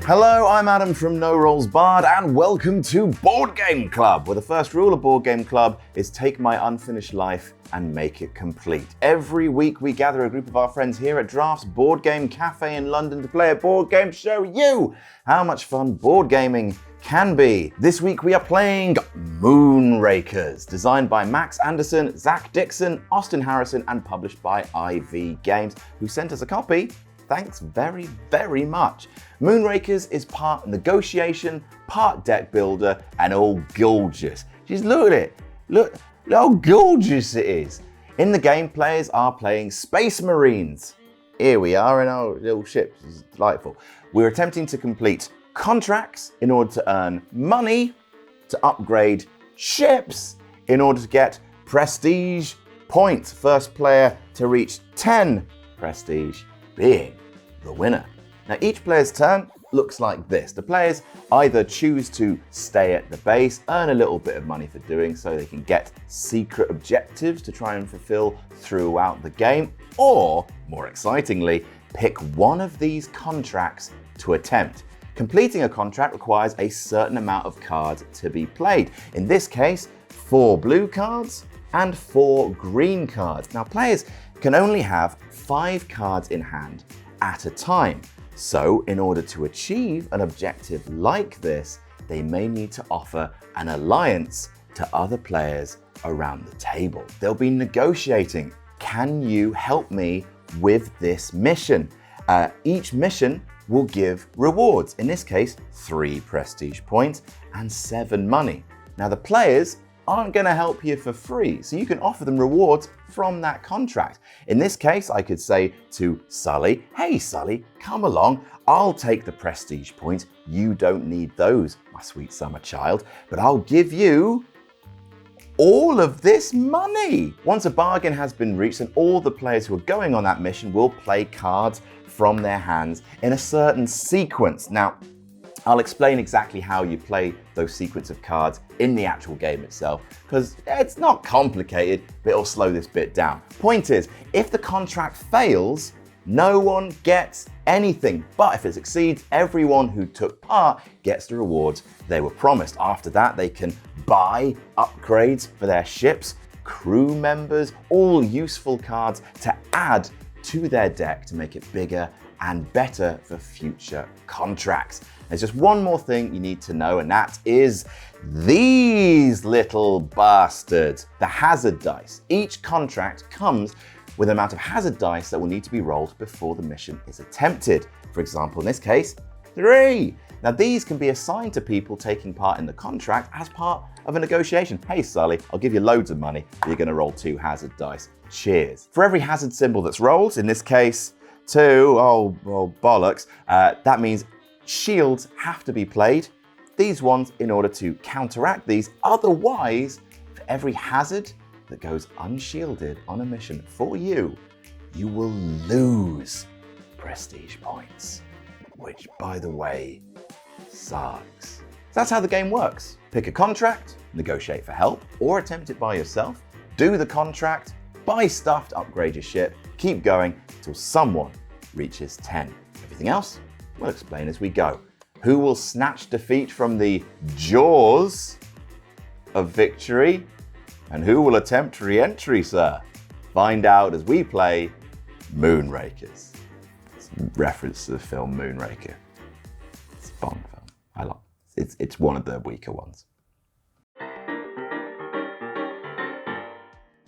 Hello, I'm Adam from No Rolls Bard, and welcome to Board Game Club, where the first rule of Board Game Club is take my unfinished life and make it complete. Every week we gather a group of our friends here at Draft's Board Game Cafe in London to play a board game to show you how much fun board gaming can be. This week we are playing MOONRAKERS, designed by Max Anderson, Zach Dixon, Austin Harrison, and published by IV Games, who sent us a copy. Thanks very, very much. MOONRAKERS is part negotiation, part deck builder, and all gorgeous. Just look at it. Look how gorgeous it is. In the game, players are playing Space Marines. Here we are in our little ships. This is delightful. We're attempting to complete contracts in order to earn money, to upgrade ships, in order to get prestige points. First player to reach 10 prestige being the winner. Now each player's turn looks like this. The players either choose to stay at the base, earn a little bit of money for doing so they can get secret objectives to try and fulfill throughout the game, or, more excitingly, pick one of these contracts to attempt. Completing a contract requires a certain amount of cards to be played. In this case, 4 blue cards and 4 green cards. Now players can only have 5 cards in hand at a time. So in order to achieve an objective like this, they may need to offer an alliance to other players around the table. They'll be negotiating, can you help me with this mission? Each mission will give rewards, in this case 3 prestige points and 7 money. Now the players aren't going to help you for free, so you can offer them rewards from that contract. In this case, I could say to Sully, hey Sully, come along, I'll take the prestige points, you don't need those, my sweet summer child, but I'll give you all of this money. Once a bargain has been reached, then all the players who are going on that mission will play cards from their hands in a certain sequence. Now, I'll explain exactly how you play those sequence of cards in the actual game itself, because it's not complicated, but it'll slow this bit down. Point is, if the contract fails, no one gets anything, but if it succeeds, everyone who took part gets the rewards they were promised. After that, they can buy upgrades for their ships, crew members, all useful cards to add to their deck to make it bigger and better for future contracts. There's just one more thing you need to know, and that is these little bastards, the hazard dice. Each contract comes with an amount of hazard dice that will need to be rolled before the mission is attempted. For example, in this case, 3. Now these can be assigned to people taking part in the contract as part of a negotiation. Hey Sully, I'll give you loads of money, but you're going to roll 2 hazard dice. Cheers. For every hazard symbol that's rolled, in this case 2, oh bollocks, that means shields have to be played. These ones in order to counteract these. Otherwise, for every hazard that goes unshielded on a mission for you, you will lose prestige points, which, by the way, sucks. That's how the game works. Pick a contract, negotiate for help, or attempt it by yourself. Do the contract, buy stuff to upgrade your ship, keep going until someone reaches 10. Everything else, we'll explain as we go. Who will snatch defeat from the jaws of victory? And who will attempt re-entry, sir? Find out as we play MOONRAKERS. It's a reference to the film Moonraker. It's a Bond film. I like it. It's one of the weaker ones.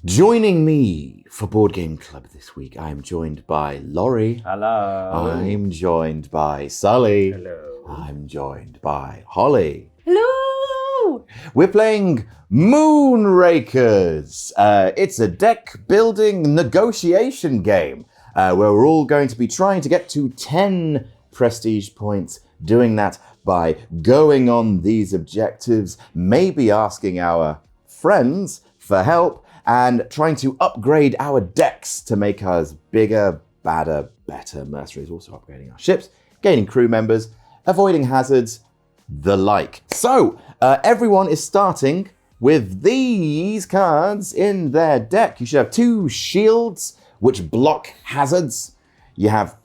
Joining me for Board Game Club this week, I am joined by Laurie. Hello. I'm joined by Sully. Hello. I'm joined by Holly. Hello! We're playing MOONRAKERS. It's a deck building negotiation game where we're all going to be trying to get to 10 prestige points, doing that by going on these objectives, maybe asking our friends for help, and trying to upgrade our decks to make us bigger, badder, better. Mercenaries, also upgrading our ships, gaining crew members, avoiding hazards, the like. So, everyone is starting with these cards in their deck. You should have 2 shields, which block hazards. You have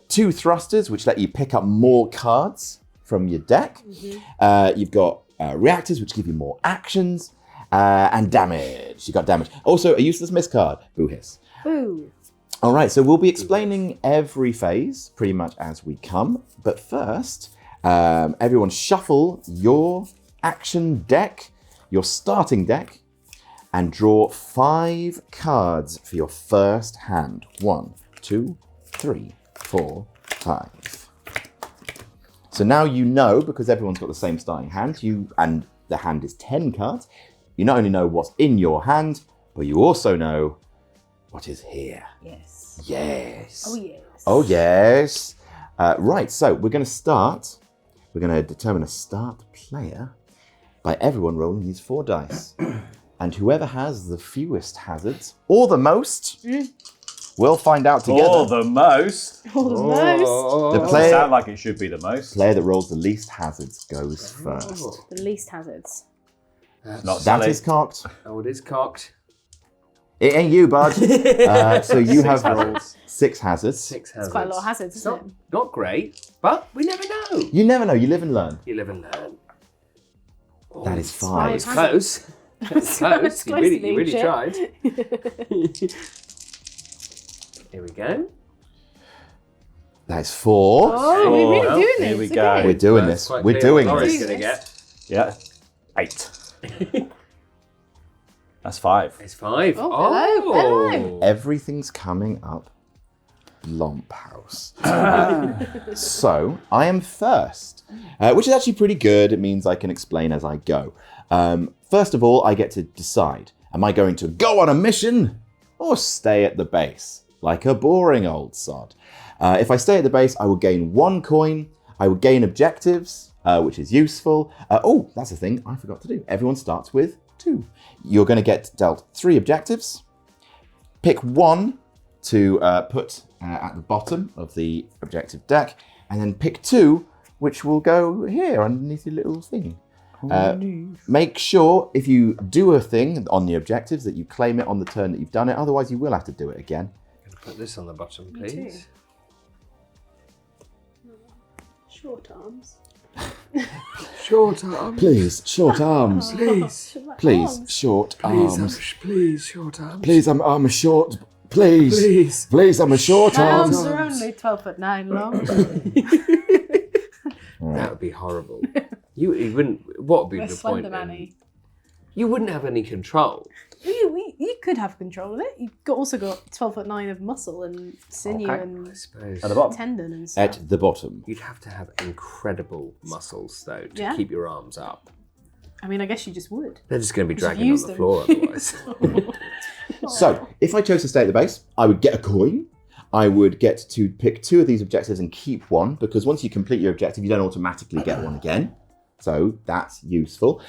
2 thrusters, which let you pick up more cards from your deck. You've got reactors, which give you more actions, and damage. You got damage. Also, a useless miss card. Boo hiss. Boo. All right, so we'll be explaining every phase pretty much as we come. But first, everyone shuffle your action deck, your starting deck, and draw 5 cards for your first hand. 1, 2, 3, 4, 5. So now you know, because everyone's got the same starting hand, and the hand is 10 cards, you not only know what's in your hand, but you also know what is here. Yes. Yes. Oh, yes. Oh, yes. Right, so we're going to start. We're going to determine a start player by everyone rolling these 4 dice. And whoever has the fewest hazards, or the most, we'll find out together. Or the most. Or the most. The Doesn't player, sound like it should be the most. player that rolls the least hazards goes first. The least hazards. Not That silly. is cocked. Oh, it is cocked. It ain't you, bud. So you have hazards. 6 hazards. 6 hazards. It's quite a lot of hazards, It's isn't not, it? not great, but we never know. You never know. You live and learn. You live and learn. Oh, That is it's 5. Five. close. It's close. It's You close really, to you being really shit. tried. Here we go. That is 4. Oh, we're really Well, doing here this. we okay. go. We're doing That's this. quite We're clear doing what Laurie's this. going to get. Yeah. 8. That's 5. It's 5. Oh, hello. Everything's coming up Lomp House. So I am first, which is actually pretty good. It means I can explain as I go. First of all, I get to decide, am I going to go on a mission or stay at the base like a boring old sod? If I stay at the base, I will gain 1 coin. I will gain objectives, which is useful. Oh, that's a thing I forgot to do. Everyone starts with 2. You're going to get dealt 3 objectives. Pick 1 to put at the bottom of the objective deck, and then pick 2, which will go here underneath your little thing. Make sure if you do a thing on the objectives that you claim it on the turn that you've done it, otherwise you will have to do it again. Put this on the bottom, Me too. please. Short arms. Short arms. Please, short arms. Please. Please, short arms. Please, short arms. Please, I'm a short. Please. Please. Please, I'm a short My arms. arms are only 12'9" long. That would be horrible. You wouldn't. What would be We're the Slender point? Manny. You wouldn't have any control. You could have control of it. You've also got 12'9" of muscle and sinew I and suppose. At the bottom. tendon and stuff. At the bottom. You'd have to have incredible muscles, though, to Yeah. keep your arms up. I mean, I guess you just would. They're just going to be Just dragging on use the them. floor otherwise. So, if I chose to stay at the base, I would get a coin. I would get to pick 2 of these objectives and keep 1, because once you complete your objective, you don't automatically get 1 again. So that's useful.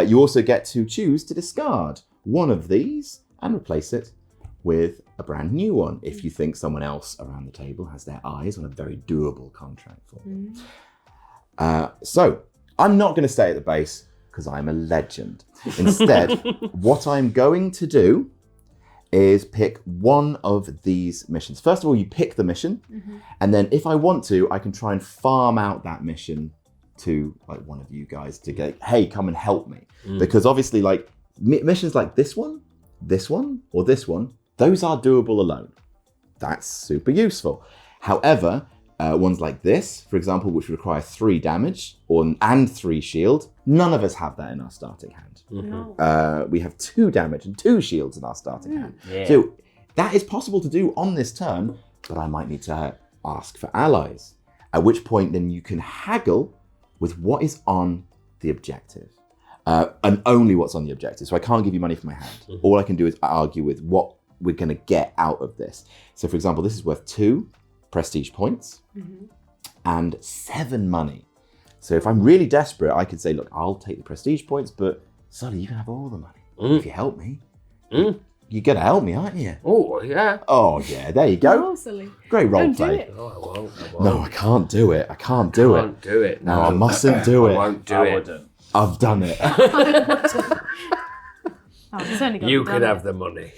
You also get to choose to discard 1 of these and replace it with a brand new one if you think someone else around the table has their eyes on a very doable contract for them. So I'm not going to stay at the base because I'm a legend. Instead, what I'm going to do is pick 1 of these missions. First of all, you pick the mission, and then if I want to, I can try and farm out that mission to like one of you guys to go, hey, come and help me. Because obviously, like missions like this one, or this one, those are doable alone. That's super useful. However, ones like this, for example, which require 3 damage and 3 shield, none of us have that in our starting hand. No. We have 2 damage and 2 shields in our starting hand. Yeah. So that is possible to do on this turn, but I might need to ask for allies. At which point then you can haggle with what is on the objective. And only what's on the objective. So I can't give you money for my hand. All I can do is argue with what we're going to get out of this. So for example, this is worth 2 prestige points and 7 money. So if I'm really desperate, I could say, look, I'll take the prestige points, but Sully, you can have all the money if you help me. You're going to help me, aren't you? Oh, yeah. Oh, yeah, there you go. Oh, silly. Great role Don't do play. it. No, I won't. No, I can't do it. I can't do it. Can't do it. No, I mustn't do I it. won't do I it. wouldn't. I've done it. Oh, it's only got You to be can done. have the money.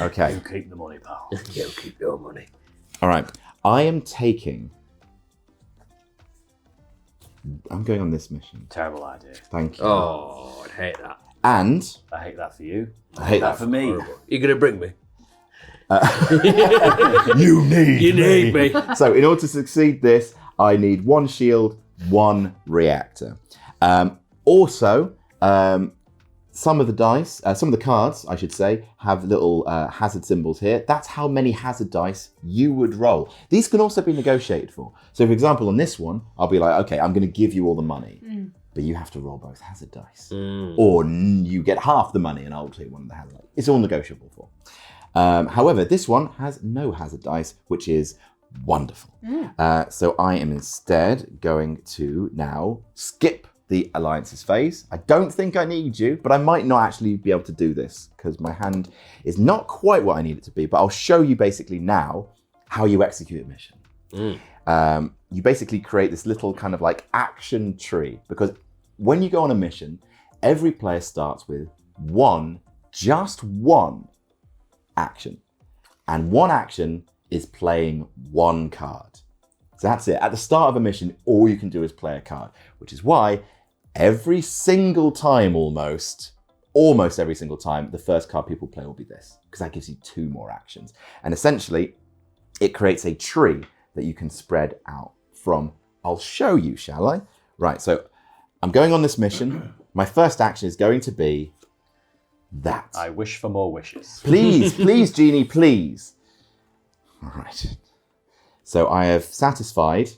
Okay. You keep the money, pal. You keep your money. All right. I am taking I'm going on this mission. Terrible idea. Thank you. Oh, I'd hate that. And I hate that for you. I hate that for me. Horrible. You're going to bring me? you need You need me. So in order to succeed this, I need 1 shield, 1 reactor. Also, some of the dice, some of the cards, I should say, have little hazard symbols here. That's how many hazard dice you would roll. These can also be negotiated for. So for example, on this one, I'll be like, okay, I'm going to give you all the money, but you have to roll both hazard dice. Or you get half the money and I'll take one of the hazard dice. It's all negotiable for. However, this one has no hazard dice, which is wonderful. So I am instead going to now skip the alliances phase. I don't think I need you, but I might not actually be able to do this because my hand is not quite what I need it to be, but I'll show you basically now how you execute a mission. You basically create this little kind of like action tree, because when you go on a mission, every player starts with just one action. And one action is playing 1 card. So that's it. At the start of a mission, all you can do is play a card, which is why every single time, almost every single time, the first card people play will be this, because that gives you 2 more actions. And essentially, it creates a tree that you can spread out from. I'll show you, shall I? Right, so I'm going on this mission. My first action is going to be that. I wish for more wishes. Please, please, Genie, please. All right. So I have satisfied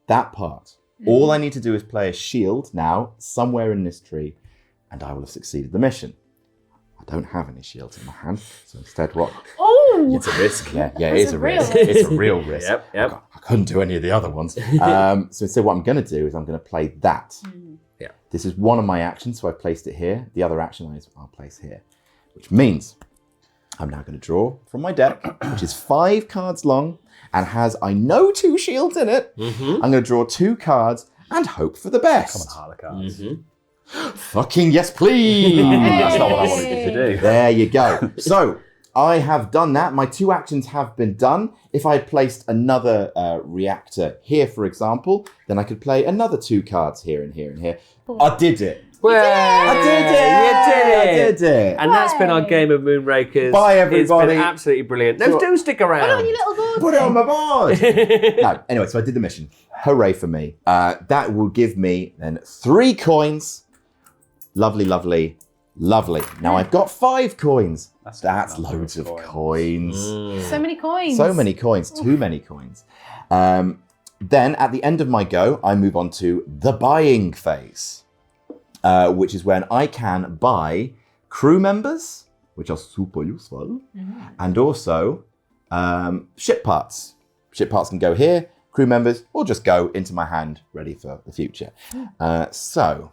that part. All I need to do is play a shield now, somewhere in this tree, and I will have succeeded the mission. I don't have any shields in my hand, so instead what? Oh! It's a risk. Yeah, it is a a real risk. risk. It's a real risk. Yep. I couldn't do any of the other ones. So instead what I'm going to do is I'm going to play that. Yeah. This is one of my actions, so I placed it here. The other action I'll place here, which means I'm now going to draw from my deck, which is 5 cards long and has, I know, 2 shields in it. I'm going to draw 2 cards and hope for the best. Come on, Harlequins. Fucking yes, please. That's not what I wanted you to do. There you go. So I have done that. My 2 actions have been done. If I had placed another reactor here, for example, then I could play another 2 cards here and here and here. I did it. Well, I did it. I did it. And that's been our game of Moonrakers. Bye, everybody. It's been absolutely brilliant. Those do stick around. Put it on your little board. Put it on my board. No, anyway, so I did the mission. Hooray for me. That will give me then 3 coins. Lovely, lovely, lovely. Now I've got 5 coins. That's loads of coins. So many coins. So many coins. Too many coins. Then at the end of my go, I move on to the buying phase, which is when I can buy crew members, which are super useful, and also ship parts. Ship parts can go here, crew members, or just go into my hand, ready for the future. So,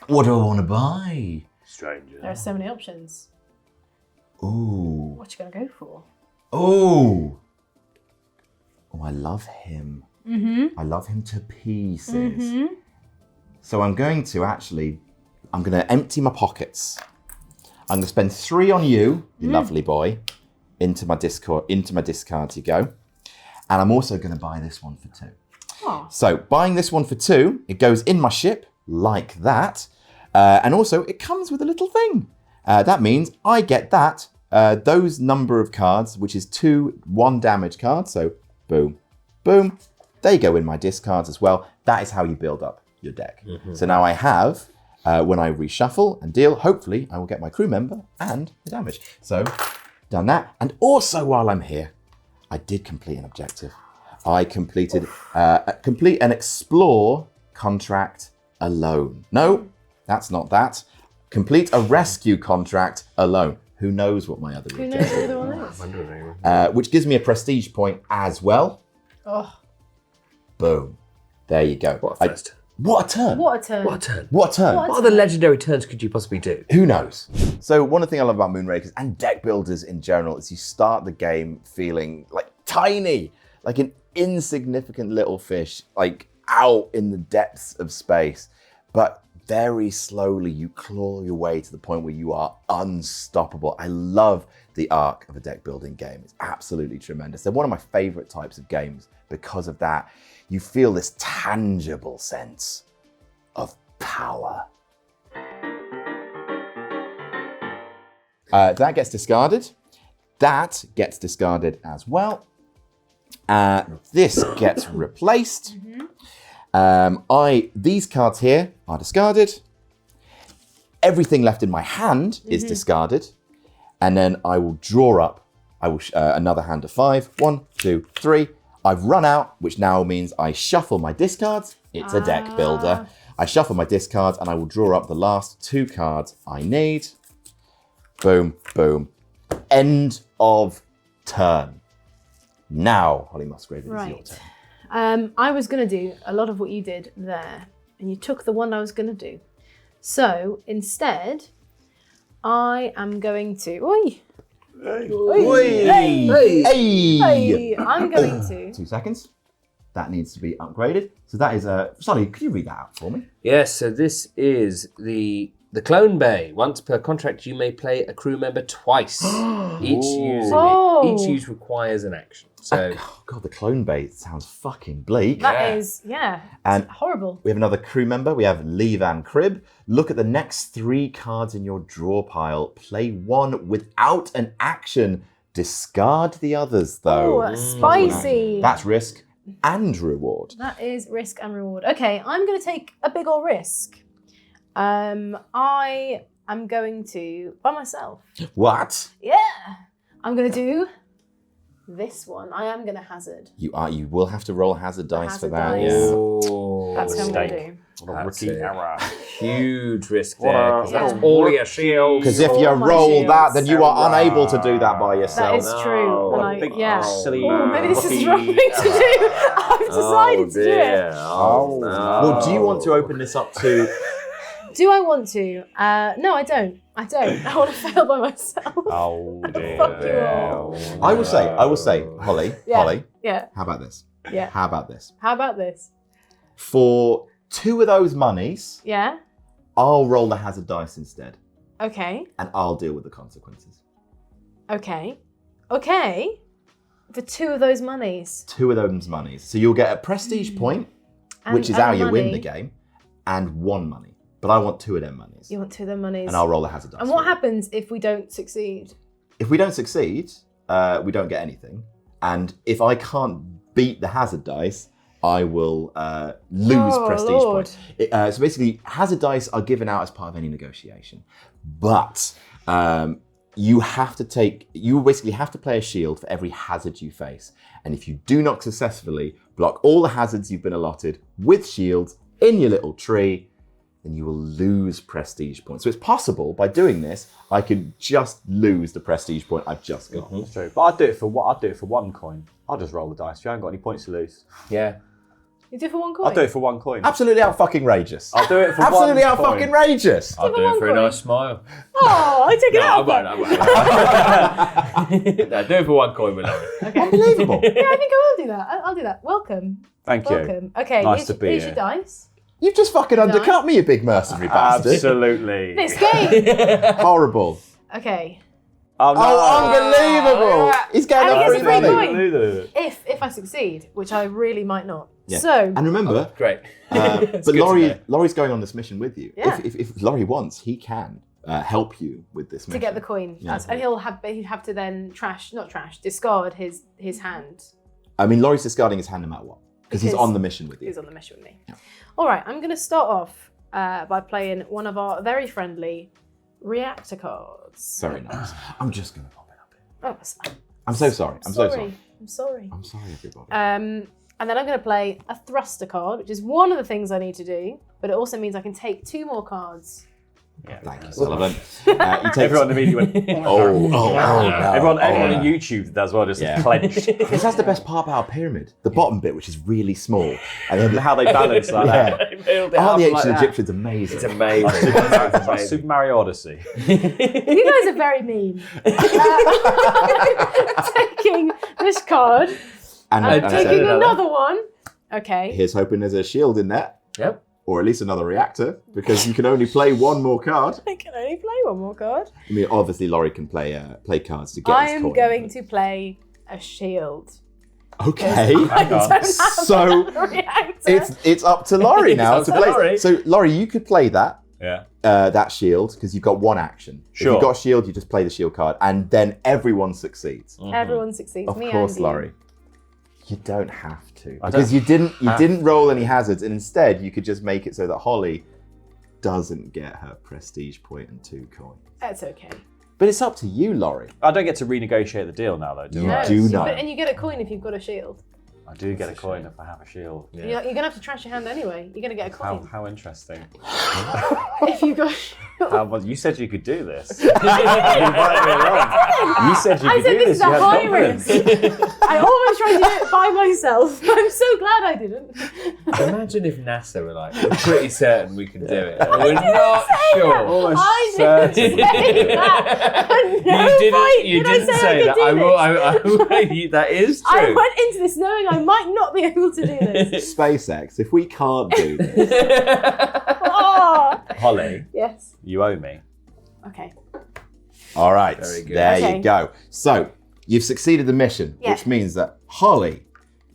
what do I want to buy? Stranger. There are so many options. Ooh. What you gonna go for? Ooh. Oh, I love him. I love him to pieces. So I'm going to empty my pockets. I'm going to spend 3 on you, you lovely boy. Into my discards you go. And I'm also going to buy this one for 2. Oh. So buying this one for 2, it goes in my ship like that. And also it comes with a little thing. That means I get those number of cards, which is 2 1 damage cards. So boom, boom. They go in my discards as well. That is how you build up your deck. So now I have, when I reshuffle and deal, hopefully I will get my crew member and the damage. So done that. And also while I'm here, I did complete an objective. I completed complete an explore contract alone. No, that's not that. Complete a rescue contract alone. Who knows what my other Who knows objective what the one is? which gives me a prestige point as well. Oh, Boom. There you go. What a first. What a turn. what a turn. What a turn. What a turn. What a What other legendary turns could you possibly do? Who knows? So one thing I love about Moonrakers and deck builders in general is you start the game feeling like tiny, like an insignificant little fish, like out in the depths of space. But very slowly you claw your way to the point where you are unstoppable. I love the arc of a deck building game. It's absolutely tremendous. They're one of my favorite types of games because of that, you feel this tangible sense of power. That gets discarded. That gets discarded as well. This gets replaced. These cards here are discarded. Everything left in my hand is discarded. And then I will draw up another hand of 5. 1, 2, 3. I've run out, which now means I shuffle my discards. It's a deck builder. I shuffle my discards and I will draw up the last 2 cards I need. Boom, boom. End of turn. Now, Holly Musgrave, it is your turn. I was going to do a lot of what you did there, and you took the one I was going to do. So instead, I am going to. Oi! Hey! I'm going to. 2 seconds. That needs to be upgraded. So that is Sonny, could you read that out for me? Yes, so this is the Clone Bay. Once per contract, you may play a crew member twice. Each use requires an action. So, Oh God, the Clone Bay sounds fucking bleak. That is, And it's horrible. we have another crew member. We have Lee Van Crib. Look at the next 3 cards in your draw pile. Play one without an action. Discard the others, though. Oh, that's spicy. That's risk and reward. That is risk and reward. Okay, I'm going to take a big ol' risk. I am going to, by myself. What? Yeah. I'm going to do this one. I am going to hazard. You will have to roll hazard dice for hazard that. dice. Yeah. oh, That's what I'm going to mistake. do. What a That's rookie it. error. huge risk What there. a- 'Cause that's Yeah. all your shields. Because if you All my roll shields. that, then you are Error. unable to do that by That yourself. is true. And I, big yeah. silly Oh, maybe this is rookie the wrong thing to do. I've decided to do it. Oh, no. Well, do you want to open this up to? Do I want to? No, I don't. I want to fail by myself. Oh dear. Fuck you all. I will say, Holly, Yeah. Holly. Yeah. How about this? Yeah. How about this? How about this? For 2 of those monies, Yeah. I'll roll the hazard dice instead, Okay. and I'll deal with the consequences. Okay. Okay. For 2 of those monies. 2 of those monies, so you'll get a prestige point, which is and how you win money. the game, and 1 money. But I want 2 of them monies, You want 2 of them monies. and I'll roll the hazard dice. And what for you. happens if we don't succeed? If we don't succeed, we don't get anything. And if I can't beat the hazard dice, I will lose Oh, prestige Lord. points. So basically, hazard dice are given out as part of any negotiation. But you basically have to play a shield for every hazard you face. And if you do not successfully block all the hazards you've been allotted with shields in your little tree, then you will lose prestige points. So it's possible by doing this, I could just lose the prestige point I've just got. That's true. But I'd do it for 1 coin. I'll just roll the dice. You haven't got any points to lose. Yeah. You do it for 1 coin? I'll do it for 1 coin. Absolutely out fucking rageous. I'll do it for Absolutely 1 out coin. fucking rageous. I'll do it for a nice smile. Oh, I take it out. No, do it for 1 coin, below. Unbelievable. Yeah, I think I will do that. I'll do that. Welcome. Thank you. Welcome. Okay, Nice to here's, be here's here. your dice. You've just fucking undercut me, you big mercenary bastard. Absolutely. This game. Horrible. Okay. Oh, no. Oh, unbelievable. He's getting And a he free gets a free money. coin. If I succeed, which I really might not. Yeah. So, And remember, Great. but good to know. Laurie's going on this mission with you. Yeah. If Laurie wants, he can help you with this mission. to get the coin. Yeah. And he'd have to then discard his hand. I mean, Laurie's discarding his hand no matter what. Because he's Because on the mission with you. He's on the mission with me. All right, I'm going to start off by playing one of our very friendly reactor cards. Very nice. I'm just going to pop it up here. Oh, that's fine. I'm so sorry. I'm so sorry. I'm sorry. I'm sorry, everybody. And then I'm going to play a thruster card, which is one of the things I need to do, but it also means I can take 2 more cards. Thank you, Sullivan. You take Everyone immediately went, Oh, no. Everyone on no. YouTube does as well, just Yeah. clenched. This has the best part about our pyramid. The bottom bit, which is really small. And then How they balance like that. Aren't the like ancient that. Egyptians amazing? It's amazing. It's like Super Mario Odyssey. You guys are very mean. Taking this card, And I'm taking another. another one. Okay. here's hoping there's a shield in there. Yep. Or at least another reactor, because you can only play 1 more card. I can only play one more card. I mean, obviously, Laurie can play cards to get I his am coin. going to play a shield. Okay. Hang on. So Reactor. it's up to Laurie now It's to up to play. Laurie. So Laurie, you could play that. Yeah. That shield, because you've got one action. If Sure. you've got a shield, you just play the shield card, and then everyone succeeds. Everyone succeeds. Of Me course, and you. Laurie. You don't have to, I because don't you didn't roll any hazards, and instead you could just make it so that Holly doesn't get her prestige point and 2 coins. That's okay. But it's up to you, Laurie. I don't get to renegotiate the deal now, though, do You I? do not. And you get a coin if you've got a shield. I do get a coin if I have a shield. You're going to have to trash your hand anyway. You're going to get a coin. How interesting. If you've got a shield. Well, you said you could do this. You invited me along. You said you I could said do this this. is a You had high confidence. risk. I almost tried to do it by myself. I'm so glad I didn't. Imagine if NASA were like, we're pretty certain we could do it. We're not sure. Almost I didn't certain. say that. You didn't say that. That is true. I went into this knowing I might not be able to do this. SpaceX, if we can't do this, Oh. Holly, Yes. you owe me. Okay. all right, Very good. there Okay. you go. So you've succeeded the mission, Yeah. which means that Holly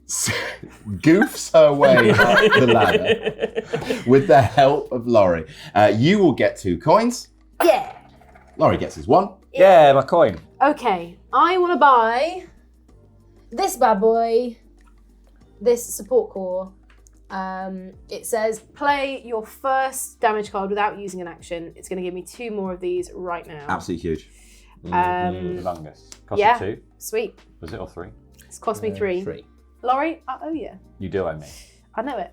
goofs her way up the ladder with the help of Laurie. You will get 2 coins. Yeah. Laurie gets his 1. Yeah, my coin. Okay. I want to buy this bad boy, this support core. It says play your first damage card without using an action. It's going to give me 2 more of these right now. Absolutely huge. Humongous. Cost Yeah. you 2. Sweet. Was it or 3? It's cost me 3. 3. Laurie, I owe you. You do owe me. I know it.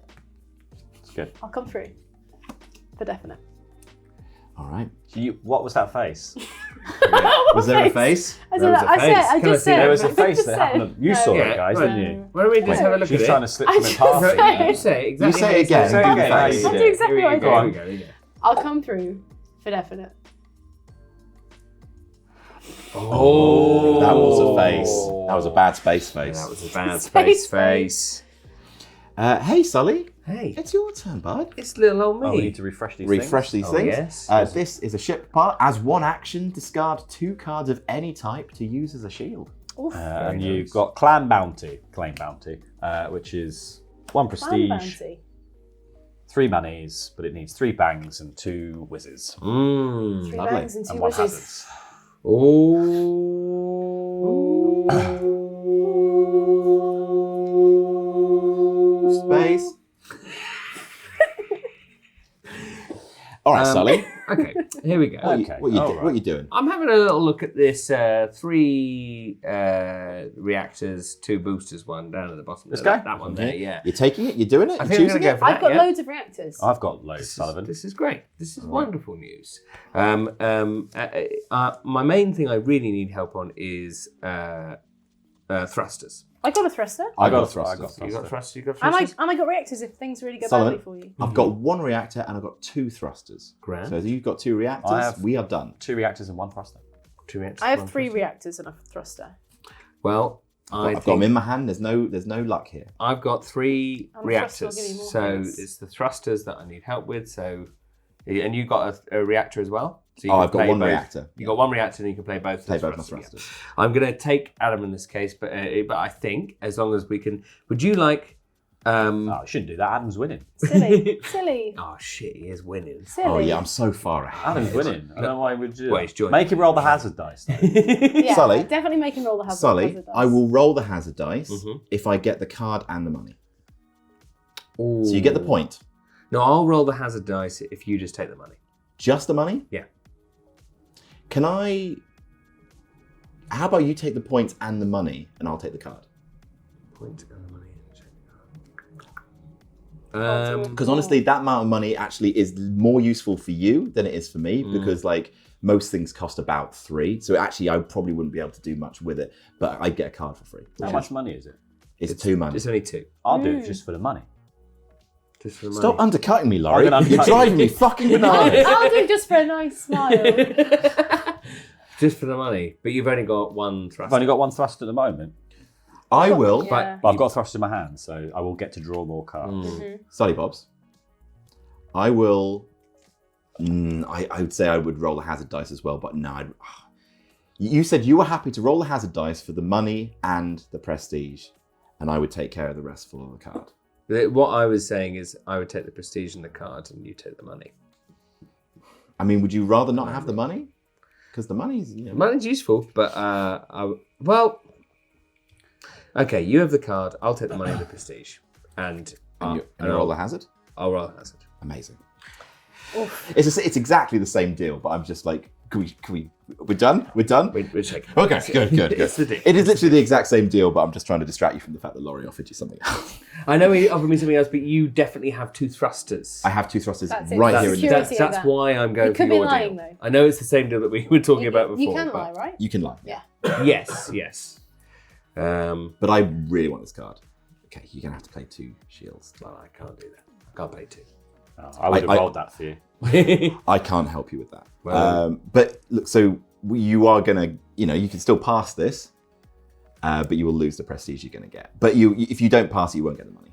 It's good. I'll come through. For definite. All right. What was that face? Was there a face? I There was a face. I Can I just see said. There was a I face just that said. happened. You saw Yeah, it, guys, right. didn't you? Why don't we just have a look She was at trying to it? slip I from the just past. said- You say it exactly. You say it again. Say it Do the again, how face. you I'll did do it. exactly what I Go on, did. go, go. I'll come through for definite. Oh, That was a face. That was a bad space face. That was a bad Space space face. Hey, Sully. Hey, It's your turn, bud. it's little old me. Oh, we need to refresh these Refresh things. these Oh, things. yes. This is a ship part. As one action, discard 2 cards of any type to use as a shield. Oof. And Very you've nice. got Claim Bounty, which is 1 Clan prestige, bounty. 3 monies, but it needs 3 bangs and 2 whizzes. 3 lovely. bangs and 2 And 1 whizzes. hazards. Space. All right, Sully. Okay, here we go. Okay. What all are you doing? I'm having a little look at this 3 reactors, 2 boosters, one down at the bottom. This there, guy? That one there, yeah. You're taking it. You're doing it. I You're think I'm choosing going to go it. for I've that, got yeah. loads of reactors. I've got loads, Sullivan. This is great. This is wonderful news. My main thing I really need help on is thrusters. I got a thruster. I got a I thruster. got You got thrusters? You got And thrusters? I got reactors if things really go Sullivan. badly for you. I've got 1 reactor and I've got 2 thrusters. Grand. So if you've got 2 reactors, I have- we are done. 2 reactors and 1 thruster. 2 reactors, I have one 3 thruster. reactors and a thruster. Well, I've got them in my hand. There's no luck here. I've got 3 And the reactors, thruster will give you more so things. it's the thrusters that I need help with. So, and you got a reactor as well. So you Oh, can I've got play 1 both. reactor. You got 1 reactor, and you can play both. Play those both my thrusters, thrusters. yeah. I'm going to take Adam in this case, but I think as long as we can, would you like? Oh, I shouldn't do that. Adam's winning. Silly. Silly. Oh shit, he is winning. Silly. Oh yeah, I'm so far ahead. Adam's winning. I don't know why would you. Well, he's joined. Make him roll the hazard dice. Though. Yeah, Sully. definitely make him roll the hazard. Sully, hazard dice. I will roll the hazard dice Mhm. if I get the card and the money. Ooh. So you get the point. No, I'll roll the hazard dice if you just take the money. Just the money? Yeah. Can I... How about you take the points and the money, and I'll take the card? Point and the money. Because honestly, that amount of money actually is more useful for you than it is for me, because like most things cost about 3. So actually, I probably wouldn't be able to do much with it, but I'd get a card for free. How much money is it? It's 2 money. It's only 2. I'll do it just for the money. Just for the Stop money. undercutting me, Laurie. I'm gonna You're undercut you. driving me fucking bananas. I'll do it just for a nice smile. Just for the money, but you've only got 1 I've thruster. only got 1 thruster at the moment, I will, Yeah. but I've got a thruster in my hand, so I will get to draw more cards. Sully Bobs, I will. I would say I would roll the hazard dice as well, but no. You said you were happy to roll the hazard dice for the money and the prestige. and I would take care of the rest for the card. What I was saying is I would take the prestige and the card and you take the money. I mean, would you rather not have the money? Because the money's... Money's useful, but well... Okay, you have the card, I'll take the money and the prestige. And you roll the hazard? I'll roll the hazard. Amazing. It's exactly the same deal, but I'm just like, we're done? We're done? We're checking. Okay, good. It's the deal. It is literally the exact same deal, but I'm just trying to distract you from the fact that Laurie offered you something else. I know he offered me something else, but you definitely have 2 thrusters. I have 2 thrusters That's it. right That's here in the security. deck. That's why I'm going You for could be your lying, deal. though. I know it's the same deal that we were talking about before. You can but- lie, right? You can lie. Yeah. Yes. But I really want this card. Okay, you're going to have to play 2 shields. Well, I can't do that. I can't play 2. I would have rolled that for you. I can't help you with that. Well- But look, so you are going to, you can still pass this, but you will lose the prestige you're going to get. But if you don't pass it, you won't get the money.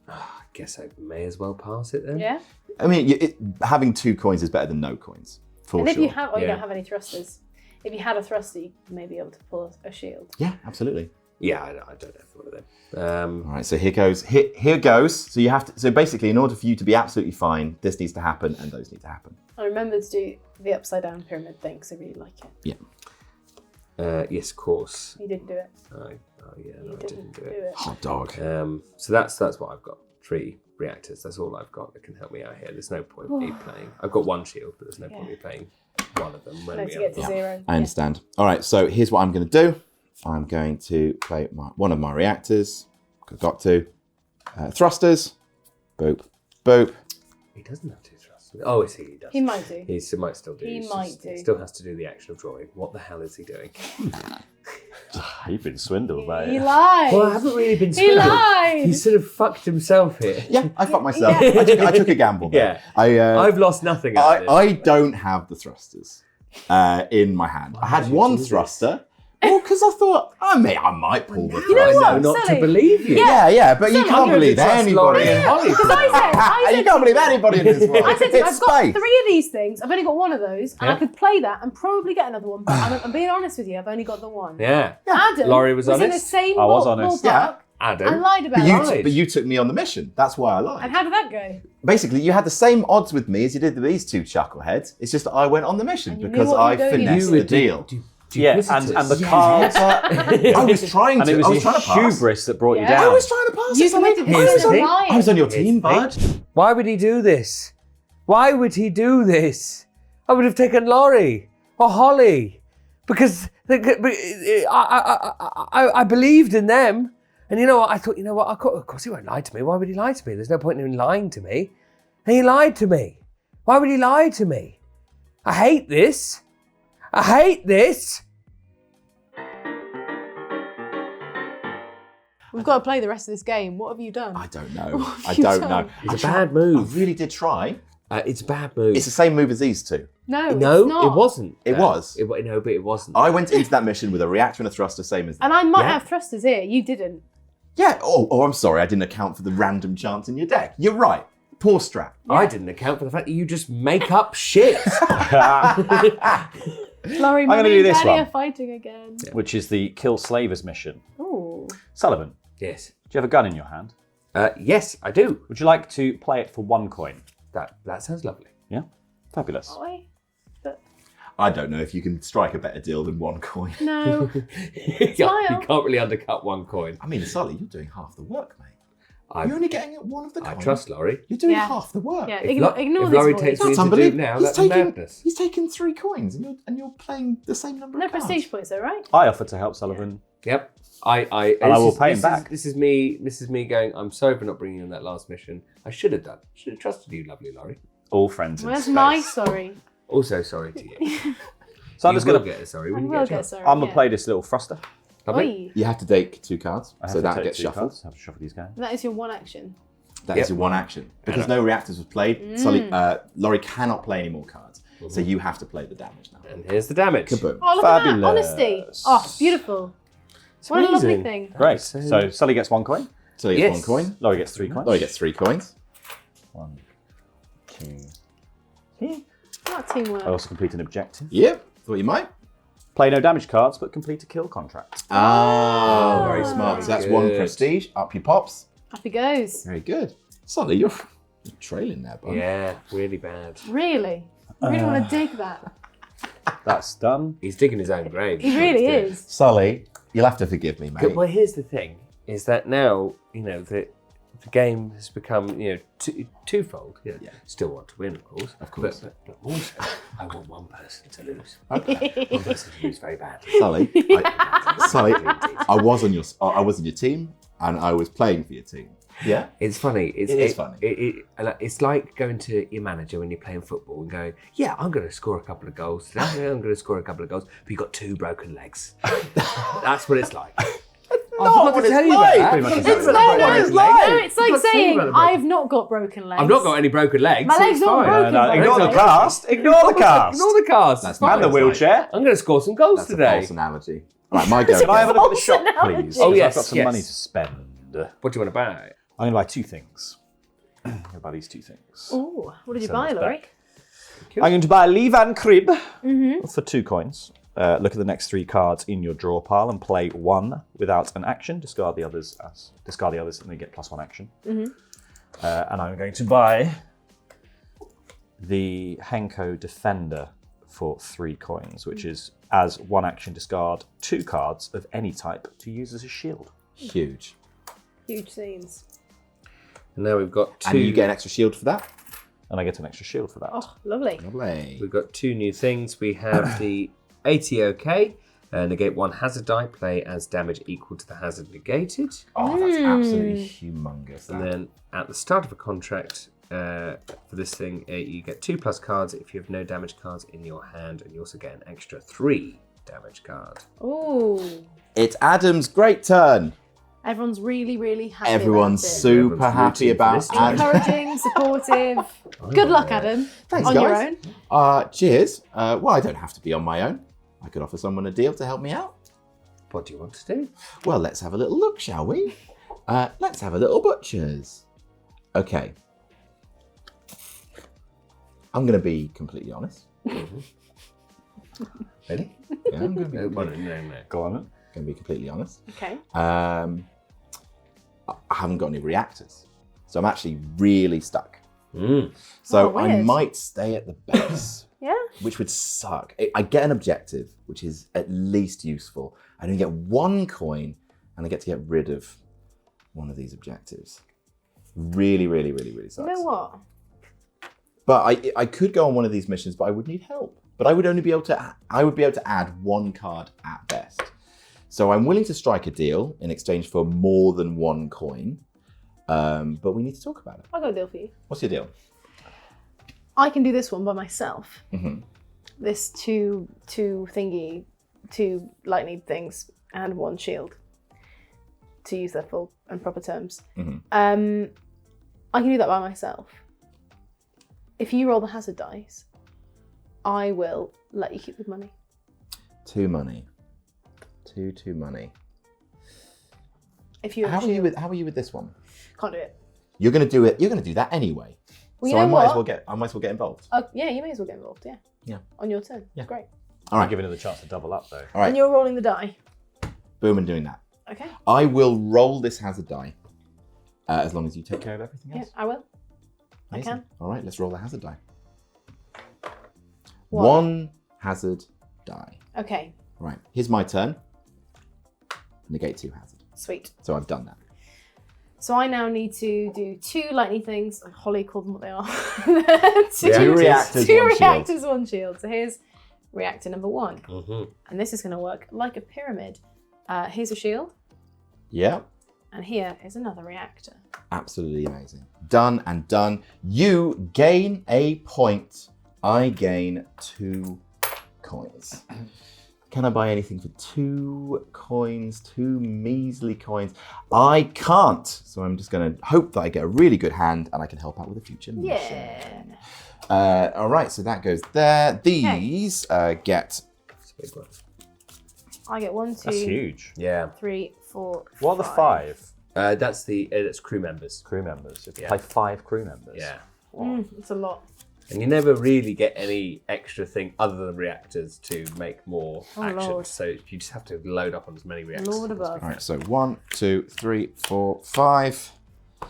I guess I may as well pass it then. Yeah. I mean, having 2 coins is better than no coins, for And if sure. you have, you Yeah. don't have any thrusters. If you had a thruster, you may be able to pull a shield. Yeah, absolutely. Yeah, I don't have one of them. All right, so here goes. Here goes. So you have to. So basically, in order for you to be absolutely fine, this needs to happen, and those need to happen. I remember to do the upside down pyramid thing because I really like it. Yeah. Yes, of course. You didn't do it. No, You I didn't do it. it. Hot dog. So that's what I've got. 3 reactors. That's all I've got that can help me out here. There's no point me playing. I've got 1 shield, but there's no point me playing one of them when No, we to get to have. 0. I understand. All right, so here's what I'm going to do. I'm going to play one of my reactors. I've got to. Thrusters. Boop. Boop. He doesn't have 2 thrusters. Oh, is he? He does. He might do. He might still do. He He's might just- do. He still has to do the action of drawing. What the hell is he doing? You've been swindled, mate. He lied. Well, I haven't really been He swindled. lied. He sort of fucked himself here. Yeah, I fucked myself. Yeah. I took a gamble there. I've lost nothing out of this. I don't have the thrusters in my hand. I had did you 1 do this? thruster. Well, because I thought, I might pull the You know thruster. what? I know not Silly. to believe you. Yeah, but you Silly. can't I'm going believe to trust Laurie anybody. and Holly. Because I said You can't believe anybody in this world. I said to you, It's I've got space. 3 of these things. I've only got 1 of those, and Yeah. I could play that and probably get another one. But I'm being honest with you, I've only got the 1. Yeah. Adam Laurie was in the honest. same I was honest. ballpark Adam. and lied about lied. it. But you took me on the mission. That's why I lied. And how did that go? Basically, you had the same odds with me as you did with these 2 chuckleheads. It's just that I went on the mission And you knew because what I you were going finessed into. the deal. Yeah, and the cards. I was trying And to. it was I was your trying to pass. hubris that brought you Yeah. I down. was trying to pass. You it, Sonny. committed I was this on- to lying. I was on your Here's team, the thing. bud. Why would he do this? Why would he do this? I would have taken Laurie or Holly because I believed in them. And you know what? I thought, of course he won't lie to me. Why would he lie to me? There's no point in him lying to me. And he lied to me. Why would he lie to me? I hate this. I hate this. We've got to play the rest of this game. What have you done? I don't know. What I have you don't done? know. It's a I bad move. really did try. It's a bad move. It's the same move as these 2. No, No, it's not. it wasn't. It was. No, but it wasn't. I went into that mission with a reactor and a thruster, same as that. And I might Yeah. have thrusters here. You didn't. Yeah. Oh, I'm sorry. I didn't account for the random chance in your deck. You're right. Poor strat. I didn't account for the fact that you just make up shit. Laurie, gonna Mummy do and this Daddy one. are fighting again. Which is the Kill Slavers mission. Ooh. Sullivan, Yes. do you have a gun in your hand? Yes, I do. Would you like to play it for 1 coin? That sounds lovely. Yeah? Fabulous. Oi. But I don't know if you can strike a better deal than 1 coin. no. You Smile. can't really undercut 1 coin. I mean, Sully, you're doing half the work, mate. I- You're only getting at 1 of the I coins. trust Laurie. You're doing Yeah. half the work. Yeah, If ignore if this Laurie voice. takes me That's into Duke unbelievable. now, that's madness. He's taken 3 coins and you're playing the same number No of cards. prestige points though, right? I offered to help Sullivan. Yep. And I will pay him back. This is me going, I'm sorry for not bringing you on that last mission. I should have done. Should have trusted you, lovely Laurie. All friends in Where's space. my sorry? Also sorry to you. So I'm You just will going to get a sorry I when you will get a get chance. sorry. I'm gonna yeah. play this little thruster. Lovely. Oi. You have to take 2 cards, I have so to that take gets 2 shuffled. cards. I have to shuffle these guys. That is your 1 action. That Yep. is your 1 action. Because no reactors was played, Sully, Laurie cannot play any more cards. So you have to play the damage now. And here's the damage. Kaboom. Oh, look at that. Fabulous. Honesty. Oh, beautiful. What a lovely amazing. thing. Great. So- So Sully gets 1 coin. Sully gets Yes. 1 coin. Laurie gets 3 coins. Laurie gets 3 coins. 1, 2, 3. Not teamwork. I also complete an objective. Yep. Thought you might. Play no damage cards, but complete a kill contract. Ah, very smart. So that's one good. prestige. Up your pops. Up he goes. Very good. Solly, you're trailing there, bud. Yeah, really bad. Really? I really want to dig that. That's done. He's digging his own grave. He really is. Sully, you'll have to forgive me, mate. Well, here's the thing: is that now the game has become twofold. Yeah. Still want to win, of course. Of course. But also, I want one person to lose. Okay. One person to lose very badly. Sully, I was on your team, and I was playing for your team. Yeah. It's funny. It is funny. It's like going to your manager when you're playing football and going, "Yeah, I'm going to score a couple of goals today. I'm going to score a couple of goals." But you've got 2 broken legs. That's what it's like. Not what it's like. Pretty much It's exactly no, what no, it it's is. like, it's like What's wrong saying, about a broken- I've not got broken legs. I've not got any broken legs. My so leg's it's not fine. broken. No, ignore the cast. Ignore the cast. Ignore the cast. That's It's fine. And the wheelchair. I'm going to score some goals That's a today. false analogy. Right, my go. Can I have a look at the false shop, analogy. please? Oh, 'Cause yes, I've got some yes. money to spend. What do you want to buy? I'm going to buy 2 things. I'm going to buy these 2 things. Ooh, what did you Send buy, this Laurie? back. I'm going to buy a Leave and Crib for 2 coins. Look at the next 3 cards in your draw pile and play 1 without an action. Discard the others, and then get +1 action. And I'm going to buy the Henko Defender for 3 coins, which is as 1 action discard 2 cards of any type to use as a shield. Huge. Huge scenes. And now we've got 2. And you get an extra shield for that? And I get an extra shield for that. Oh, lovely. Lovely. We've got 2 new things. We have the ATOK. Negate 1 hazard die. Play as damage equal to the hazard negated. Oh, that's absolutely humongous. And that. then at the start of a contract for this thing, you get 2+ cards if you have no damage cards in your hand, and you also get an extra 3 damage card. Ooh. It's Adam's great turn. Everyone's really, really happy Everyone's about it. super Everyone's happy rooting for about this team. Adam. Encouraging, supportive. Good luck, Adam. Thanks, on guys. your own. Cheers. Well, I don't have to be on my own. I could offer someone a deal to help me out. What do you want to do? Well, let's have a little look, shall we? Let's have a little butchers. Okay. I'm going to be completely honest. Ready? Yeah, I'm going to be No. Go on then. going to be completely honest. Okay. I haven't got any reactors, so I'm actually really stuck. So Oh, I weird. might stay at the base, Yeah. which would suck. I get an objective, which is at least useful. I only get 1 coin, and I get to get rid of one of these objectives. Really, really, really, really sucks. You know what? But I could go on one of these missions, but I would need help. But I would only be able to. I would be able to add 1 card at best. So I'm willing to strike a deal in exchange for more than 1 coin. But we need to talk about it. I'll go deal for you. What's your deal? I can do this one by myself. Mm-hmm. This two thingy, 2 lightning things, and 1 shield. To use their full and proper terms. Mm-hmm. I can do that by myself. If you roll the hazard dice, I will let you keep the money. 2 money. 2 money. If you How are you with this one? can't do it. You're gonna do it. You're gonna do that anyway. Well, so you know I might as what? well get involved. Yeah, you may as well get involved. Yeah. Yeah. On your turn. Yeah. Great. All right. I'm giving it the chance to double up though. All right. And you're rolling the die. Boom and doing that. Okay. I will roll this hazard die. As long as you take care of everything Yeah, else. I will. Amazing. I can. All right, let's roll the hazard die. 1. 1 hazard die. Okay. Right, here's my turn. Negate 2 hazard. Sweet. So I've done that. So I now need to do 2 lightning things. Holly called them what they are. Two reactors, 2 1 shield. reactors, 1 shield. So here's reactor number 1. Mm-hmm. And this is going to work like a pyramid. Here's a shield. Yeah, And here is another reactor. absolutely amazing. Done and done. You gain a point. I gain 2 coins. Can I buy anything for 2 coins? 2 measly coins? I can't. So I'm just going to hope that I get a really good hand and I can help out with a future mission. Yeah. All right, so that goes there. These get... I get 1, 2, That's huge. Yeah. 3, 4, What are the 5 That's crew members. crew members? If you Yeah. play 5 crew members. Yeah. It's a lot. And you never really get any extra thing other than reactors to make more action. Lord. So you just have to load up on as many reactors. Lord above. All right, so 1, 2, 3, 4, 5.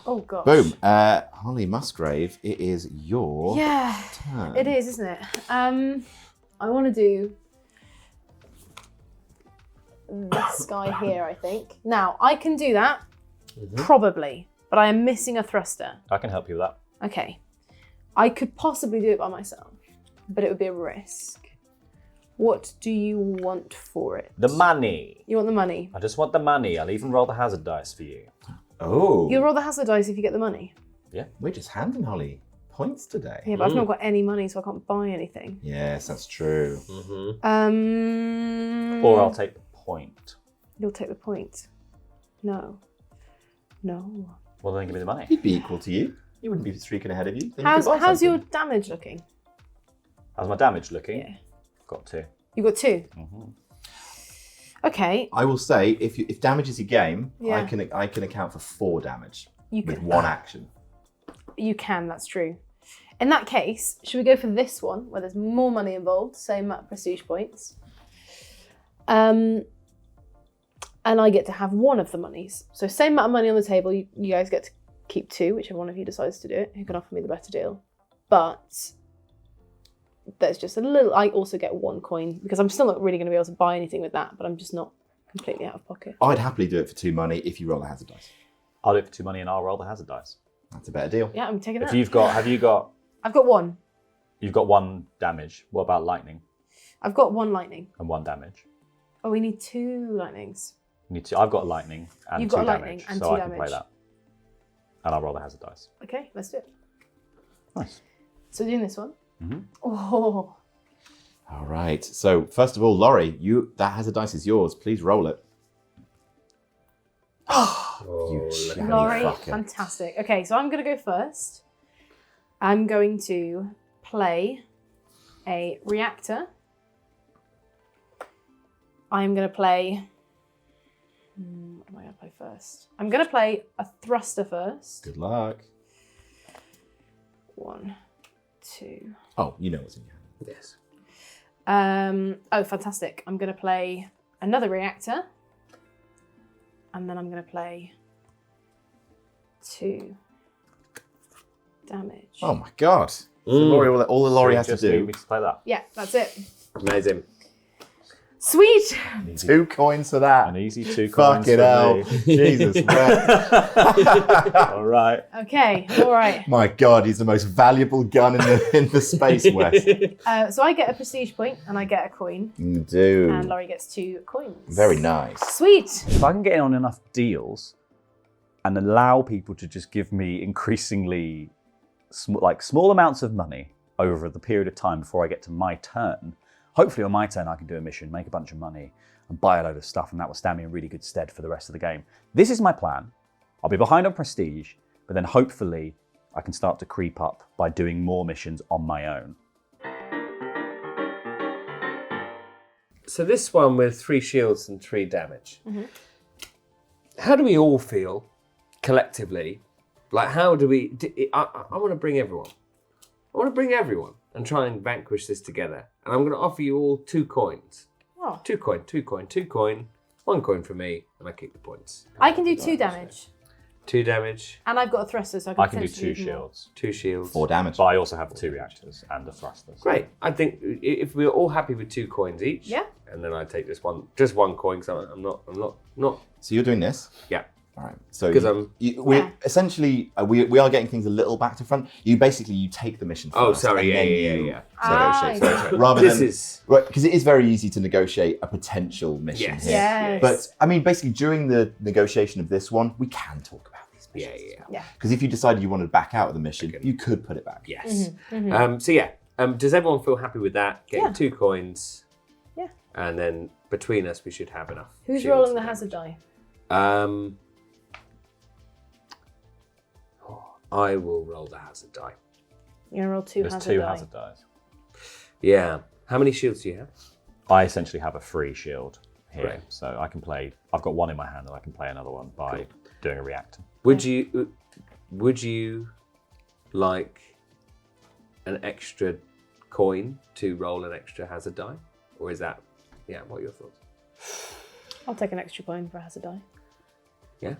Oh gosh. Boom. Holly Musgrave, it is your Yeah, turn. it is, isn't it? I want to do this guy here, I think. Now, I can do that, probably, but I am missing a thruster. I can help you with that. Okay. I could possibly do it by myself, but it would be a risk. What do you want for it? The money. You want the money? I just want the money. I'll even roll the hazard dice for you. Oh. You'll roll the hazard dice if you get the money. Yeah. We're just handing Holly points today. Yeah, but I've not got any money, so I can't buy anything. Yes, that's true. Or I'll take the point. You'll take the point. No. No. Well, then give me the money. He'd be equal to you. He wouldn't be streaking ahead of you. Then you could buy How's your something. damage looking? How's my damage looking? Yeah. Got 2. You got 2. Okay. I will say, if damage is your game, Yeah. I can account for 4 damage You with can. 1 action. You can. That's true. In that case, should we go for this one where there's more money involved, same amount of prestige points, and I get to have 1 of the monies. So same amount of money on the table. You guys get to keep 2, whichever one of you decides to do it. Who can offer me the better deal? But there's just a little. I also get 1 coin because I'm still not really going to be able to buy anything with that. But I'm just not completely out of pocket. I'd happily do it for 2 money if you roll a hazard dice. I'll do it for 2 money and I'll roll the hazard dice. That's a better deal. Yeah, I'm taking If that. you've got, have you got, I've got 1. you've got 1 damage. What about lightning I've got 1 lightning. and 1 damage? Oh, we need 2 lightnings. You need to, I've got lightning and You've 2 got damage, lightning and so 2 I can play damage. that. And I'll roll the hazard dice. Okay, let's do it. Nice. So doing this one. Mhm. Oh. All right. So first of all, Laurie, that hazard dice is yours. Please roll it. You shiny Laurie, fucker. fantastic. Okay, so I'm going to go first. I'm going to play a reactor. I'm going to play... what am I going to play first? I'm going to play a thruster first. Good luck. 1, 2... Oh, you know what's in your hand. Yes. Oh, fantastic. I'm going to play another reactor. And then I'm going to play 2 damage. Oh my god. So Laurie, all the Laurie has to Just need do. me to play that. Yeah, that's it. Amazing. Sweet. 2 coins for that. An easy 2 Fuck coins it for out. me. Jesus Christ. All right. Okay, all right. My god, he's the most valuable gun in the space, West. So I get a prestige point and I get a coin. You do. And Laurie gets 2 coins. Very nice. Sweet. If I can get in on enough deals and allow people to just give me increasingly small amounts of money over the period of time before I get to my turn, hopefully on my turn I can do a mission, make a bunch of money and buy a load of stuff, and that will stand me in really good stead for the rest of the game. This is my plan. I'll be behind on prestige, but then hopefully I can start to creep up by doing more missions on my own. So this one with 3 shields and 3 damage. How do we all feel collectively? Like, how do we... I want to bring everyone. I want to bring everyone and try and vanquish this together. And I'm going to offer you all 2 coins. Oh. 2 coin, 2 coin, 2 coin. 1 coin for me, and I keep the points. I can do 2 damage. 2 damage, And I've got a thruster, so I can I can do potentially 2 more. shields, 2 shields. 4 damage. but I also have 2 reactors and a thruster. Great. I think if we're all happy with 2 coins each, Yeah. and then I take just one coin because I'm not. So you're doing this? Yeah. All right. So 'Cause I'm- we're essentially we are getting things a little back to front. You take the mission first. Oh, sorry. and then Yeah. you Yeah. negotiate. Ah, So rather This than is because it is very easy to negotiate a potential mission Yes. here. Yes. But I mean, basically during the negotiation of this one, we can talk about these yeah. missions. Yeah. Because if you decided you wanted to back out of the mission, you could put it back. Yes. So yeah. Does everyone feel happy with that? Getting Yeah. 2 coins. Yeah. And then between us, we should have enough. Who's shields rolling the and hazard die? damage. I will roll the hazard die. You're going to roll 2 There's hazard 2 die. hazard dice. Yeah. How many shields do you have? I essentially have a free shield here, Right. so I can play. I've got 1 in my hand, and I can play another one by doing a reactor. Would you like an extra coin to roll an extra hazard die? Or is that, what are your thoughts? I'll take an extra coin for a hazard die. Yeah?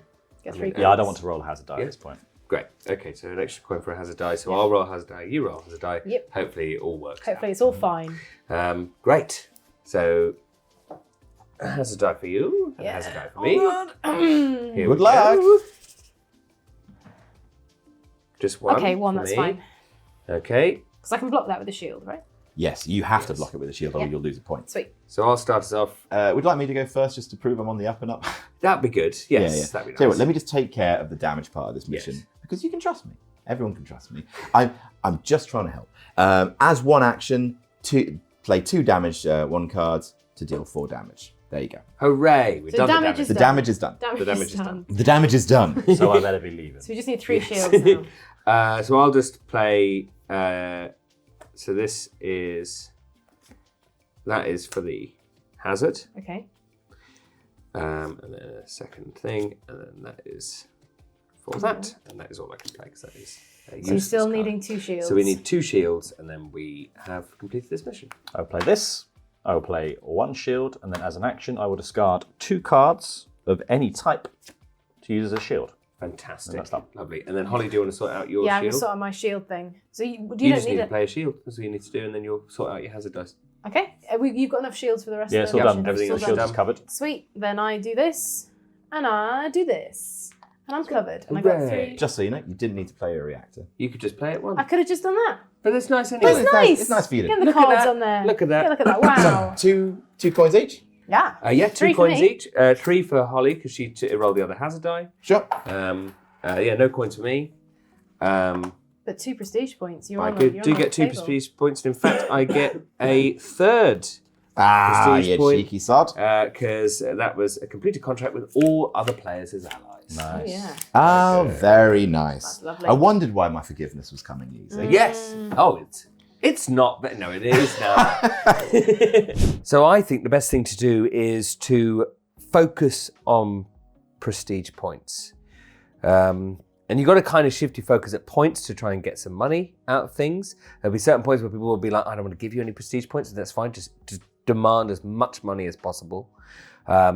Get 3 coins. Yeah, I don't want to roll a hazard die at this point. Great. Okay, so an extra coin for a hazard die. So I'll roll a hazard die, you roll a hazard die. Yep. Hopefully it all works Hopefully it's all fine. out. Great. So a hazard die for you, and a hazard die for me. Here Good we luck. go. Just one. Okay, one, for that's me. fine. Okay, Because I can block that with a shield, right? Yes, you have to block it with a shield or Yeah. you'll lose a point. Sweet. so I'll start us off. Would you like me to go first just to prove I'm on the up and up? That'd be good. Yes, that'd be nice. Tell you what, let me just take care of the damage part of this mission because you can trust me. Everyone can trust me. I'm just trying to help. As one action, play 2 damage 1 cards to deal 4 damage. There you go. Hooray! We've So done damage the is The damage. damage is done. The damage is done. The damage is done. So I better be leaving. So we just need 3 shields now. So I'll just play. So this is. That is for the hazard. Okay. And then a second thing, and then that is for that, and that is all I can play because that is. So you're still needing 2 shields. So we need 2 shields, and then we have completed this mission. I'll play this. I will play 1 shield, and then as an action, I will discard 2 cards of any type to use as a shield. Fantastic, And that's done. lovely. And then Holly, do you want to sort out your Yeah, I'm shield? just sort of my shield thing. So you you don't just need need to it. play a shield. That's all you need to do, and then you'll sort out your hazard dice. Okay. You've got enough shields for the rest Yeah, of it's the all done. mission? Everything on It's the all shield done. is covered. Sweet. Then I do this, and I do this, and I'm covered. And I got Hooray. 3. Just so you know, you didn't need to play a reactor. You could just play it once. I could have just done that. But it's nice anyway. It's nice. It's nice for you to- Get the Look at cards that. on there. Look at that. Yeah, look at that. Wow. 2 coins each? Yeah. Yeah, 2 3 for coins me. each. 3 for Holly because she rolled the other hazard die. Sure. No coins for me. But 2 prestige points. You're I on the, do you're on get the 2 table. prestige points, and in fact, I get a 3rd prestige you point. cheeky sod. Because that was a completed contract with all other players as allies. Oh, yeah. Oh, very nice. That's lovely. I wondered why my forgiveness was coming easy. Yes. Oh, it's not. But no, it is now. So I think the best thing to do is to focus on prestige points. And you've got to kind of shift your focus at points to try and get some money out of things. There'll be certain points where people will be like, I don't want to give you any prestige points, and that's fine. Just demand as much money as possible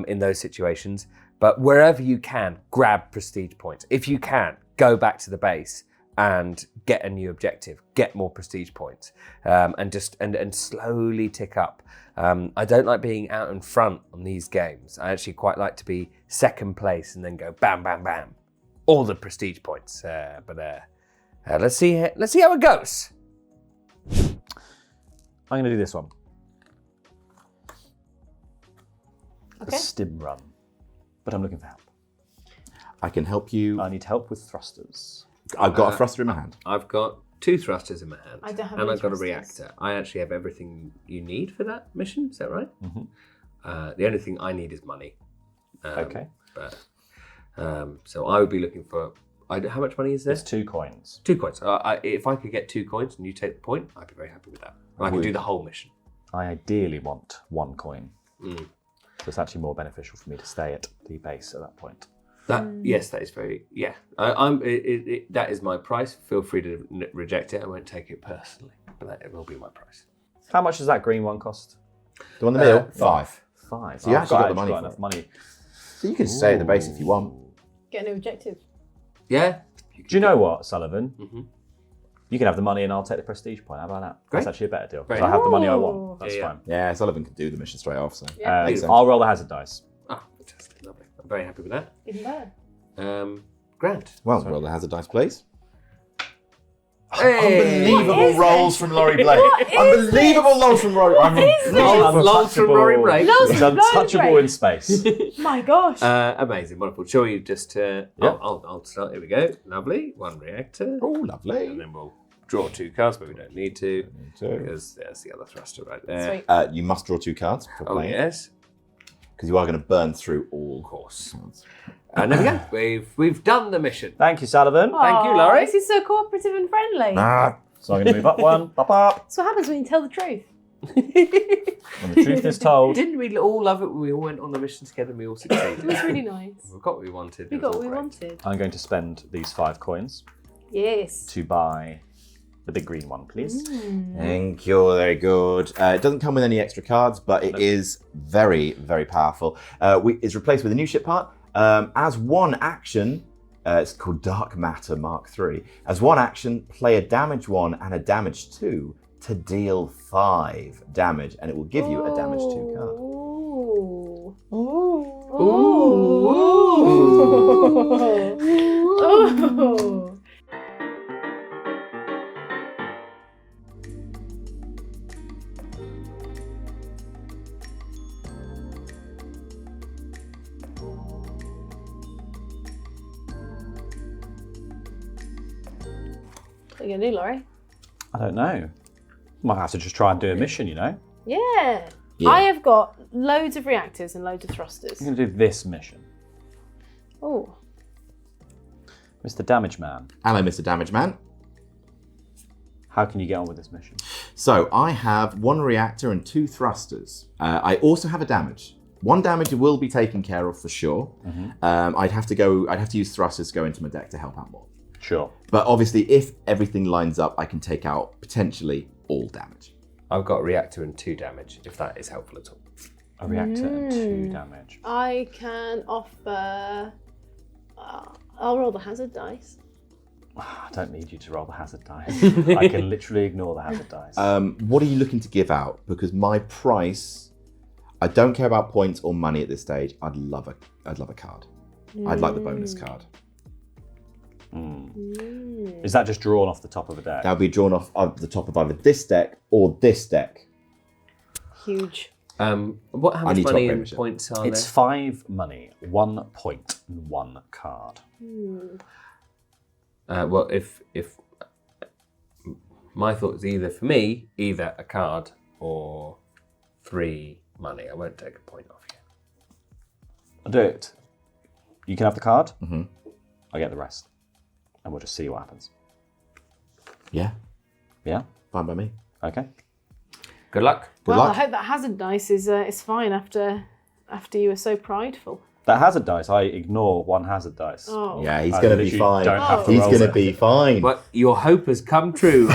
in those situations. But wherever you can, grab prestige points. If you can, go back to the base and get a new objective, get more prestige points, and slowly tick up. I don't like being out in front on these games. I actually quite like to be second place and then go bam, bam, bam. All the prestige points, but let's see how it goes. I'm going to do this one. Okay. The stim run. But I'm looking for help. I can help you. I need help with thrusters. I've got a thruster in my hand. I've got 2 thrusters in my hand. I don't have and any I've got a thrusters. reactor. I actually have everything you need for that mission. Is that right? Mm-hmm. The only thing I need is money. Okay. But so I would be looking for. How much money is there? There's 2 coins. 2 coins. If I could get 2 coins and you take the point, I'd be very happy with that. I can do the whole mission. I ideally want 1 coin. Mm. So it's actually more beneficial for me to stay at the base at that point. Yes, that is very that is my price. Feel free to reject it. I won't take it personally, but it will be my price. How much does that green one cost? The one in the middle? 5. 5. So you actually got the I've money for enough it. money. So you can stay at the base if you want. Get a new objective. Yeah. Do you know what, Sullivan? Mm-hmm. You can have the money and I'll take the prestige point. How about that? Great. That's actually a better deal. Great. Because I have the money I Ooh. want. That's Yeah. fine. Yeah, Sullivan can do the mission straight off. So Yeah. makes sense. I'll roll the hazard dice. Ah, fantastic, lovely. I'm very happy with that. Even better. Grand. Well, roll the hazard dice, please. Hey! Unbelievable rolls from Laurie Blake. Unbelievable rolls from Laurie. Lol from Rory Blake. Lols He's from Rory untouchable Blake. in space. My gosh. Amazing, wonderful. Shall we just? I'll start. Here we go. Lovely. 1 reactor, Oh, and lovely. then we'll draw 2 cards, but we don't need to Two. because there's the other thruster right there. Sweet. You must draw 2 cards for Oh playing. yes, Because you are going to burn through all of course. cards. And there we go. We've done the mission. Thank you, Sullivan. Thank you, Aw, Laurie. This is so cooperative and friendly. So I'm going to move up 1. Pop up. That's what happens when you tell the truth. When the truth is told. Didn't we all love it when we all went on the mission together and we all succeeded? It was really nice. We got what we wanted. We It was got all what we great. wanted. I'm going to spend these 5 coins Yes. to buy with the green one, please. Thank you, very good. It doesn't come with any extra cards, but it is very, very powerful. It's replaced with a new ship part. As one action, it's called Dark Matter Mark III. As one action, play a damage 1 and a damage 2 to deal 5 damage, and it will give you a damage 2 card. Ooh. What are you gonna do, Laurie? I don't know. Might have to just try and do a mission, you know? Yeah. Yeah. I have got loads of reactors and loads of thrusters. I'm going to do this mission. Oh. Mr. Damage Man, Hello, Mr. Damage Man. how can you get on with this mission? So I have 1 reactor and 2 thrusters. I also have a damage. 1 damage will be taken care of for sure. I'd have to use thrusters to go into my deck to help out more. Sure. But obviously, if everything lines up, I can take out potentially all damage. I've got reactor and 2 damage, if that is helpful at all. A reactor and 2 damage. I can offer. I'll roll the hazard dice. I don't need you to roll the hazard dice. I can literally ignore the hazard dice. What are you looking to give out? Because my price, I don't care about points or money at this stage. I'd love a card. I'd like the bonus card. Is that just drawn off the top of a deck? That'll be drawn off the top of either this deck or this deck. Huge. How much need to money upgrade and my ship. points are It's 5 money, 1 point, and 1 card. there? Well, if my thought is either for me, either a card or 3 money. I won't take a point off you. I'll do it. You can have the card. I get the rest. And we'll just see what happens. Yeah, Yeah? fine by me. Okay. Good luck. Good Well, luck. I hope that hazard dice is fine after you were so prideful. That hazard dice, I ignore 1 hazard dice. Oh. Yeah, he's I going to be literally fine. don't have to He's roll going to it. be fine. But your hope has come true.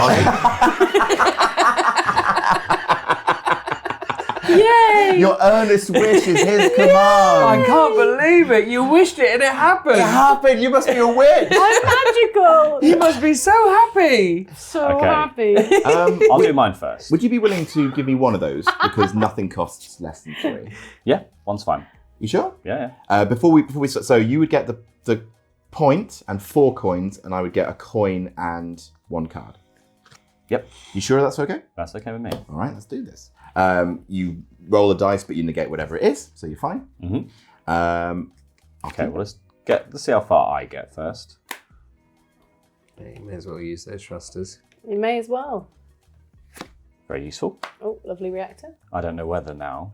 Yay! Your earnest wish is his I command. can't believe it. You wished it and it happened. It happened. You must be a witch. I'm magical! You must be so happy. So Okay. happy. I'll do mine first. Would you be willing to give me one of those? Because nothing costs less than 3. Yeah, 1's fine. You sure? Yeah. Before we start, so you would get the point and 4 coins, and I would get a coin and 1 card. Yep. You sure that's okay? That's okay with me. All right, let's do this. You roll a dice, but you negate whatever it is, so you're fine. Okay, well, let's see how far I get first. Yeah, you may as well use those thrusters. You may as well. Very useful. Oh, lovely reactor. I don't know whether now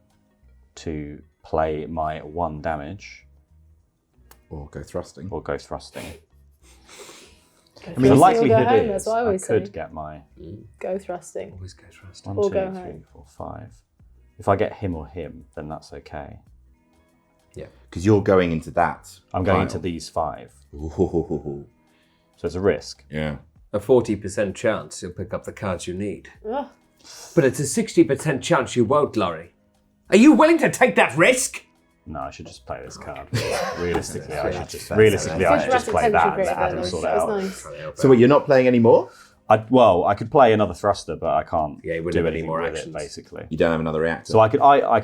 to play my 1 damage Or go thrusting. or go thrusting. Go I mean, the thrusting or go likelihood home, is that's what I I always could say. get my Go thrusting. Always go thrusting. 1, Or 2, go 3, home. 4, 5. If I get him or him, then that's okay. Because you're going into that. I'm going pile. into these 5, Ooh. so it's a risk. Yeah. A 40% chance you'll pick up the cards you need. Ugh. But it's a 60% chance you won't, Laurie. Are you willing to take that risk? No, I should just play this card. Realistically, I should just That's realistically I should just Jurassic play Century that and created let Adam those. sort it That was out. nice. So wait, you're not playing anymore? I could play another thruster, but I can't Yeah, you wouldn't do have any anything more with actions. it, basically. You don't have another reactor. So I can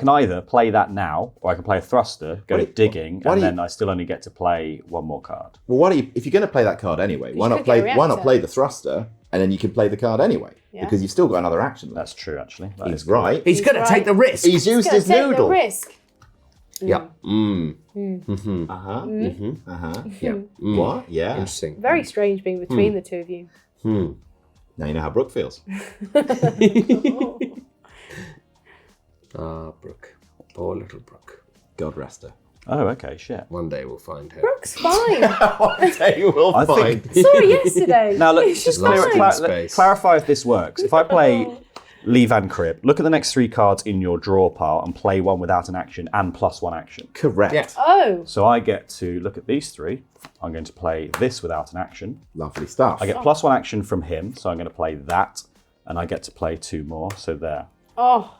either play that now, or I can play a thruster, go Why do- digging, why and do you- then I still only get to play 1 more card. Well, why do you? If you're going to play that card anyway, why not could get a play? Why not reactor. play the thruster, and then you can play the card anyway? Yeah. Because you've still got another action left. That's true, actually. That He's is correct. right. He's going right. to take the risk. He's used Gonna his take noodle. the risk. Yeah. Uh huh. Yeah. What? Yeah. Interesting. Very strange being between the two of you. Now you know how Brooke feels. Ah, Brooke. Poor little Brooke. God rest her. Oh, okay, shit. One day we'll find her. Brooke's fine. One day you will I find. think- Saw her yesterday. Now, look, She's just Lost in clarify space. if this works. If I play Leave and crib. Look at the next 3 cards in your draw pile and play one without an action and +1 action. Correct. Yeah. Oh. So I get to look at these 3. I'm going to play this without an action. Lovely stuff. I get +1 action from him, so I'm going to play that, and I get to play 2 more. So there. Oh.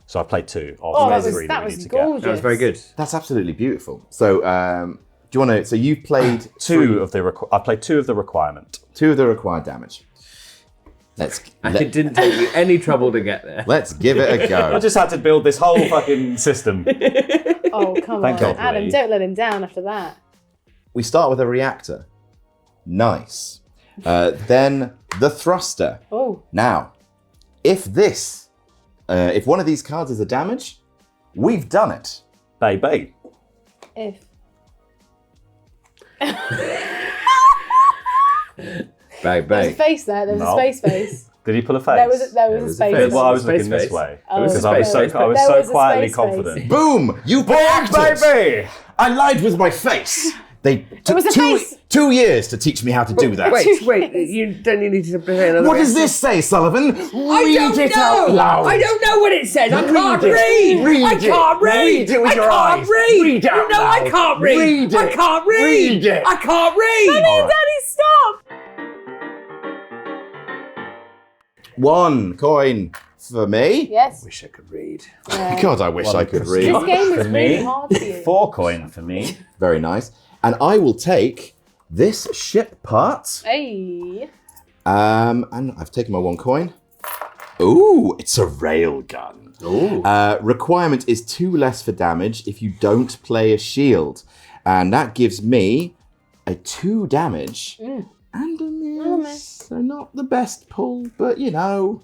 So I played 2 Oh, of that the was, 3 that we was need to gorgeous. get. That was very good. That's absolutely beautiful. So, do you want to? So you've played I played 2 of the requirement. 2 of the required damage. It didn't take you any trouble to get there. Let's give it a I go. just had to build this whole fucking system. Oh, come Thank on. God, Adam, Lee. don't let him down after that. We start with a reactor. Nice. Then the thruster. Oh. Now, if one of these cards is a damage, we've done it. Baby. If. Bang, There's a bang. face there. There's No. a space face. Did he pull a face? There was a was a space. face. Well, I was Space looking this face. way Oh, because I was so space. There was so a quietly space confident. face. Boom! You reacted. Baby! I lied with my face. They took was a face. 2 years to teach me how to do that. Wait, you need to play another What does reaction? this say, Sullivan? I don't Read it know. out loud. I don't know what it says. I can't Read it. read. Read I it. can't read. Read it with I your can't eyes. read. Read out You know I loud. can't read. Read I it. can't read. Read it. I can't read. All right. Daddy, stop! 1 coin for me. Yes. Wish I could read. Yeah. God, I wish I could read. This game is For really me. hard for you. 4 coin for me. Very nice. And I will take this ship part. Hey. And I've taken my 1 coin. Ooh, it's a railgun. Ooh. Requirement is 2 less for damage if you don't play a shield. And that gives me a 2 damage and a miss. So not the best pull, but You know.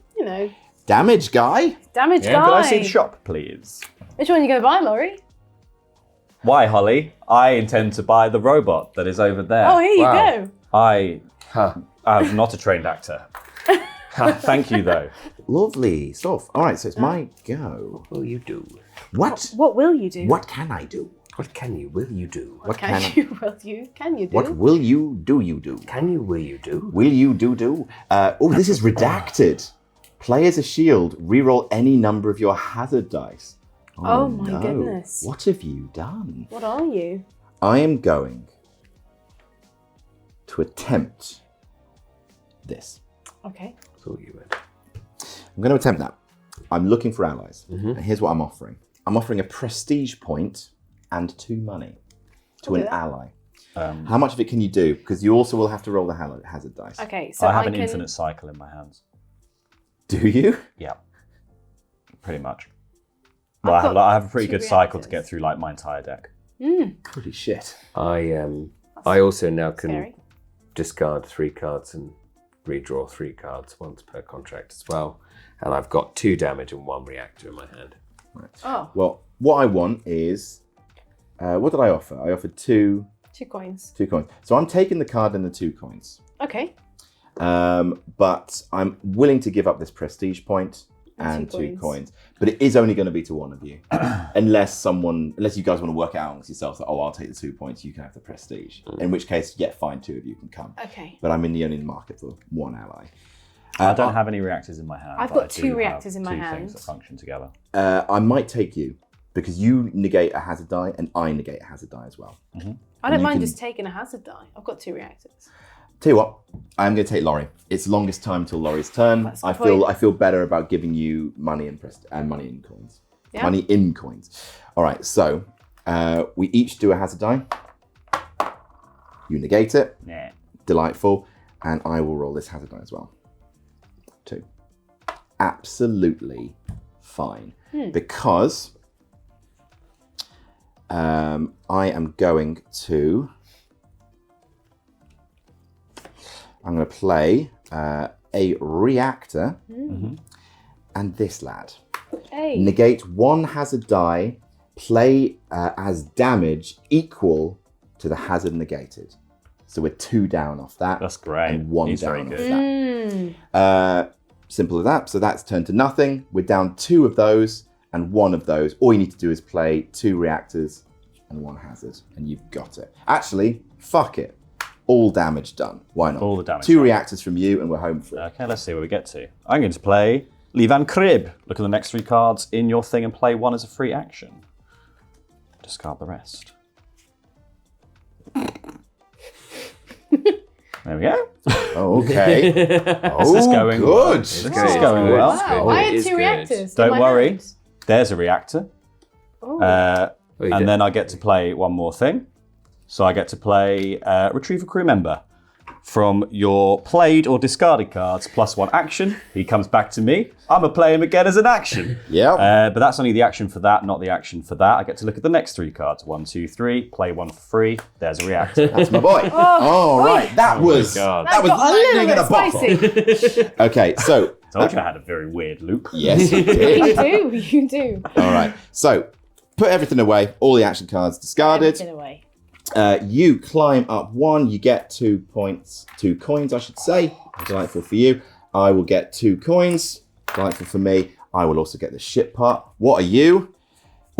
damage guy. Damage Yeah, guy. could I see the shop, please? Which one are you going to buy, Laurie? Why, Holly? I intend to buy the robot that is over there. Oh, here you Wow. go. I Huh. am not a trained actor. Thank you, though. Lovely stuff. All right, so it's my go. What will you do? What? What will you do? What can I do? What will you do? What Can can you? Will you? Can you do? What will you do? You do. Will you do? Will you do? Oh, this is redacted. Play as a shield. Reroll any number of your hazard dice. Oh my goodness. What have you done? What are you? I am going to attempt this. Okay. Thought you would. I'm going to attempt that. I'm looking for allies. And here's what I'm offering. I'm offering a prestige point and 2 money to I'll an do that. ally. How much of it can you do? Because you also will have to roll the hazard dice. Okay. So I have can... an infinite cycle in my hands. Do you? Yeah. Pretty much. Well, I have a pretty 2 good cycle to reactors. get through like my entire deck. Holy shit. I also now can Scary. discard 3 cards and redraw 3 cards once per contract as well. And I've got 2 damage and 1 reactor in my hand. Oh, Well, what I want is... what did I offer? I offered 2 2 coins. coins. So I'm taking the card and the 2 coins. Okay. But I'm willing to give up this prestige point and 2 2 coins. coins. But it is only going to be to one of you. unless you guys want to work it out amongst yourselves that, oh, I'll take the 2 points, you can have the prestige. In which case, yeah, fine, 2 of you can come. Okay. But I'm only in the market for 1 ally. I don't have any reactors in my hand. I've but got I do 2 have reactors in my 2 hand. things that function together. I might take you because you negate a hazard die and I negate a hazard die as well. I don't you mind can- just taking a hazard die. I've got 2 reactors. Tell you what, I'm going to take Laurie. It's longest time till Laurie's turn. That's a I good feel point. I feel better about giving you money and money in coins. Yeah. Money in coins. All right, so we each do a hazard die. You negate it. Yeah. Delightful. And I will roll this hazard die as well. 2. Absolutely fine. Because I am going to... I'm going to play a reactor and this lad. Hey. Negate 1 hazard die, play as damage equal to the hazard negated. So we're 2 down off that. That's great. And 1 He's very down off good. that. Simple as that. So that's turned to nothing. We're down 2 of those and 1 of those. All you need to do is play 2 reactors and 1 hazard, and you've got it. Actually, fuck it. All damage done. Why not? All the damage 2 done. reactors from you, and we're home free. Okay, let's see where we get to. I'm going to play Leave and Crib. Look at the next 3 cards in your thing and play 1 as a free action. Discard the rest. There we go. Okay. This is going good. well. This is going well. Wow, I It had is 2 good. reactors. Don't in my worry. hand. There's a reactor. Oh. you And did. then I get to play one more thing. So I get to play Retrieve a Crew Member. From your played or discarded cards, +1 action. He comes back to me. I'm going to play him again as an action. Yep. But that's only the action for that, not the action for that. I get to look at the next 3 cards. 1, 2, 3. Play 1 for free. There's a reactor. That's my boy. All right. That was God. that was got a little lightning in bit a bottle. spicy. Okay, so Told you I had a very weird loop. yes, you did. You do. All right. So put everything away. All the action cards discarded. Everything away. You climb up 1. You get 2 points, 2 coins, I should say. Delightful for you. I will get 2 coins. Delightful for me. I will also get the ship part. What are you?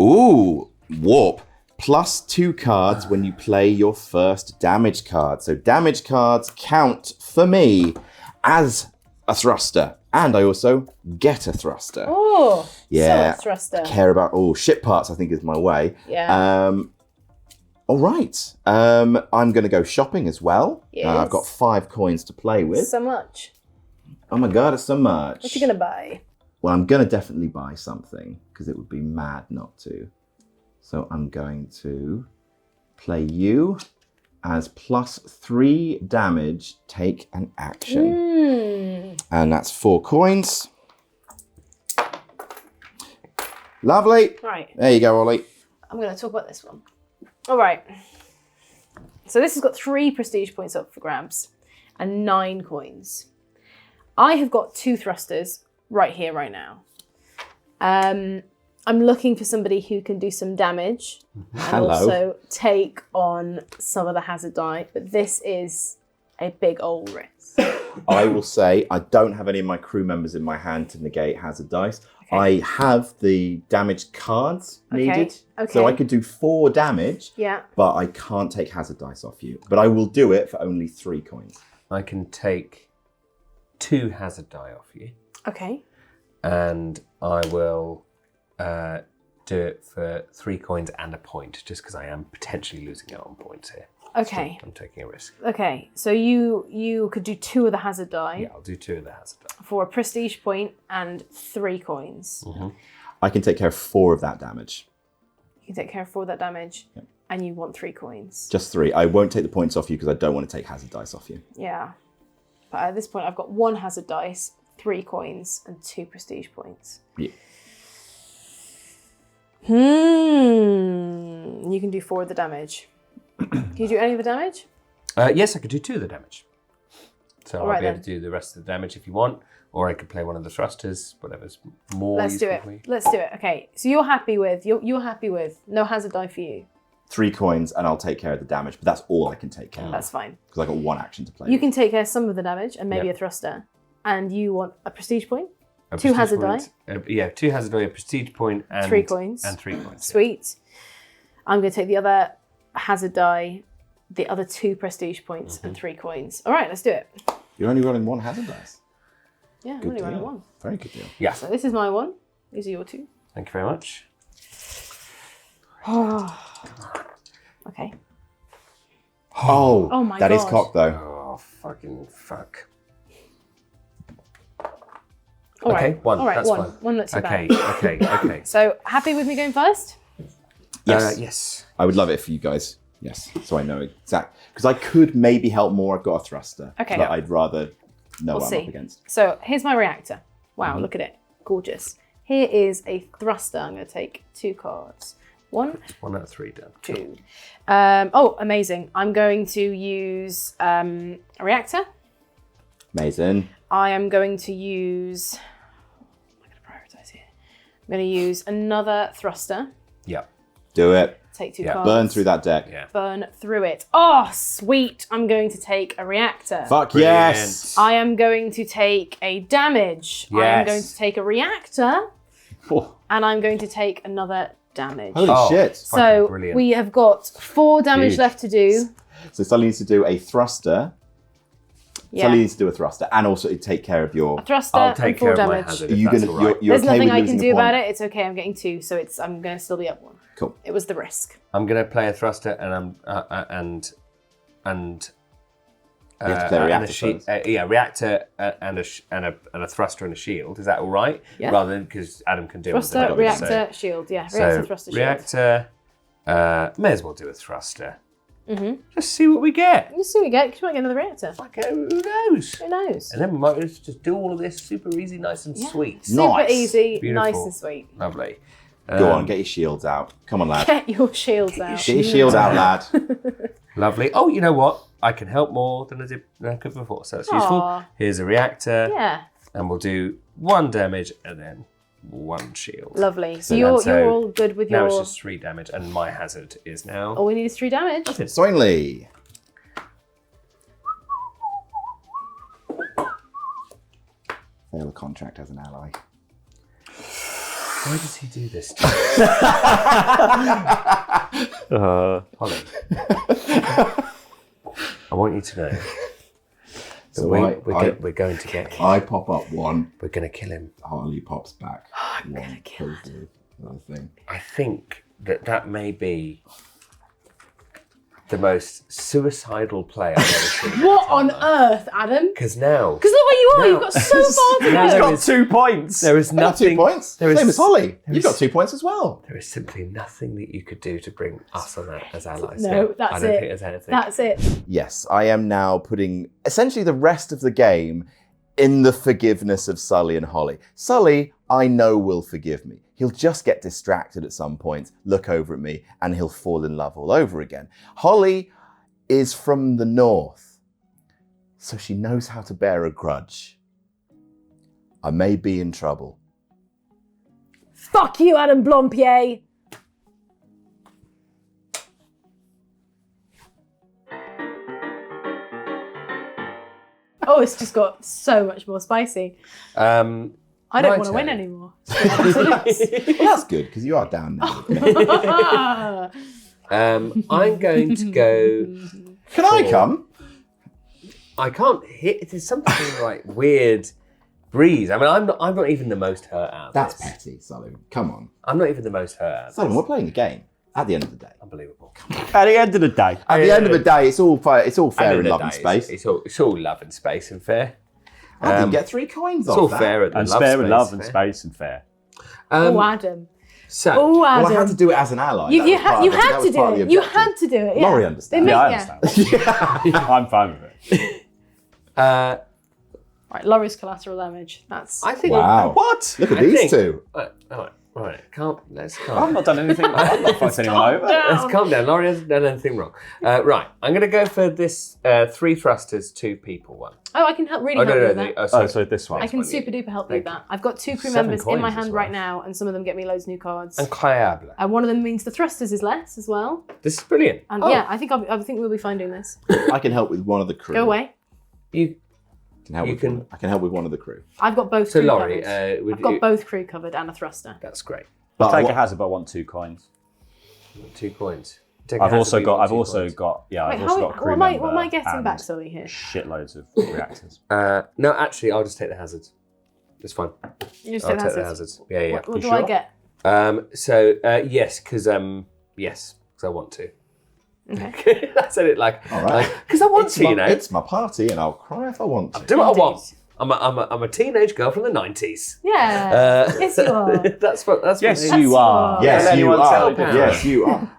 Ooh, warp. +2 cards when you play your first damage card. So damage cards count for me as a thruster. And I also get a thruster. Oh, Yeah. so thruster. Care about ship parts, I think, is my way. Yeah. All right. I'm going to go shopping as well. Yes. I've got 5 coins to play with. So much. Oh my god, it's so much. What you gonna buy? Well, I'm going to definitely buy something because it would be mad not to. So I'm going to play you as +3 damage, take an action. And that's 4 coins. Lovely. Right. There you go, Ollie. I'm going to talk about this one. All right. So this has got 3 prestige points up for grabs and 9 coins. I have got 2 thrusters right here, right now. I'm looking for somebody who can do some damage and Hello. also take on some of the hazard die, but this is a big old risk. I will say I don't have any of my crew members in my hand to negate hazard dice. I have the damage cards needed. Okay. So I could do 4 damage, Yeah. but I can't take hazard dice off you. But I will do it for only 3 coins. I can take 2 hazard die off you, Okay. and I will do it for 3 coins and a point, just because I am potentially losing out on points here. Okay. So I'm taking a risk. Okay. So you could do 2 of the hazard die Yeah, I'll do 2 of the hazard die. for a prestige point and 3 coins. I can take care of 4 of that damage. You can take care of 4 of that damage, and you want 3 coins. Just 3. I won't take the points off you because I don't want to take hazard dice off you. Yeah. But at this point, I've got 1 hazard dice, 3 coins, and 2 prestige points. Yeah. You can do 4 of the damage. Can you do any of the damage? Yes, I could do 2 of the damage. So Alright I'll be able then. to do the rest of the damage if you want, or I could play one of the thrusters, whatever's more Let's do useful it. for me. Let's do it. Okay. So you're happy with no hazard die for you. 3 coins and I'll take care of the damage, but that's all I can take care of That's fine. because I got 1 action to play. You with. can take care of some of the damage and maybe Yep. a thruster, and you want a prestige point. A 2 prestige hazard point, yeah, 2 hazard die, a prestige point, and 3 coins. And 3 coins. yeah. Sweet. I'm going to take the other hazard die, the other 2 prestige points, and 3 coins. All right, let's do it. You're only rolling 1 hazard dice. Yeah, I'm Good only running deal. 1. Very good deal. Yeah. So this is my 1. These are your 2. Thank you very much. Okay. Oh, my that is God. cocked though. Oh, fucking fuck. All right. Okay, 1. All right, That's 1. fine. 1 looks too Okay, bad. okay. So happy with me going first? Yes. Yes. I would love it for you guys. Yes, so I know exact because I could maybe help more. I've got a thruster, Okay. but I'd rather know We'll what see. I'm up against. So here's my reactor. Wow, look at it. Gorgeous. Here is a thruster. I'm going to take 2 cards. 1, 1 out of 3 done. 2. Oh, amazing. I'm going to use a reactor. Amazing. I am going to use... I'm going to prioritise here. I'm going to use another thruster. Yeah. Do it. Take 2 Yeah. cards. Burn through that deck. Yeah. Burn through it. Oh, sweet. I'm going to take a reactor. Fuck Brilliant. yes. I am going to take a damage. I am Yes. going to take a reactor. Oh, And I'm going to take another damage. holy Oh. shit. So Fucking brilliant. we have got 4 damage Huge. left to do. So Sully needs to do a thruster, Yeah. Sully needs to do a thruster and also take care of your. A thruster I'll and take 4 care of my damage. hazard Are if you that's gonna? all right. You're There's okay nothing with I can losing do a point? about it. It's okay. I'm getting 2, so I'm going to still be up 1. Cool. It was the risk. I'm going to play a thruster and You have to play a reactor first. reactor and a thruster and a shield. Is that all right? Yeah. Rather than because Adam can do Thruster, it. reactor, shield. Yeah, reactor, thruster, shield. Reactor. May as well do a thruster. Just see what we get. Let's see what we get, because we might get another reactor. Okay, who knows? Who knows? And then we might just do all of this super easy, nice and sweet. Super Nice. easy, Beautiful. nice and sweet. Lovely. Go on, get your shields out. Come on, lad. Get your shields out. Get your shield out, lad. Lovely. Oh, you know what? I can help more than I could before, so that's useful. Aw. Here's a reactor, Yeah, and we'll do 1 damage and then 1 shield. lovely. So And you're so all good with Now your... it's just 3 damage, and my hazard is now. All we need is 3 damage. Swingley. Fail a contract as an ally. Why does he do this to me? Holly, I want you to know. So We're going to get him. I pop up 1. We're going to kill him. Harley pops back. I'm one, gonna kill kills the other thing. I think that may be the most suicidal play I've ever seen. What on earth, Adam? Because now... Because look where you are, No. you've got so far to No, He's go. got 2 points. There is I got 2 nothing... points. there is- Same as Holly. there You've is- got 2 points as well. There is simply nothing that you could do to bring us on that as allies. No, now. that's I don't it. think there's anything. That's it. Yes, I am now putting essentially the rest of the game in the forgiveness of Sully and Holly. Sully, I know, will forgive me. He'll just get distracted at some point, look over at me, and he'll fall in love all over again. Holly is from the north, so she knows how to bear a grudge. I may be in trouble. Fuck you, Adam Blampied. Oh, it's just got so much more spicy. I don't My want to win turn. anymore. Well, Well, that's good, because you are down now. I'm going to go... Can I come? I can't hit... There's something like weird breeze. I mean, I'm not even the most hurt out of That's this. petty, Sully. Come on. I'm not even the most hurt out of Sully, this. we're playing a game at the end of the day. Unbelievable. At the end of the day. At the end of the day, it's all fair End in of the love and day, space. It's all love and space and fair. I didn't get 3 coins It's off all that. fair at the And love spare space, with love and fair. space and fair. Oh, Adam. So, Oh, Well, I Adam. had to do it as an ally. You That had was to part of do the it. You objective. had to do it. Yeah. Laurie understands. They Yeah, I make- understand. I'm fine with it. Right, Laurie's collateral damage. That's... I think... Wow. What? Look at I these think- two. Right. Let's I've calm. not done anything. I've not fucked anyone over. Let's calm down. Laurie hasn't done anything wrong. Right. I'm going to go for this 3 thrusters, 2 people one. Oh, I can help Oh, you with that. Oh, so this one. I can one, yeah. super duper help you with Thank that. I've got 2 crew 7 members in my coins hand as right well. now, and some of them get me loads of new cards. Incroyable. And one of them means the thrusters is less as well. This is brilliant. And Oh, yeah, I think we'll be fine doing this. I can help with one of the crew. Go away. You, I can help with one of the crew. I've got both so crew Laurie, covered. would I've got you- both crew covered and a thruster. That's great. I'll take what- a hazard, but I want 2 coins. 2 coins. Take a I've hazard, also we got. want I've 2 also coins. got. Yeah, Wait, I've also got a crew what am I member getting and back, Sully, here? shitloads of reactors. No, actually, I'll just take the hazards. It's fine. You just I'll take take the hazards. hazards. Yeah. What You do I sure? get? Yes, because I want to. Okay. I said it like, All right. because I want It's to, my, you know. it's my party, and I'll cry if I want to. Do what I Indeed. want. I'm a teenage girl from the 90s. Yeah. Yes, you are. That's what. Yes, That's you are. what- Yes, Don't you anyone are. tell me. Yes, you are.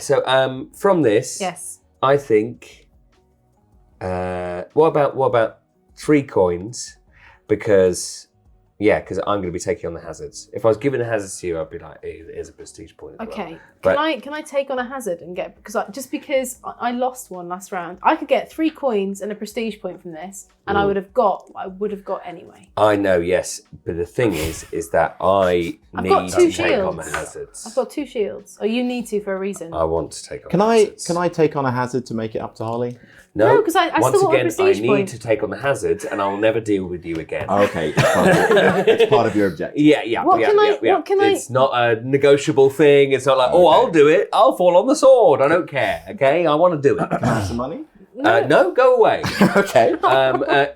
So from this, Yes. I think. What about 3 coins? Because I'm going to be taking on the hazards. If I was giving the hazards to you, I'd be like, hey, here's a prestige point. As well. Okay. But- Can I take on a hazard and get because because I lost one last round, I could get 3 coins and a prestige point from this, and I would have got anyway. I know, yes, but the thing is that I I've need got to 2 take on the shields. hazards. I've got 2 shields. Oh, you need to for a reason. I want to take on. Can the I hazards. take on a hazard to make it up to Holly? No, 'cause I once still want a again, prestige I need point. to take on the hazards, and I'll never deal with you again. Okay, it's part of your objective. Yeah. What can I- It's not a negotiable thing. It's not like, Okay. I'll do it. I'll fall on the sword. I don't care. Okay, I want to do it. Can I have some money? No, go away. Okay.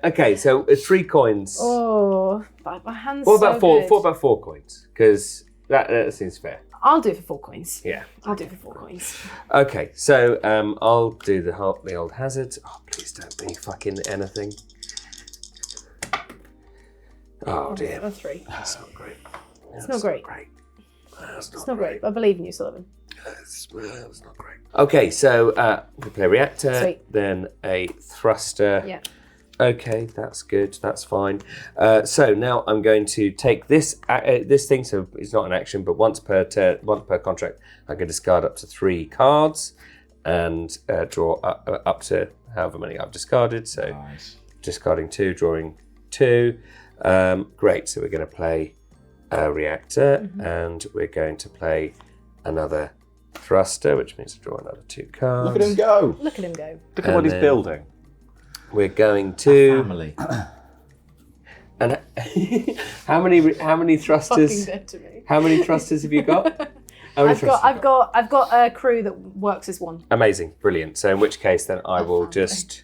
Okay, so 3 coins. Oh, my hand's What about so four? good. What about 4 coins? Because that seems fair. I'll do it for 4 coins. Yeah. I'll do it for 4 coins. Okay, so I'll do the old hazard. Oh, please don't be fucking anything. Oh dear. A 3. That's not great. It's not great. That's It's not great. I believe in you, Sullivan. That's not great. Okay, so we play reactor, Sweet. then a thruster. Yeah. Okay, that's good. That's fine. So now I'm going to take this thing. So it's not an action, but once per contract, I can discard up to 3 cards and draw up to however many I've discarded. So Nice. discarding 2, drawing 2. Great. So we're going to play a reactor, and we're going to play another thruster, which means I draw another 2 cards. Look at him go. Look at him go. Look at what he's then- building. We're going to. Family. And how many thrusters? Fucking dead to me. How many thrusters have you got? How many thrusters I've got a crew that works as one. Amazing, brilliant. So in which case, then I will just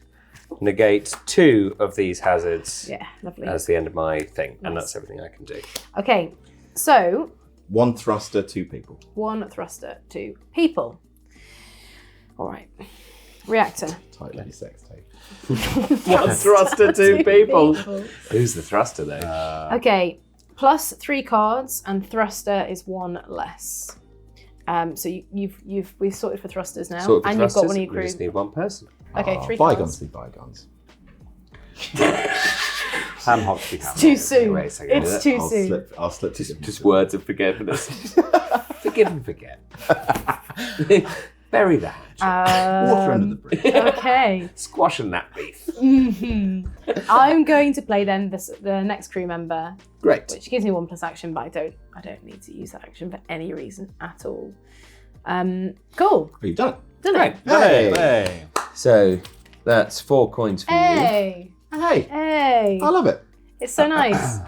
negate 2 of these hazards Yeah, lovely. as the end of my thing, and Nice. that's everything I can do. Okay, so 1 thruster, 2 people. 1 thruster, 2 people. All right. Reactor. Tight lady sex tape. 1 thruster, 2 people. Who's the thruster though? Okay, plus 3 cards, and thruster is 1 less. So we've sorted for thrusters now, Sort of and you've got one of thrusters, your we crew. just need 1 person. Okay, 3 Bygones cards. be bygones. Ham hogs be ham. Too soon. Wait a second, It's too I'll soon. slip to Just words of forgiveness. Forgive and forget. Bury the hatchet. Water under the bridge. Okay. Squashing that beef. I'm going to play then the next crew member, Great. which gives me 1 plus action, but I don't need to use that action for any reason at all. Cool. Oh, you've done it. Done Right. it? Hey. Hey. So that's 4 coins for you. Hey. Hey. Hey. I love it. It's so nice.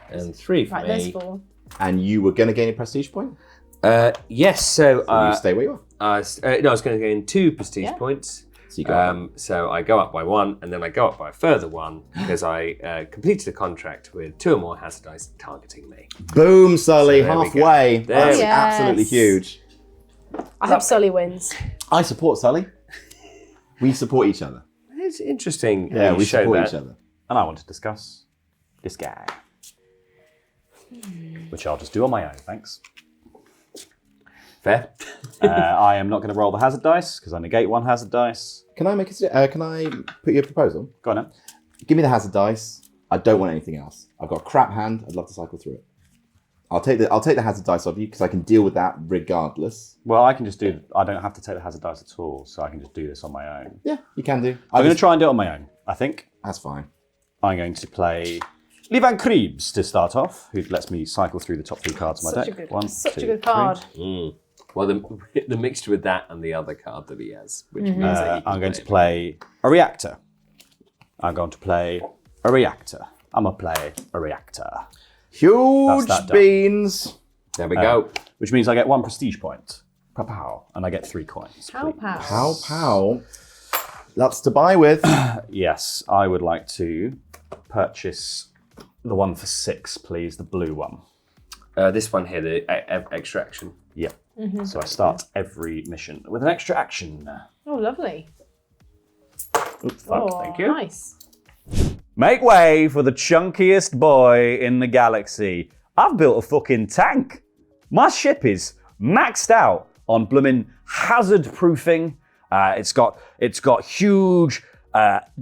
And 3 for Right, me. there's 4. And you were going to gain a prestige point? Yes, so You stay where you are. I was going to gain 2 prestige Yeah. points. So you go. So I go up by 1, and then I go up by a further 1 because I completed a contract with 2 or more hazard dice targeting me. Boom, Sully, So there we go. halfway. There That's we go. absolutely Yes. huge. I hope Sully wins. I support Sully. We support each other. It's interesting. Yeah, you we show support that. each other. And I want to discuss this guy. Which I'll just do on my own, thanks. Fair. I am not going to roll the hazard dice because I negate 1 hazard dice. Can I can I put you a proposal? Go on then. Give me the hazard dice. I don't want anything else. I've got a crap hand. I'd love to cycle through it. I'll take the hazard dice off you because I can deal with that regardless. Well, I can just do. I don't have to take the hazard dice at all, so I can just do this on my own. Yeah, you can do. I'm going to try and do it on my own. I think That's fine. I'm going to play Levan Krebs to start off, who lets me cycle through the top 3 cards of my deck. Such a good card. Well, the mixture with that and the other card that he has, which means that he can I'm going to it. play a reactor. I'm going to play a reactor. I'm going to play a reactor. Huge That's that done. beans. There we go. Which means I get 1 prestige point. Pow, and I get 3 coins. How please. pow. Pow pow. Lots to buy with. Yes, I would like to purchase the one for 6, please, the blue one. This one here, the extra action. Yeah. So I start every mission with an extra action. Oh, lovely. Oops, fuck. Oh, Thank you. Nice. Make way for the chunkiest boy in the galaxy. I've built a fucking tank. My ship is maxed out on blooming hazard proofing. It's got huge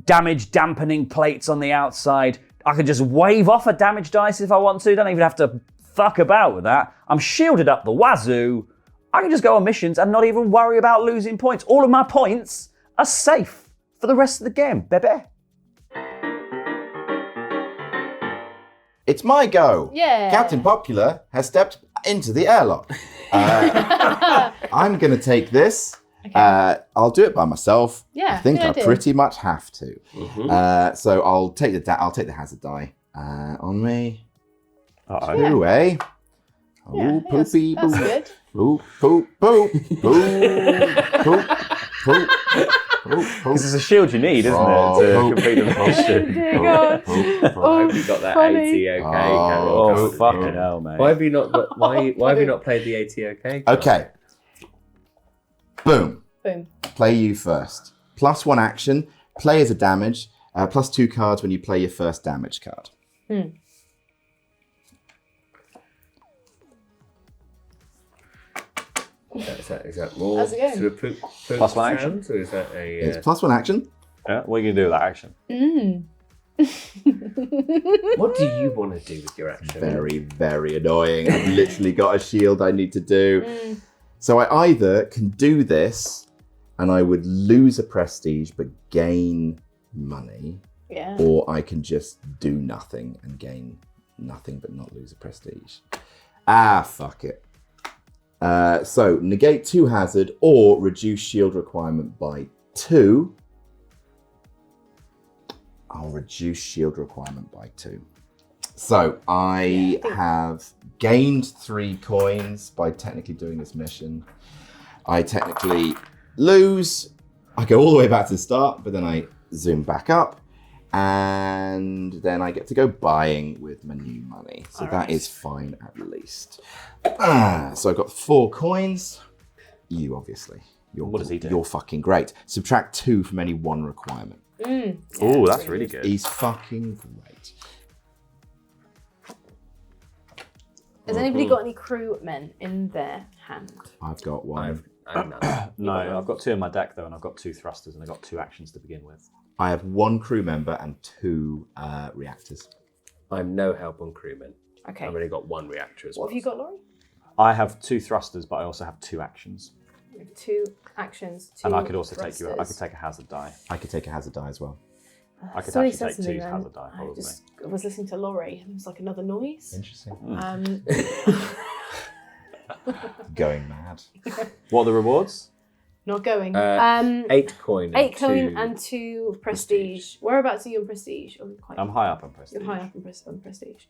damage dampening plates on the outside. I can just wave off a damage dice if I want to. Don't even have to fuck about with that. I'm shielded up the wazoo. I can just go on missions and not even worry about losing points. All of my points are safe for the rest of the game, baby. It's my go. Yeah. Captain Popular has stepped into the airlock. I'm going to take this. Okay. I'll do it by myself. Yeah, I think good I idea. pretty much have to. So I'll take the hazard die on me. Uh-oh. Yeah. Two, eh? Oh, Yeah, poopy, that's poop. good. Poop, poop, poop, poop, poop, poop. Because it's a shield you need, isn't it, to complete the mission? Dear God. Why have you got that funny. ATOK? Oh, fucking hell, mate. Why have you not got, why have you not played the ATOK? Okay. Boom. Boom. Play you first. +1 action. Play as a damage. +2 cards when you play your first damage card. Is that more How's it going? sort of poop +1 action? sounds, or is that a... It's +1 action. Yeah, what are you going to do with that action? What do you want to do with your action? Very, very annoying. I've literally got a shield I need to do. So I either can do this and I would lose a prestige but gain money, Yeah. or I can just do nothing and gain nothing but not lose a prestige. Fuck it. So negate 2 hazard or reduce shield requirement by 2. I'll reduce shield requirement by 2. So I have gained 3 coins by technically doing this mission. I technically lose. I go all the way back to the start, but then I zoom back up. And then I get to go buying with my new money. So that is fine at least. So I've got 4 coins. You, obviously. What does he do? You're fucking great. Subtract 2 from any 1 requirement. Oh, that's really good. He's fucking great. Has anybody got any crewmen in their hand? I've got 1. I'm not. No, I've got 2 in my deck, though, and I've got 2 thrusters, and I've got 2 actions to begin with. I have 1 crew member and 2 reactors. I'm no help on crewmen. Okay. I've only got 1 reactor as well. What have you got, Laurie? I have 2 thrusters, but I also have 2 actions. You have 2 actions. 2 And I could also thrusters. I could take a hazard die. I could take a hazard die as well. I could Somebody actually said take something 2 then. hazard die, probably. I was listening to Laurie and it was like another noise. Interesting. Going mad. What are the rewards? Not going. 8 coin. 8 coin and 2 prestige. Whereabouts are you in prestige? Oh, quite I'm high up on prestige. You're high up in prestige.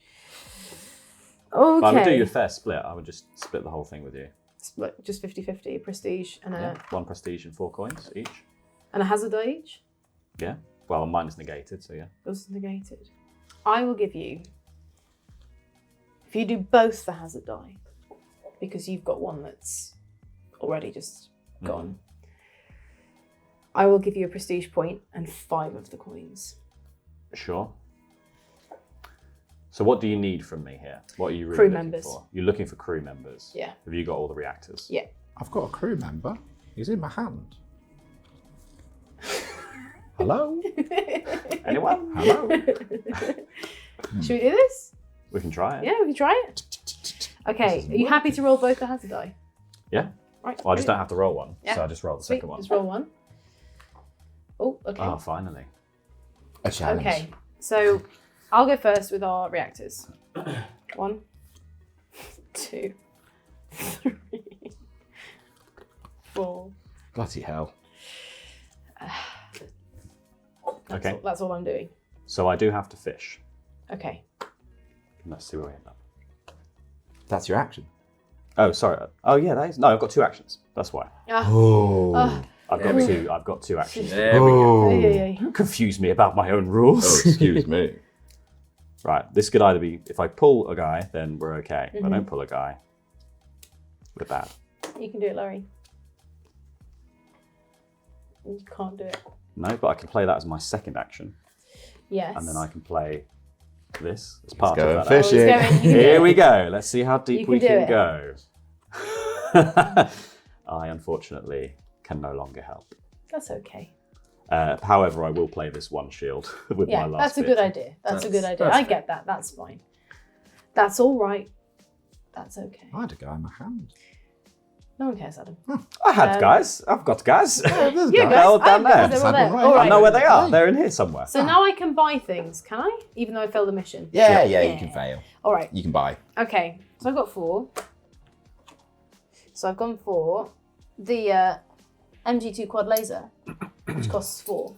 Okay. But I would do you a fair split. I would just split the whole thing with you. Split, just 50-50, prestige and Yeah, 1 prestige and 4 coins each. a hazard die each. Yeah. Well, mine is negated, so yeah. Yours is negated. I will give you, if you do both the hazard die, because you've got one that's already just gone, I will give you a prestige point and 5 of the coins. Sure. So what do you need from me here? What are you really Crew looking members. for? You're looking for crew members? Yeah. Have you got all the reactors? Yeah. I've got a crew member. He's in my hand. Hello? Anyone? Hello? Should we do this? We can try it. Yeah, we can try it. Okay, are you happy to roll both the hazard die? Yeah? Right. Well, I just don't have to roll one, Yeah. so I just roll the Sweet, second one. just roll one. Oh, okay. Oh, finally. A challenge. Okay, so I'll go first with our reactors. 1, 2, 3, 4. Bloody hell. Okay. That's all I'm doing. So I do have to fish. Okay. Let's see where we end up. That's your action. Oh, sorry. Oh, yeah, that is. No, I've got 2 actions. That's why. Oh. I've got 2 actions. There we go. Yeah. You confuse me about my own rules. Excuse me. Right, this could either be, if I pull a guy, then we're okay. If I don't pull a guy, we're bad. You can do it, Laurie. You can't do it. No, but I can play that as my second action. Yes. And then I can play this as part go of that. fishing. Oh, it's going- Here we go. Let's see how deep You we can do can it. go. I unfortunately can no longer help. That's okay. However, I will play this 1 shield with Yeah, my last that's a bit. good idea. That's a good idea. that's I get that. That's fine. That's all right. That's okay. I had a guy in my hand. No one cares, Adam. I had guys. I've got guys. There's Yeah, guy. guys. Held down there. They're all there. Right. All I right. know where they are. They're in here somewhere. So now I can buy things, can I? Even though I failed the mission. Yeah, you can fail. All right. You can buy. Okay. So I've got 4. So I've gone for the MG2 quad laser, which costs 4.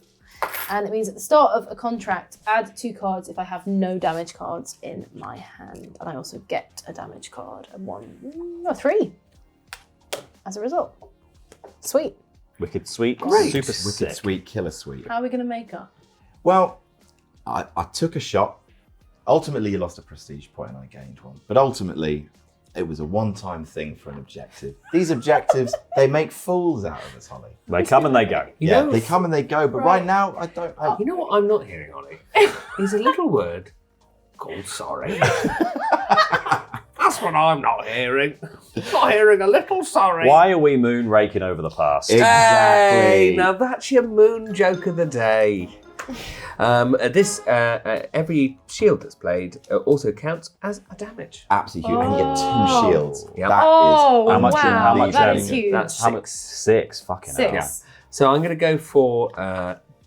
And it means at the start of a contract, add 2 cards if I have no damage cards in my hand. And I also get a damage card and 3 as a result. Sweet. Wicked sweet. Great. Super Wicked sick. sweet, killer sweet. How are we going to make up? Well, I took a shot. Ultimately, you lost a prestige point and I gained one. But ultimately, it was a one-time thing for an objective. These objectives, they make fools out of us, Holly. They come and they go. You Yeah, know, they come and they go. But right now, I don't. you know what I'm not hearing, Ollie? Is a little word called sorry. That's what I'm not hearing. Not hearing a little sorry. Why are we moon raking over the past? Exactly. Hey, now that's your moon joke of the day. Every shield that's played also counts as a damage. Absolutely huge. And you get 2 shields. Yep. That Oh, How much- wow. how much that damage? is huge. That's How much? 6. Fucking hell. 6. So I'm going to go for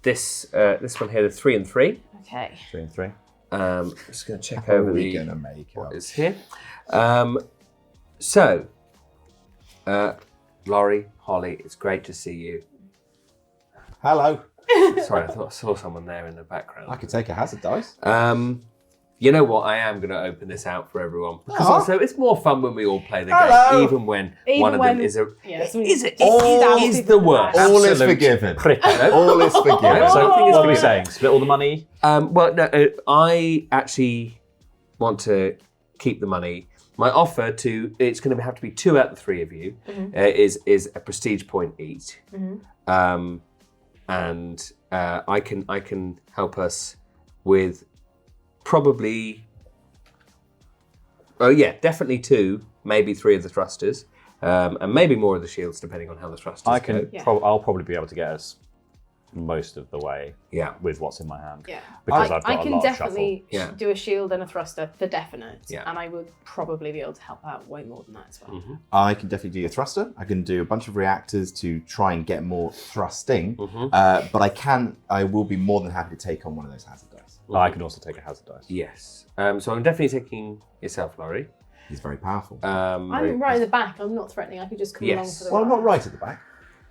this one here, the 3 and 3. Okay. 3 and 3. I'm just going to check How are over we the going to make what up? is here. Laurie, Holly, it's great to see you. Hello. Sorry, I thought I saw someone there in the background. I could take a hazard dice. You know what? I am going to open this out for everyone because Aw. also it's more fun when we all play the Hello. game, even when one of them is a Yeah, is the worst. All is Absolute forgiven. prick. All is forgiven. So One thing is what are we to- saying? Split all the money? Well, no, I actually want to keep the money. My offer to it's going to have to be 2 out of the 3 of you is a prestige point each, and I can help us with probably definitely 2, maybe 3 of the thrusters, and maybe more of the shields depending on how the thrusters I go. can. I'll probably be able to get us most of the way Yeah. with what's in my hand. Yeah. Because I I've got a can lot definitely of shuffle. Yeah. do a shield and a thruster for definite. Yeah. And I would probably be able to help out way more than that as well. I can definitely do a thruster. I can do a bunch of reactors to try and get more thrusting. But I will be more than happy to take on one of those hazard dice. I can also take a hazard dice. Yes. So I'm definitely taking yourself, Laurie. He's very powerful. I'm right at the back. I'm not threatening. I could just come along Yes. for the Well, ride. not right at the back.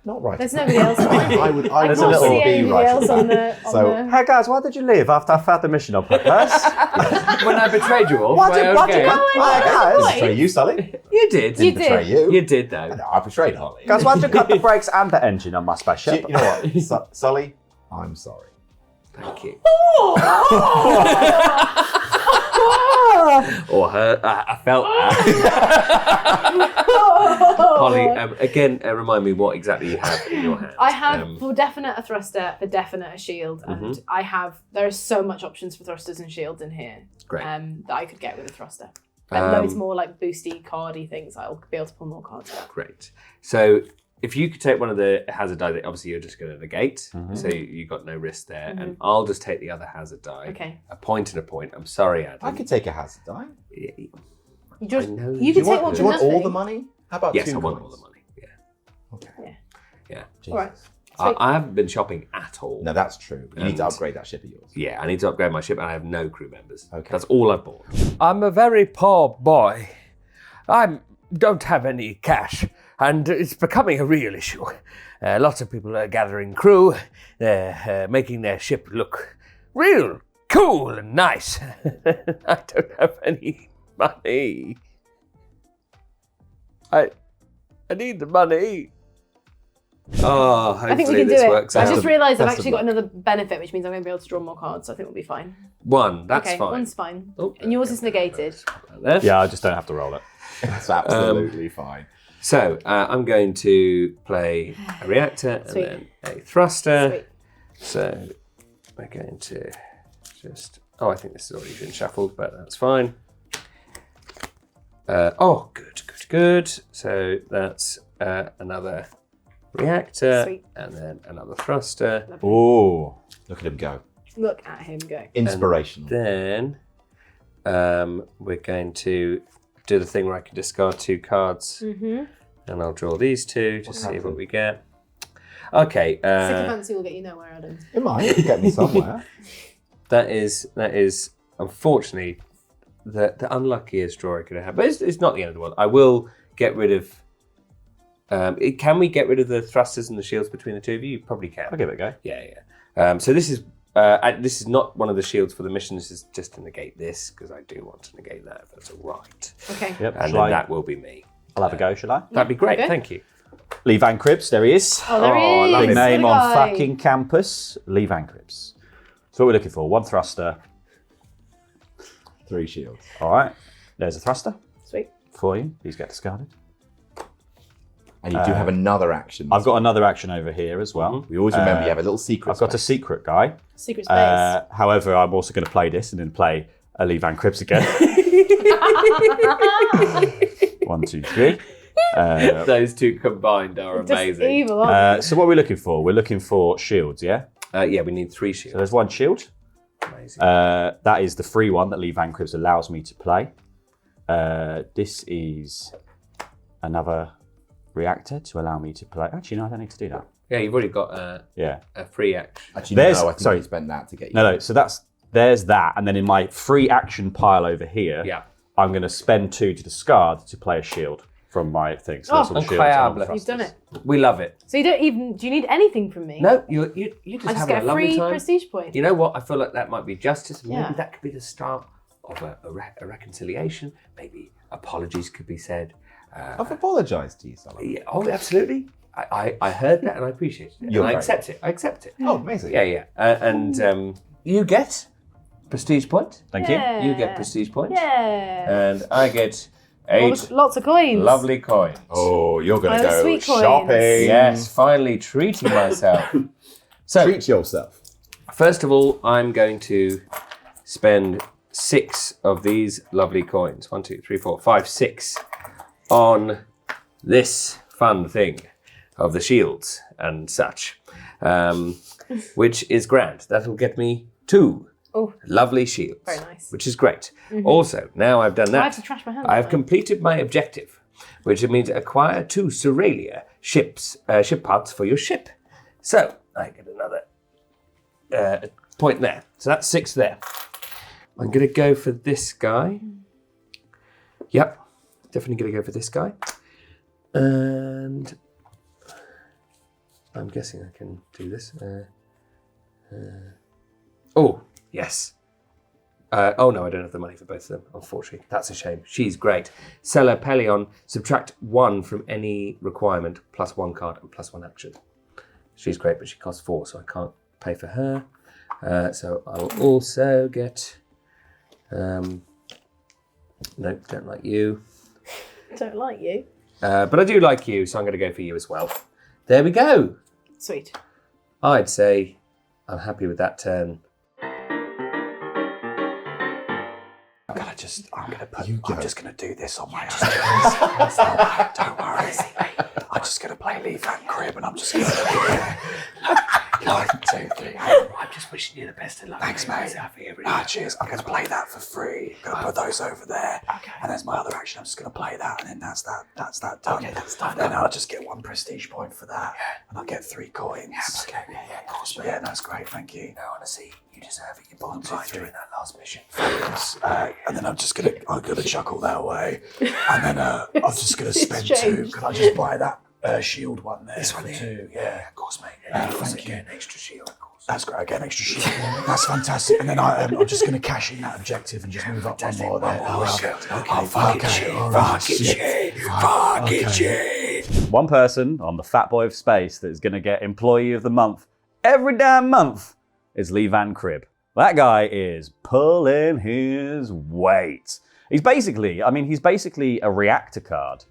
Not right. There's at the nobody else back. behind me. I would I There's a can't little see be anybody right at else the on back. the... So- Hey guys, why did you leave after I've had the mission on purpose? When I betrayed you all for my own game. I didn't betray you, Sully. You did. You Betray did. you. You did though. No, I betrayed Holly. Guys, why did you cut the brakes and the engine on my spaceship? You know what, Sully? I'm sorry. Thank you. Or her. I felt that. Holly, again, remind me what exactly you have in your hand. I have for definite a thruster, for definite a shield, and there is so much options for thrusters and shields in here. Great. That I could get with a thruster. And loads more like boosty, cardy things. I'll be able to pull more cards out. Great. So if you could take one of the hazard die, obviously you're just going to negate, so you got no risk there, and I'll just take the other hazard die. Okay. A point and a point. I'm sorry, Adam. I could take a hazard die. You just know. you can take one Do for you want nothing. all the money? How about Yes, 2 I want coins? all the money. Yeah. Okay. Yeah. Jesus. All right. I haven't been shopping at all. No, that's true. You need to And- upgrade that ship of yours. Yeah, I need to upgrade my ship, and I have no crew members. Okay. That's all I've bought. I'm a very poor boy. I don't have any cash, and it's becoming a real issue. Lots of people are gathering crew, making their ship look real cool and nice. I don't have any money. I need the money. Oh, I think we hopefully can do this it. works I out. just realised I've best of actually got luck. another benefit, which means I'm going to be able to draw more cards. So I think we'll be fine. One, that's okay, fine. one's fine. Oh, And yours is negated. There. Yeah, I just don't have to roll it. That's absolutely fine. So I'm going to play a reactor Sweet. and then a thruster. Sweet. So we're going to just. Oh, I think this has already been shuffled, but that's fine. Good. So that's another reactor Sweet. and then another thruster. Oh, look at him go. Look at him go. Inspirational. Then we're going to do the thing where I can discard 2 cards, and I'll draw these 2 to see what we get. Okay, Sycophancy will get you nowhere, Adam. It might get me somewhere. that is unfortunately the unluckiest draw I could have had, but it's not the end of the world. I will get rid of. Can we get rid of the thrusters and the shields between the 2 of you? You probably can. I'll give it a go. Yeah. So this is not one of the shields for the mission. This is just to negate this because I do want to negate that. If that's all right. Okay. Yep. And shall then I? that will be me. I'll have a go, shall I? That'd be great. Okay. Thank you. Lee Van Cribs, there he is. Oh, there he is. Big name Good on guy. fucking campus. Lee Van Cribs. So what we're looking for, 1 thruster. 3 shields. All right, there's a thruster Sweet. for you. These get discarded. And you do have another action. I've got another action over here as well. We always remember you have a little secret. I've got a secret guy. Secret space. However, I'm also going to play this and then play a Lee Van Cribs again. 1, 2, 3. Those two combined are Just amazing. evil, aren't So what are we looking for? We're looking for shields, yeah? Yeah, we need 3 So shields. there's 1 shield. Amazing. That is the free one that Lee Van Cribs allows me to play. This is another reactor to allow me to play. Actually, no, I don't need to do that. Yeah, you've already got Yeah. a free action. Actually, There's- no, I think sorry. you spent that to get you. No. So there's that, and then in my free action pile over here, Yeah. I'm going to spend 2 to discard to play a shield from my thing. So that's all the shields. incroyable. and You've done it. We love it. So you don't even. Do you need anything from me? No, you just I just have get a a lovely free time. prestige point. You know what? I feel like that might be justice. Maybe Yeah. that could be the start of a reconciliation. Maybe apologies could be said. I've apologised to you, Solomon. Yeah, oh, absolutely. I heard that and I appreciate it. You're And I very accept it. I accept it. Oh, amazing. Yeah. And you get prestige point. Thank you. Yeah. You get prestige point. Yeah. And I get 8 Lots of coins. lovely coins. Oh, you're going to Oh, go sweet coins. shopping. Yes, finally treating myself. So, Treat yourself. first of all, I'm going to spend 6 of these lovely coins. 1, 2, 3, 4, 5, 6 on this fun thing of the shields and such, which is grand. That'll get me 2 Oh. lovely shields, Very nice. which is great. Also, now I've done that, I have to trash my hands. I have now. completed my objective, which means acquire 2 Cerealia ship parts for your ship. So I get another point there. So that's 6 there. I'm going to go for this guy. Yep, definitely going to go for this guy. And I'm guessing I can do this. Oh, yes. Oh no, I don't have the money for both of them, unfortunately. That's a shame. She's great. Seller Pelion, subtract 1 from any requirement, plus 1 card and plus 1 action. She's great, but she costs 4, so I can't pay for her. So I'll also get... nope, don't like you. Don't like you. But I do like you, so I'm going to go for you as well. There we go. Sweet. I'd say I'm happy with that turn. I'm just going to do this on my own. Don't worry. I'm just going to play Lee Van Crib and I'm just going to... 1, 2, 3. I'm just wishing you the best of luck. Thanks, mate. Cheers. I'm going to play that for free. I'm going to put those over there. Okay. And there's my other action. I'm just going to play that, and then that's that done. Okay, that's done. Then I'll just get 1 prestige point for that, and I'll get 3 coins. Yeah, okay. Yeah, of course, mate. Yeah, that's great. Thank you. No, honestly, you deserve it. You're born doing that last mission. And then I'm gonna chuckle that away, and then I'm just gonna spend 2. Can I just buy that shield one there? This one for 2. Yeah, of course, mate. Thank you. An extra shield, of course. That's great. I get an extra shield. That's fantastic. And then I'm just going to cash in that objective and just move up 1 more there. Fuck it. One person on the Fat Boy of Space that's going to get Employee of the Month every damn month is Lee Van Crib. That guy is pulling his weight. He's basically a reactor card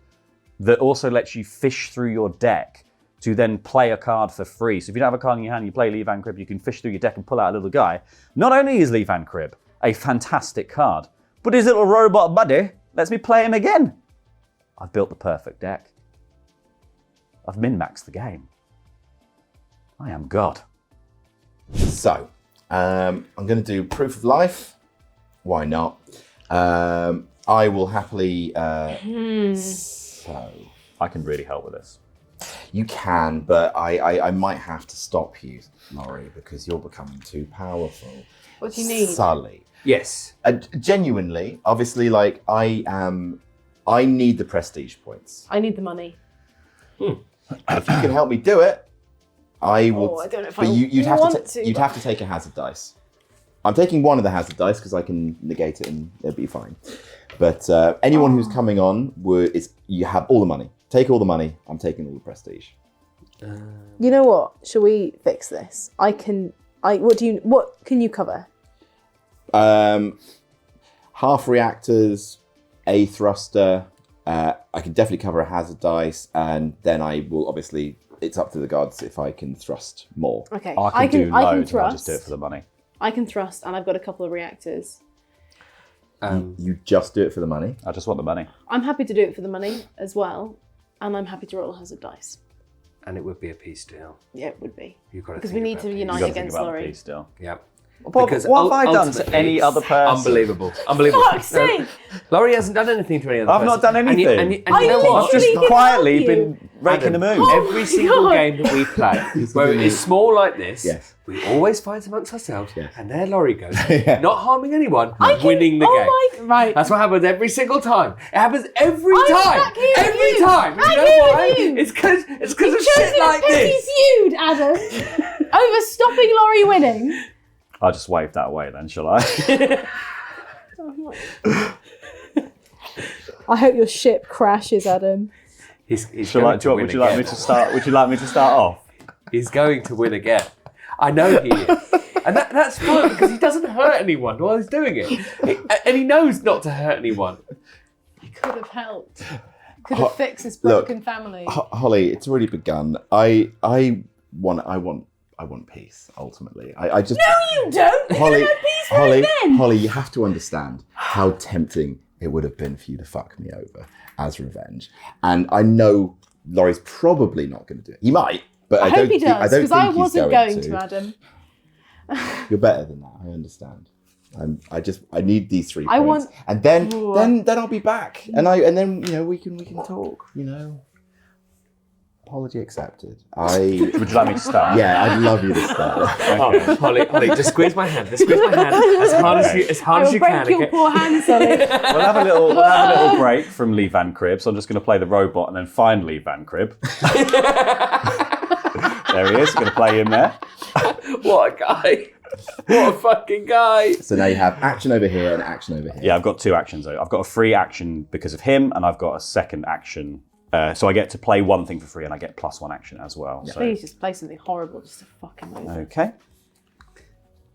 that also lets you fish through your deck to then play a card for free. So if you don't have a card in your hand, you play Lee Van Crib, you can fish through your deck and pull out a little guy. Not only is Lee Van Crib a fantastic card, but his little robot buddy lets me play him again. I've built the perfect deck. I've min-maxed the game. I am God. So, I'm going to do proof of life. Why not? I will happily... So, I can really help with this. you can, but I might have to stop you, Laurie, because you're becoming too powerful. What do you need? Sully. Yes. Genuinely, obviously, like, I need the prestige points. I need the money. If you can help me do it, I will. Oh, I don't know if but I you'd want to. You'd have to take a hazard dice. I'm taking one of the hazard dice because I can negate it and it'll be fine. But anyone who's coming on, you have all the money. Take all the money. I'm taking all the prestige. You know what? Shall we fix this? What can you cover? Half reactors, a thruster. I can definitely cover a hazard dice, and then I will obviously. It's up to the gods if I can thrust more. Okay, I can do I loads can and I'll thrust. just do it for the money. I can thrust, and I've got a couple of reactors. You just do it for the money. I just want the money. I'm happy to do it for the money as well, and I'm happy to roll a hazard dice. And it would be a peace deal. Yeah, it would be. You've got to Because think we need about to peace. unite You've got to think against about the Laurie. piece still. Yep. What have I done to any other person? Unbelievable. Unbelievable. Fuck's sake! Laurie hasn't done anything to any other I've person. not done And you anything. know what? I've just literally quietly help you. been raking the moon. Every single God. game that we play, where it is small like this, Yes. we always fight amongst ourselves, Yes. and there Laurie goes, Yeah. not harming anyone, winning the game. Right. That's what happens every single time. It happens every I'm time. back here with Every you. time. Back You know here with why? you. It's because of Chosen shit like a petty this. feud, Adam, over stopping Laurie winning. I'll just wave that away then, shall I? I hope your ship crashes, Adam. He's Would going to win you like me again. to start? Would you like me to start off? He's going to win again. I know he is. And that's fine because he doesn't hurt anyone while he's doing it. And he knows not to hurt anyone. He could have helped. Could have fixed his look, broken family. Holly, it's already begun. I want peace. Ultimately, I just. No, you don't. Holly, You're peace right then. Holly, you have to understand how tempting it would have been for you to fuck me over as revenge. And I know Laurie's probably not going to do it. He might, but I I don't hope he think, does, don't because think I he's wasn't going to, Adam. You're better than that. I understand. I need these 3 I points, want- and then I'll be back, and then we can talk. Apology accepted. Would you like me to start? Yeah, I'd love you to start. Oh, Holly, just squeeze my hand. Just squeeze my hand as hard as you break can. your Okay? poor hand, Solly. We'll have a little break from Lee Van Crib. So I'm just going to play the robot and then find Lee Van Crib. There he is. Going to play him there. What a guy. What a fucking guy. So now you have action over here and action over here. Yeah, I've got 2 actions though. I've got a free action because of him, and I've got a second action. So I get to play 1 thing for free, and I get +1 action as well. So. Please just play something horrible just to fuck him over. Okay.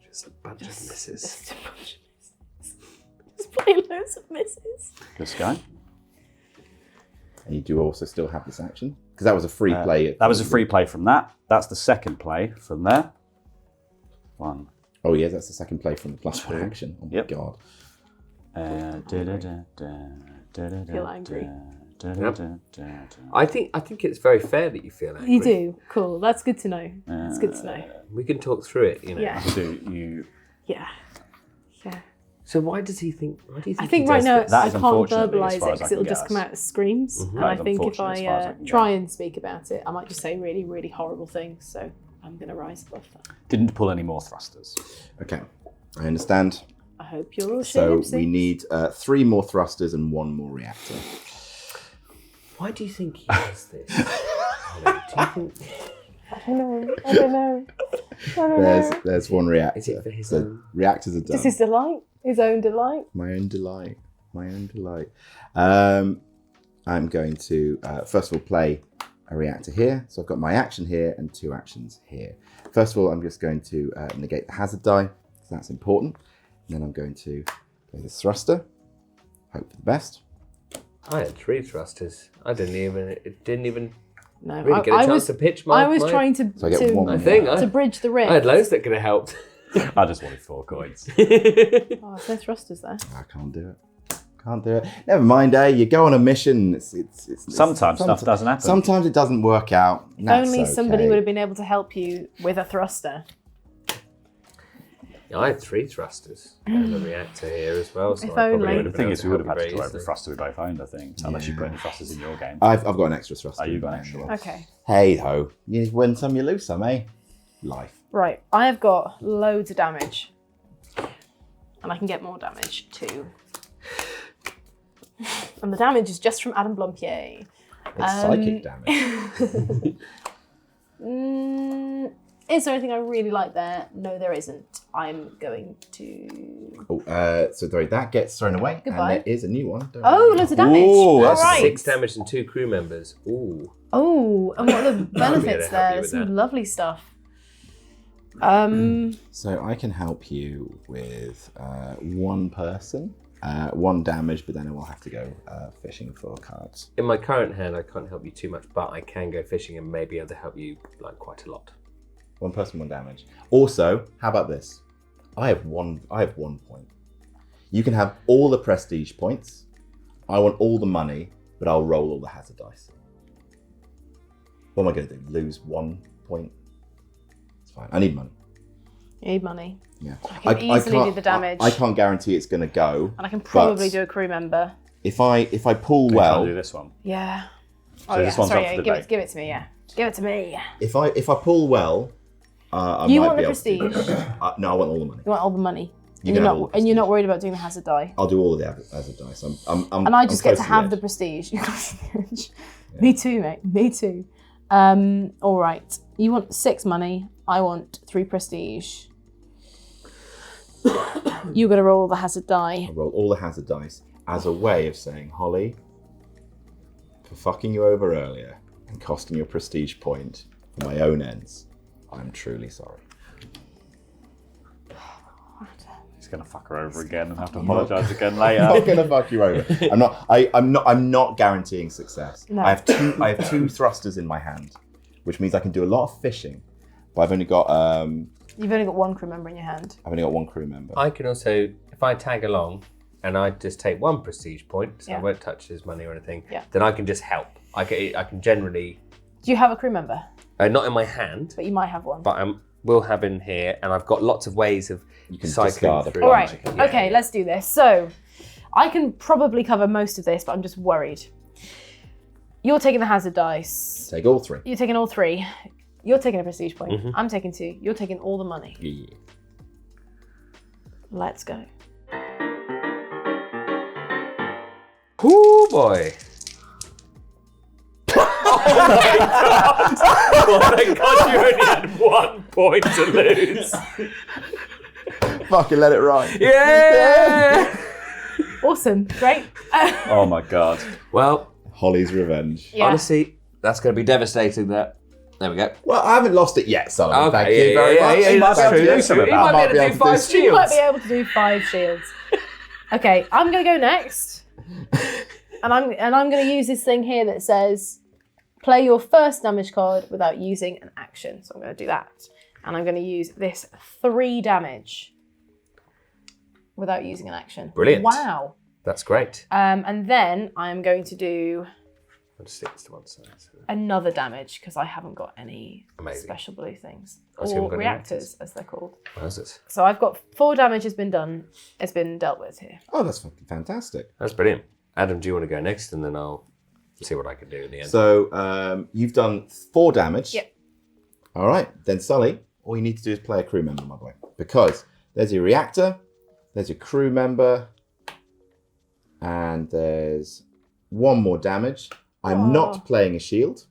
Just a bunch of misses. Just a bunch of misses. Just play loads of misses. This guy. And you do also still have this action because that was a free play. That was a free play from that. That's the second play from there. 1. Oh yeah, that's the second play from the +1 action. Oh my Yep. god. Feel angry. I think it's very fair that you feel angry. You do? Cool. That's good to know. That's good to know. We can talk through it, Yeah. Do you? Yeah. Yeah. So why do you think I think right now That I is can't unfortunately verbalise as it far as I because it'll can just guess. come out as screams. And That I is think if unfortunate as far as I I can try guess. and speak about it, I might just say really, really horrible things. So I'm going to rise above that. Didn't pull any more thrusters. Okay, I understand. I hope you're all So shapes. we need 3 more thrusters and 1 more reactor. Why do you think he does this? Holly? Do you think I don't know. There's 1 reactor. Is it for his So own? reactors are done. Just his delight, his own delight. My own delight. My own delight. I'm going to first of all play a reactor here. So I've got my action here and 2 actions here. First of all, I'm just going to negate the hazard die, because that's important. And then I'm going to play this thruster. Hope for the best. I had 3 thrusters. It didn't even No, really get a chance to pitch my. I was trying to So I get 1 more. to bridge the rift. I had loads that could have helped. I just wanted 4 coins. Oh, there's no thrusters there. I can't do it. Can't do it. Never mind, you go on a mission. It's Sometimes stuff doesn't happen. Sometimes it doesn't work out. If only somebody would have been able to help you with a thruster. I had 3 thrusters and a reactor here as well. So If I probably only. would The have thing been is, we able would have had to help do you every very thruster we both owned, I think, unless you put any thrusters in your game. I've got an extra thruster. Oh, you got an extra one. Okay. Hey ho, you win some, you lose some, eh? Life. Right, I have got loads of damage. And I can get more damage too. And the damage is just from Adam Blampied. It's psychic damage. Is there anything I really like there? No, there isn't. I'm going to. Oh, so sorry, that gets thrown away. Goodbye. And there is a new one. Don't Oh, worry. loads of damage. Ooh, that's All right. 6 damage and 2 crew members. Ooh. Oh, and what are the I'll be able to benefits help there? you There's with some that. lovely stuff. So I can help you with one person, 1 damage, but then I will have to go fishing for cards. In my current hand, I can't help you too much, but I can go fishing and may be able to help you like quite a lot. 1 person, 1 damage. Also, how about this? I have one point. You can have all the prestige points. I want all the money, but I'll roll all the hazard dice. What am I going to do? Lose 1 point? It's fine. I need money. You need money. Yeah. I can easily can't- do the damage. I can't guarantee it's going to go. And I can probably but do a crew member. If I pull I'll well, do this one. Yeah. So this one's sorry, up for give debate. it to me, yeah. Give it to me. if I pull well, I You might want be the able to- prestige. No, I want all the money. You want all the money. You And can you're have not all the and you're not prestige. worried about doing the hazard die. I'll do all of the hazard dice. And I just get to have the edge. prestige. Me too, mate. Me too. All right. You want 6 money. I want 3 prestige. You got to roll the hazard die. I roll all the hazard dice as a way of saying, Holly, for fucking you over earlier and costing your prestige point for my own ends, I'm truly sorry. He's gonna fuck her over again and have to apologise again later. I'm not gonna fuck you over. I'm not guaranteeing success. No. I have two thrusters in my hand, which means I can do a lot of fishing, but I've only got You've only got 1 crew member in your hand. 1 crew member. I can also, if I tag along and I just take 1 prestige point, so Yeah. I won't touch his money or anything, Yeah. then I can just help. I can generally, Do you have a crew member? not in my hand, But you might have one. but I will have in here, and I've got lots of ways of You can cycling discard a through. point. All right. Yeah. Okay, let's do this. So, I can probably cover most of this, but I'm just worried. You're taking the hazard dice. Take all 3. You're taking all 3. You're taking a prestige point. I'm taking 2. You're taking all the money. Yeah. Let's go. Ooh, boy. Oh, thank God you only had 1 point to lose. Fucking let it ride. Yeah! Awesome. Great. Oh my god. Well, Holly's revenge. Yeah. honestly, that's going to be devastating. There we go. Well, I haven't lost it yet, Sullivan. Okay, Thank you very much. yeah, that's Thank true. you. That's true. He I might be able to do 5 this. You might shields. be able to do 5 shields. Okay, I'm going to go next. And I'm going to use this thing here that says play your first damage card without using an action. So I'm going to do that. And I'm going to use this 3 damage without using an action. Brilliant. Wow. That's great. And then I'm going to do I'll just stick this to one side. another damage because I haven't got any Amazing. special blue things. Oh, so you haven't Or got any reactors, as they're called. How's it? So I've got 4 damage has been done. It's been dealt with here. Oh, that's fucking fantastic. That's brilliant. Adam, do you want to go next? And then I'll see what I can do in the end. So you've done 4 damage. Yep. All right, then Sully, all you need to do is play a crew member, my boy. Because there's your reactor, there's your crew member, and there's 1 more damage. I'm not playing a shield.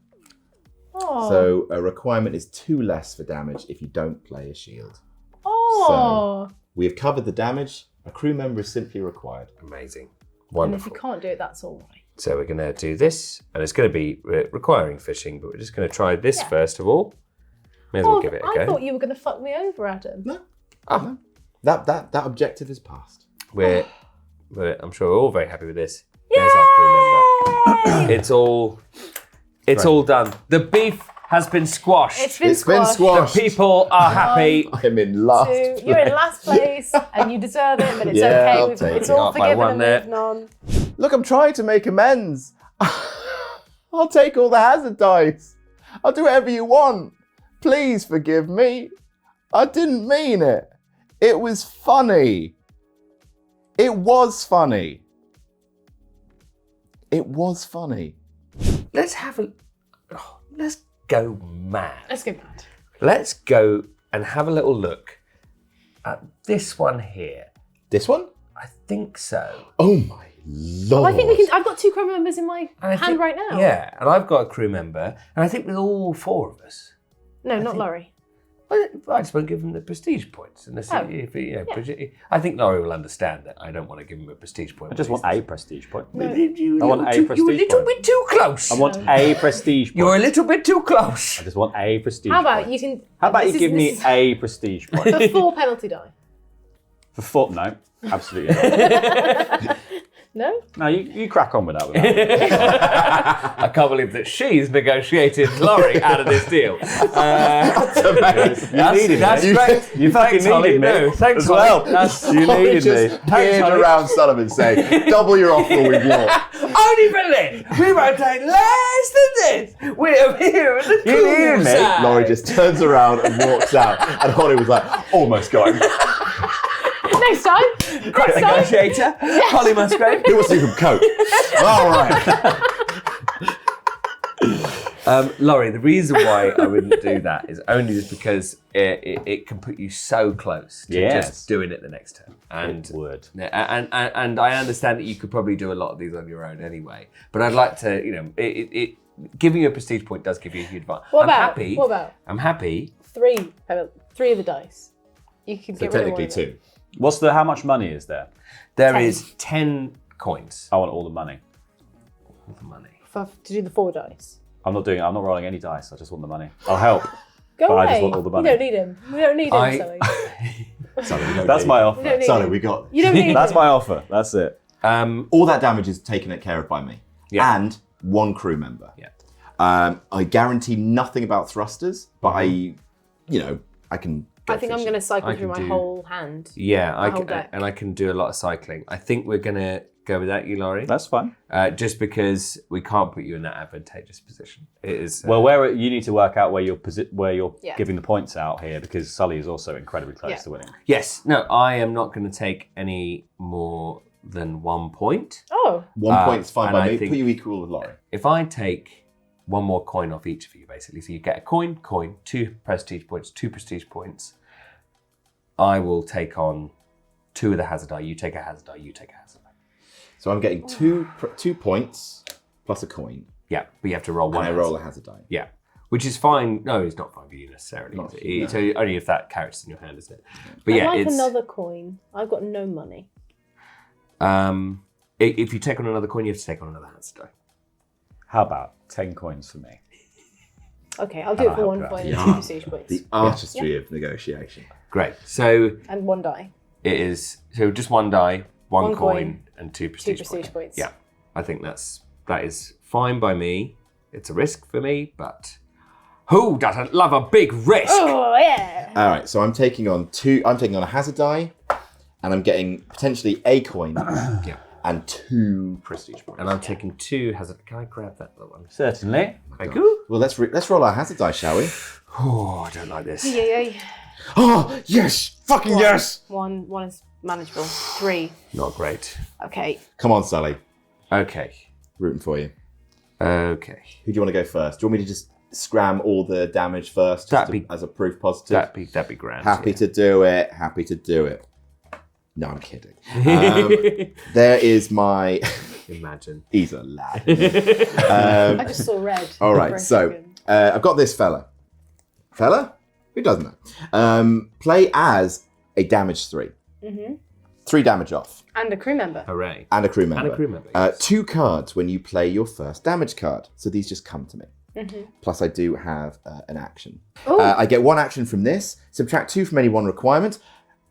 Oh. So a requirement is 2 less for damage if you don't play a shield. Oh. We have covered the damage. A crew member is simply required. Amazing. And if Wonderful. you can't do it, that's all right. So we're going to do this, and it's going to be requiring fishing, but we're just going to try this first of all. May as well give it a I go. thought you were going to fuck me over, Adam. No. Ah. No. That objective is passed. I'm sure we're all very happy with this. There's our crew member. It's all done. The beef has been squashed. It's been It's been squashed. squashed. The people are happy. I'm in last. You're in last place and you deserve it, but it's Yeah, okay. I'll take It's it. all Got by forgiven one and there. moving on. Look, I'm trying to make amends. I'll take all the hazard dice. I'll do whatever you want. Please forgive me. I didn't mean it. It was funny. It was funny. It was funny. Let's go mad. Let's go mad. Let's go and have a little look at this one here. This one? I think so. Oh my lord. Well, I think we can. I've got 2 crew members in my And I hand think- right now. Yeah, and I've got a crew member, and I think with all 4 of us. No, not Laurie. Well, I just won't give him the prestige points. Unless I think Laurie will understand that I don't want to give him a prestige point. I just want a prestige point. I want a prestige You're a little point. bit too close. I want a prestige point. You're a little bit too close. I just want a prestige How about point. you can? How about you this give is- me this is a prestige point? for 4 penalty die? For foot, no. Absolutely not. No. No, you crack on with that. Without. I can't believe that she's negotiated Laurie out of this deal. You needed That's me. great. You fucking Thanks, Holly. needed me No, thanks, as Holly. well. That's- You Holly needed just me. peered Holly. around Sullivan saying, double your offer, we walk. Only for this. We won't take less than this. We're over here at the You needed cool me. side. Laurie just turns around and walks out. And Holly was like, almost going. Next time. Great negotiator. Holly Musgrave. Who wants to do some coke? All right. Laurie, the reason why I wouldn't do that is only just because it can put you so close to Yes. just doing it the next turn. And It would. And I understand that you could probably do a lot of these on your own anyway. But I'd like to, giving you a prestige point does give you a huge advantage. What about I'm happy. 3 of the dice? You can So get rid of one technically of them. 2. How much money is there? There 10. is 10 coins. I want all the money. All the money. To do the 4 dice. I'm not rolling any dice. I just want the money. I'll help. Go But away. I just want all the money. We don't need him. We don't need him, Sully. Sully, we don't That's need my it. We offer. don't need Sully, him. we got You don't need That's him. my offer. That's it. all that damage is taken care of by me. Yeah. And 1 crew member. Yeah. I guarantee nothing about thrusters, but I can. I think I'm going to cycle I through my can do- whole hand. Yeah, My whole deck. and I can do a lot of cycling. I think we're going to go without you, Laurie. That's fine. Just because we can't put you in that advantageous position. It is. Well, you need to work out where you're Yeah. giving the points out here because Sully is also incredibly close Yeah. to winning. Yes. No, I am not going to take any more than 1 point. Oh, 1 point's fine and by I me. think- Put you equal with Laurie. If I take 1 more coin off each of you, basically, so you get a coin, 2 prestige points, 2 prestige points, I will take on 2 of the hazard die. You take a hazard die, you take a hazard die. So I'm getting 2 points plus a coin, Yeah, but you have to roll and one. I roll a hazard die. Yeah, which is fine. No, it's not fine for you necessarily. Not- Is it? It's only if that character's in your hand, isn't it? But I'd yeah, like it's another coin. I've got no money. if you take on another coin, you have to take on another hazard die. How about 10 coins for me? Okay, I'll do it for I'll 1 help point you and out. 2 prestige points. The artistry of negotiation. Great. So And 1 die. it is. So just 1 die, 1 One coin, coin, and 2 2 prestige, prestige points. Yeah, I think that is fine by me. It's a risk for me, but who doesn't love a big risk? Oh, yeah. All right, so I'm taking on a hazard die, and I'm getting potentially a coin Yeah. and 2 prestige points. And I'm taking 2 hazard. Can I grab that little one? Certainly. Thank you. Well, let's roll our hazard die, shall we? Oh, I don't like this. Yeah. Oh yes, fucking yes! 1 is manageable. 3. Not great. Okay. Come on, Sully, Okay. rooting for you. Okay. Who do you want to go first? Do you want me to just scram all the damage first, as a proof positive? That'd be grand. Happy to do it. Happy to do it. No, I'm kidding. There is my. Imagine. He's a lad. I just saw red. All for right, a so second. I've got this fella. Fella? Who doesn't know? Play as a damage 3. 3 damage off. And a crew member. Hooray. And a crew member. And a crew member, yes. 2 cards when you play your first damage card. So these just come to me. Plus I do have an action. I get 1 action from this. Subtract 2 from any 1 requirement.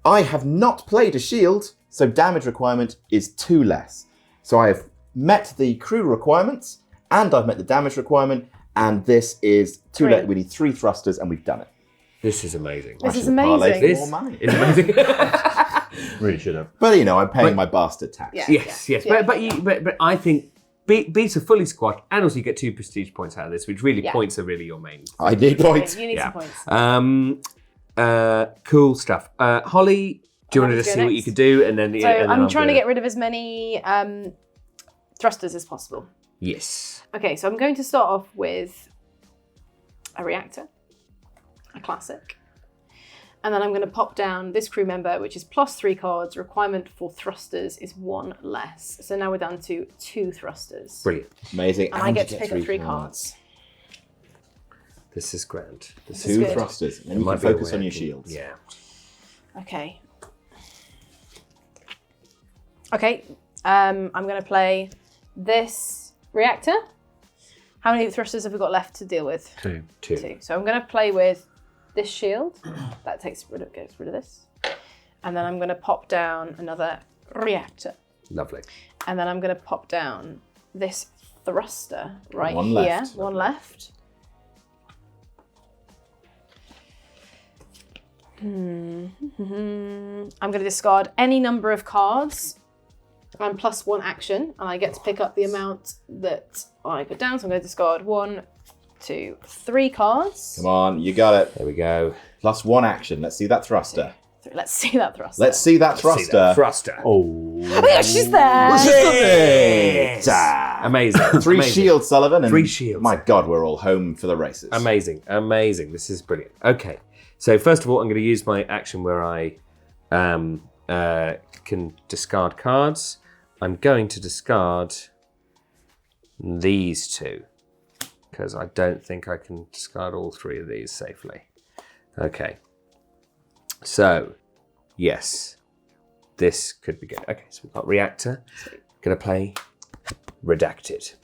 I have not played a shield, so damage requirement is 2 less. So I have met the crew requirements, and I've met the damage requirement, and this is 2 less. We need 3 thrusters, and we've done it. This is amazing. This is Parlay amazing. for more money. is amazing. Really should have. But I'm paying my bastard tax. Yeah. yes. Yeah. But I think beats are fully squashed, and also you get 2 prestige points out of this, which really Yeah. points are really your main. I need points. You need Yeah. some points. Cool stuff. Holly, do you want to Holly's just go see what you next. could do, and then So I'm trying to get rid of as many thrusters as possible. Yes. Okay, so I'm going to start off with a reactor, a classic. And then I'm going to pop down this crew member, which is plus 3 cards. Requirement for thrusters is 1 less. So now we're down to 2 thrusters. Brilliant. Amazing. And I you get to pick up 3 cards. This is grand. This Two good. thrusters. And then you might can be a focus way on I your can- shields. Yeah. Okay. Okay. I'm going to play this reactor. How many thrusters have we got left to deal with? Two. Two. So I'm going to play with this shield. That gets rid of this. And then I'm going to pop down another reactor. Lovely. And then I'm going to pop down this thruster right One here. left. One left. I'm going to discard any number of cards and plus one action, and I get to pick up the amount that I put down. So I'm going to discard 1, 2, 3 cards. Come on, you got it. There we go. Plus one action. Let's see that thruster. Let's see that thruster. Let's see that thruster. Thruster. Oh. Oh yeah, she's there. Yes. Amazing. Three Amazing. shields, Sullivan. And 3 shields. My God, we're all home for the races. Amazing. This is brilliant. Okay. So first of all, I'm going to use my action where I can discard cards. I'm going to discard these 2 because I don't think I can discard all 3 of these safely. Okay. So, yes, this could be good. Okay, so we've got Reactor. Going to play Redacted.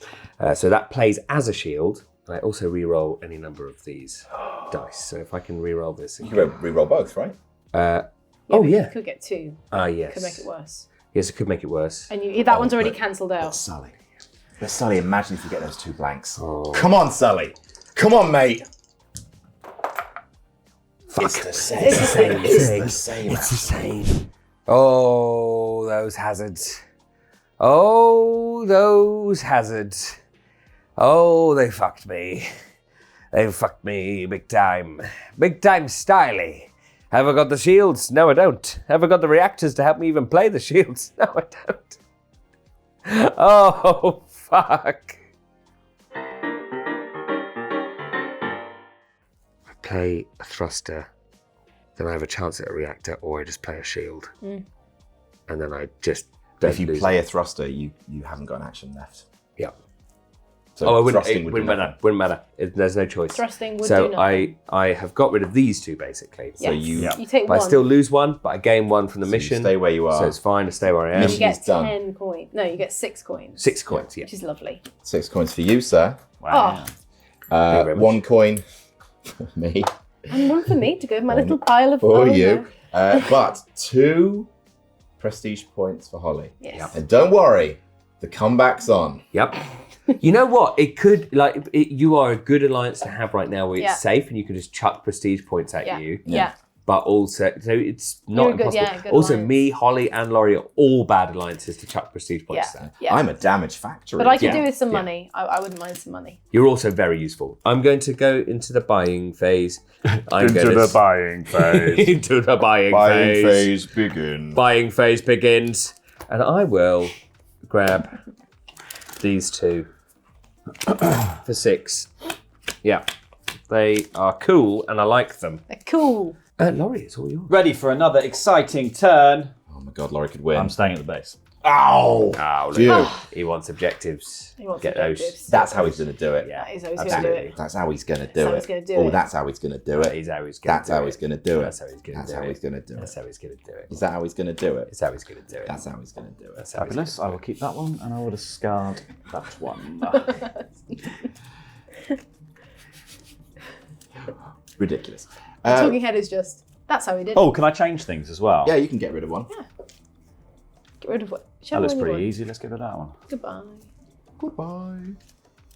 So that plays as a shield. And I also re-roll any number of these dice. So if I can re-roll this You again. can re-roll both, right? Yeah, Oh, but yeah. You could get 2. Yes. Could make it worse. Yes, it could make it worse. And that one's already but- cancelled out. Sully. But Sully, imagine if you get those 2 blanks. Oh. Come on, Sully. Come on, mate. Fuck. It's the same. It's the same It's the same. It's the same. Oh, those hazards. Oh, those hazards. Oh, they fucked me. They fucked me big time. Big time styly. Have I got the shields? No, I don't. Have I got the reactors to help me even play the shields? No, I don't. Oh, fuck. I play a thruster, then I have a chance at a reactor, or I just play a shield. And then I just don't If you lose play it. a thruster, you haven't got an action left. Yeah. So Oh, it thrusting would wouldn't do matter. nothing. Wouldn't matter. There's no choice. Thrusting would so do nothing. I have got rid of these 2 basically. Yes. you- You take But one. I still lose 1, but I gain 1 from the So you mission. stay where you are. So it's fine. I stay where I am. you Mission get is done. 10 coins. No, you get 6 coins. 6 coins. Yeah. Which is lovely. 6 coins for you, sir. Wow. you very much. 1 coin for me. And one for me to go in my little pile of For oh, you. no. But 2 prestige points for Holly. Yes. And don't worry, the comeback's on. Yep. You know what? It could you are a good alliance to have right now where Yeah. it's safe and you can just chuck prestige points at Yeah. you. Yeah. But also, so it's not You're a good- impossible. yeah, good also, alliance. me, Holly, and Laurie are all bad alliances to chuck prestige points Yeah. at. Yeah. I'm a damage factory. But I could Yeah. do with some Yeah. money. I wouldn't mind some money. You're also very useful. I'm going to go into the buying phase. I'm Into gonna the buying phase. into the buying phase. begin. Buying phase begins, and I will grab these 2 for 6. Yeah, they are cool, and I like them. They're cool. Laurie, it's all yours. Ready for another exciting turn. Oh my God, Laurie could win. I'm staying at the base. Ow! Oh, Dude. look. He wants objectives. He wants Get objectives. those. That's how he's going to do it. Yeah, That is how he's going to do absolutely. it. That's how he's going to That's do how it. he's gonna do Oh, it. that's how he's going to do it. He's how he's going That's how he's going to do it. That's how he's going to That's do how it. he's going to do That's it. how he's going to do it. Is that how he's going to do it? That's how he's going to do it. That's how he's going to do it. That's how he's Fabulous. I will keep that one and I will discard that one. Ridiculous. The talking head is just, that's how he did it. Oh, can I change things as well? Yeah, you can get rid of one. Get rid of what? That Whichever looks one you pretty want. easy. Let's get rid of that one. Goodbye. Goodbye.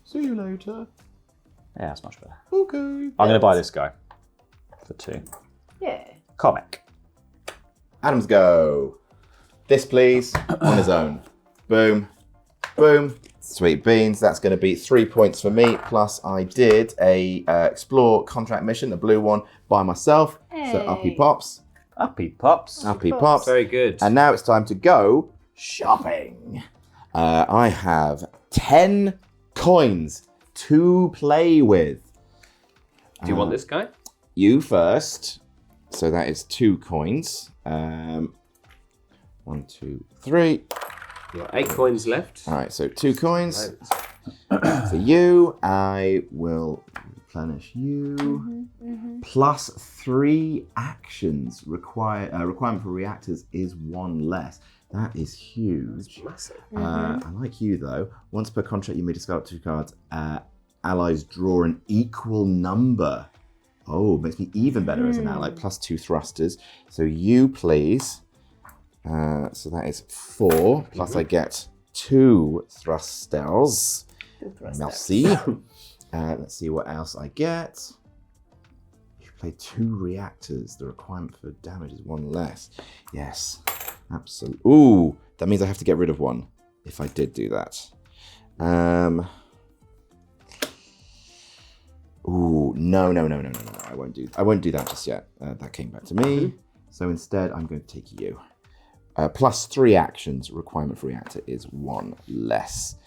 See you later. Yeah, that's much better. Okay. I'm going to buy this guy for 2. Yeah. Comic. Adams go. This, please, on his own. Boom. Boom. Sweet beans. That's going to be 3 points for me. Plus, I did a explore contract mission, the blue one, by myself. So Hey. uppy pops. Uppy Pops. Uppy pops. Very good. And now it's time to go shopping. I have 10 coins to play with. Do you want this guy? You first. So that is 2 coins. 1, 2, 3. You've got 8 coins left. All right, so 2 coins. For you, I will replenish you. Plus 3 actions. Requirement for reactors is 1 less. That is huge. I like you though. Once per contract, you may discard up 2 cards. Allies draw an equal number. Oh, makes me even better as an ally. Plus 2 thrusters. So you, please. So that is 4. Plus I get 2 thrusters. Merci. Let's see what else I get. You play 2 reactors. The requirement for damage is 1 less. Yes. Absolutely. Ooh, that means I have to get rid of 1 if I did do that. Ooh, no. I won't do that just yet. That came back to me. So instead, I'm going to take you. Plus 3 actions. Requirement for reactor is 1 less.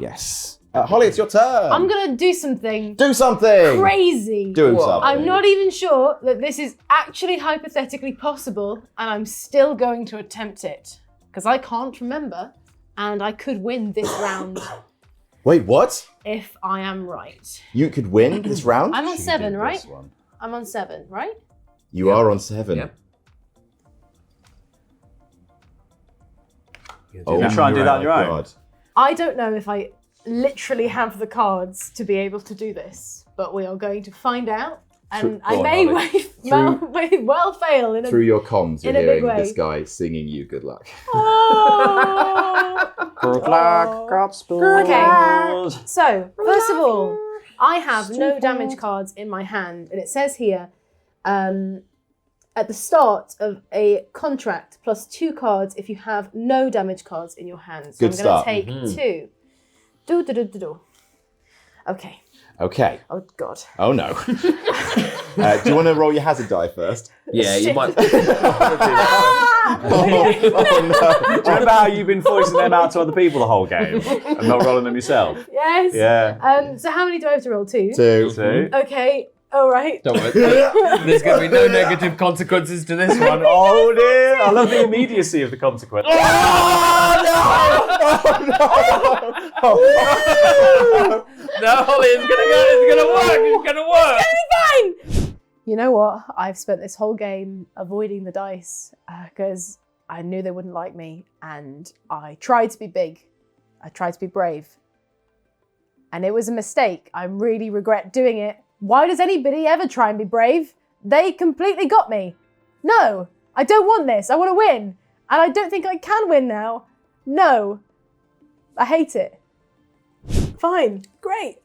Yes. Holly, it's your turn. I'm gonna do something. Do something. Crazy. Doing something. I'm not even sure that this is actually hypothetically possible, and I'm still going to attempt it because I can't remember, and I could win this round Wait, what? if I am right. You could win this round? I'm on 7, right? One. I'm on 7, right? You are on 7. Yeah. Oh, You try and do that on your own. God. I don't know if I literally have the cards to be able to do this, but we are going to find out. And I Go on, may Holly. well fail in a... Through your comms, you're in a big hearing way. this guy singing you good luck. Oh! Good luck, Godspeed. Okay, so first of all, I have no damage cards in my hand, and it says here, at the start of a contract, plus 2 cards if you have no damage cards in your hand. So Good I'm start. going to take 2. Do. Okay. Okay. Oh God. Oh no. Do you want to roll your hazard die first? Yeah, you might. Oh no. Do you remember how you've been voicing them out to other people the whole game and not rolling them yourself? Yes. Yeah. So how many do I have to roll? 2? 2. See? Okay. All right. Don't worry. There's going to be no negative consequences to this one. Oh dear! I love the immediacy of the consequence. No, Holly, it's gonna work. It's gonna work. Fine. You know what? I've spent this whole game avoiding the dice because I knew they wouldn't like me, and I tried to be big. I tried to be brave. And it was a mistake. I really regret doing it. Why does anybody ever try and be brave? They completely got me. No, I don't want this. I want to win. And I don't think I can win now. No. I hate it. Fine. Great.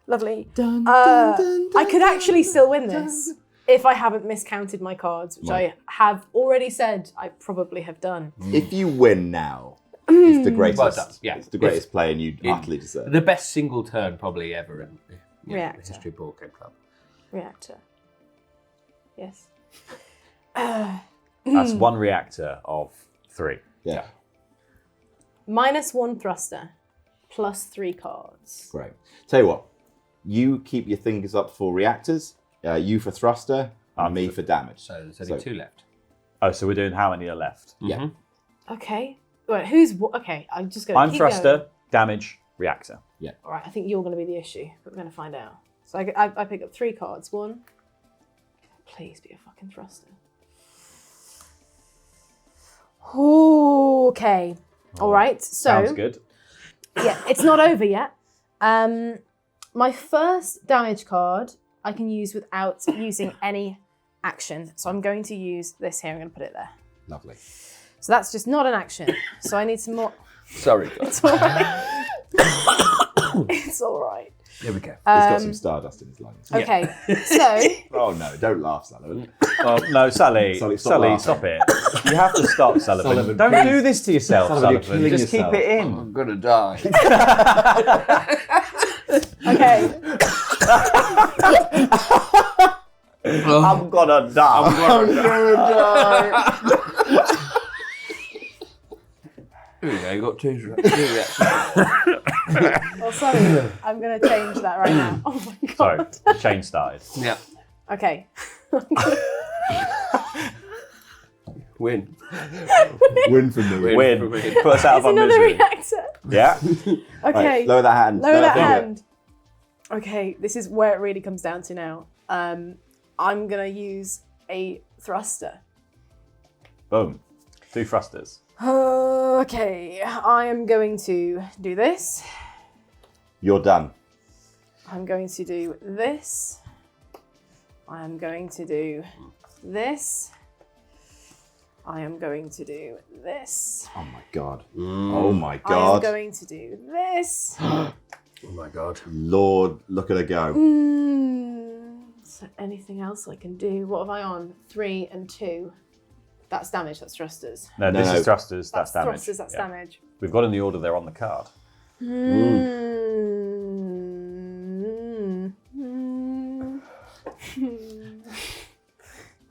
Lovely. I could actually still win this if I haven't miscounted my cards, which I have already said I probably have done. If you win now, it's the greatest. Well done, yeah. It's the greatest play, and you utterly deserve it. The best single turn probably ever in the Reactor. history of Board Game Club. Reactor. Yes. That's 1 reactor of 3. Yeah. -1 thruster, plus 3 cards. Great. Tell you what, you keep your fingers up for reactors, you for thruster, and me for damage. So there's only 2 left. Oh, so we're doing how many are left? Yeah. Okay. Right, who's what? Okay, I'm just going to I'm keep thruster, going. damage, reactor. All right, I think you're going to be the issue, but we're going to find out. So I pick up 3 cards. 1. Please be a fucking thruster. Ooh, okay. All right. So Sounds good. yeah, it's not over yet. My first damage card I can use without using any action. So I'm going to use this here. I'm going to put it there. Lovely. So that's just not an action. So I need some more. Sorry, guys. It's all right. It's all right. Here we go. He's got some stardust in his lungs. Okay. So Oh no, don't laugh, Sullivan. Oh, no, Sally. Sully, Sully, stop stop it. You have to stop, Sullivan. Sullivan, Don't please. do this to yourself, Sullivan, you're Sullivan. killing Just yourself. keep it in. I'm gonna die. okay. I'm gonna die. Here we go. You got 2 reactions. Well, sorry. I'm going to change that right now. Oh my Sorry, god. the chain started. Yeah. Okay. Win. Win from the win. Win. Put us out of our Another misery. reactor. Yeah. Okay. Right, lower that hand. Lower that finger. hand. Okay, this is where it really comes down to now. I'm gonna use a thruster. Boom. 2 thrusters. Okay, I am going to do this. You're done. I'm going to do this. I am going to do this. I am going to do this. Oh my god. Oh my I am god. going to do this. Oh my god. Lord, look at her go. So anything else I can do? What have I on? 3 and 2. That's damage, that's thrusters. No, this is thrusters, that's damage. Thrusters, that's Yeah. damage. We've got in the order they're on the card.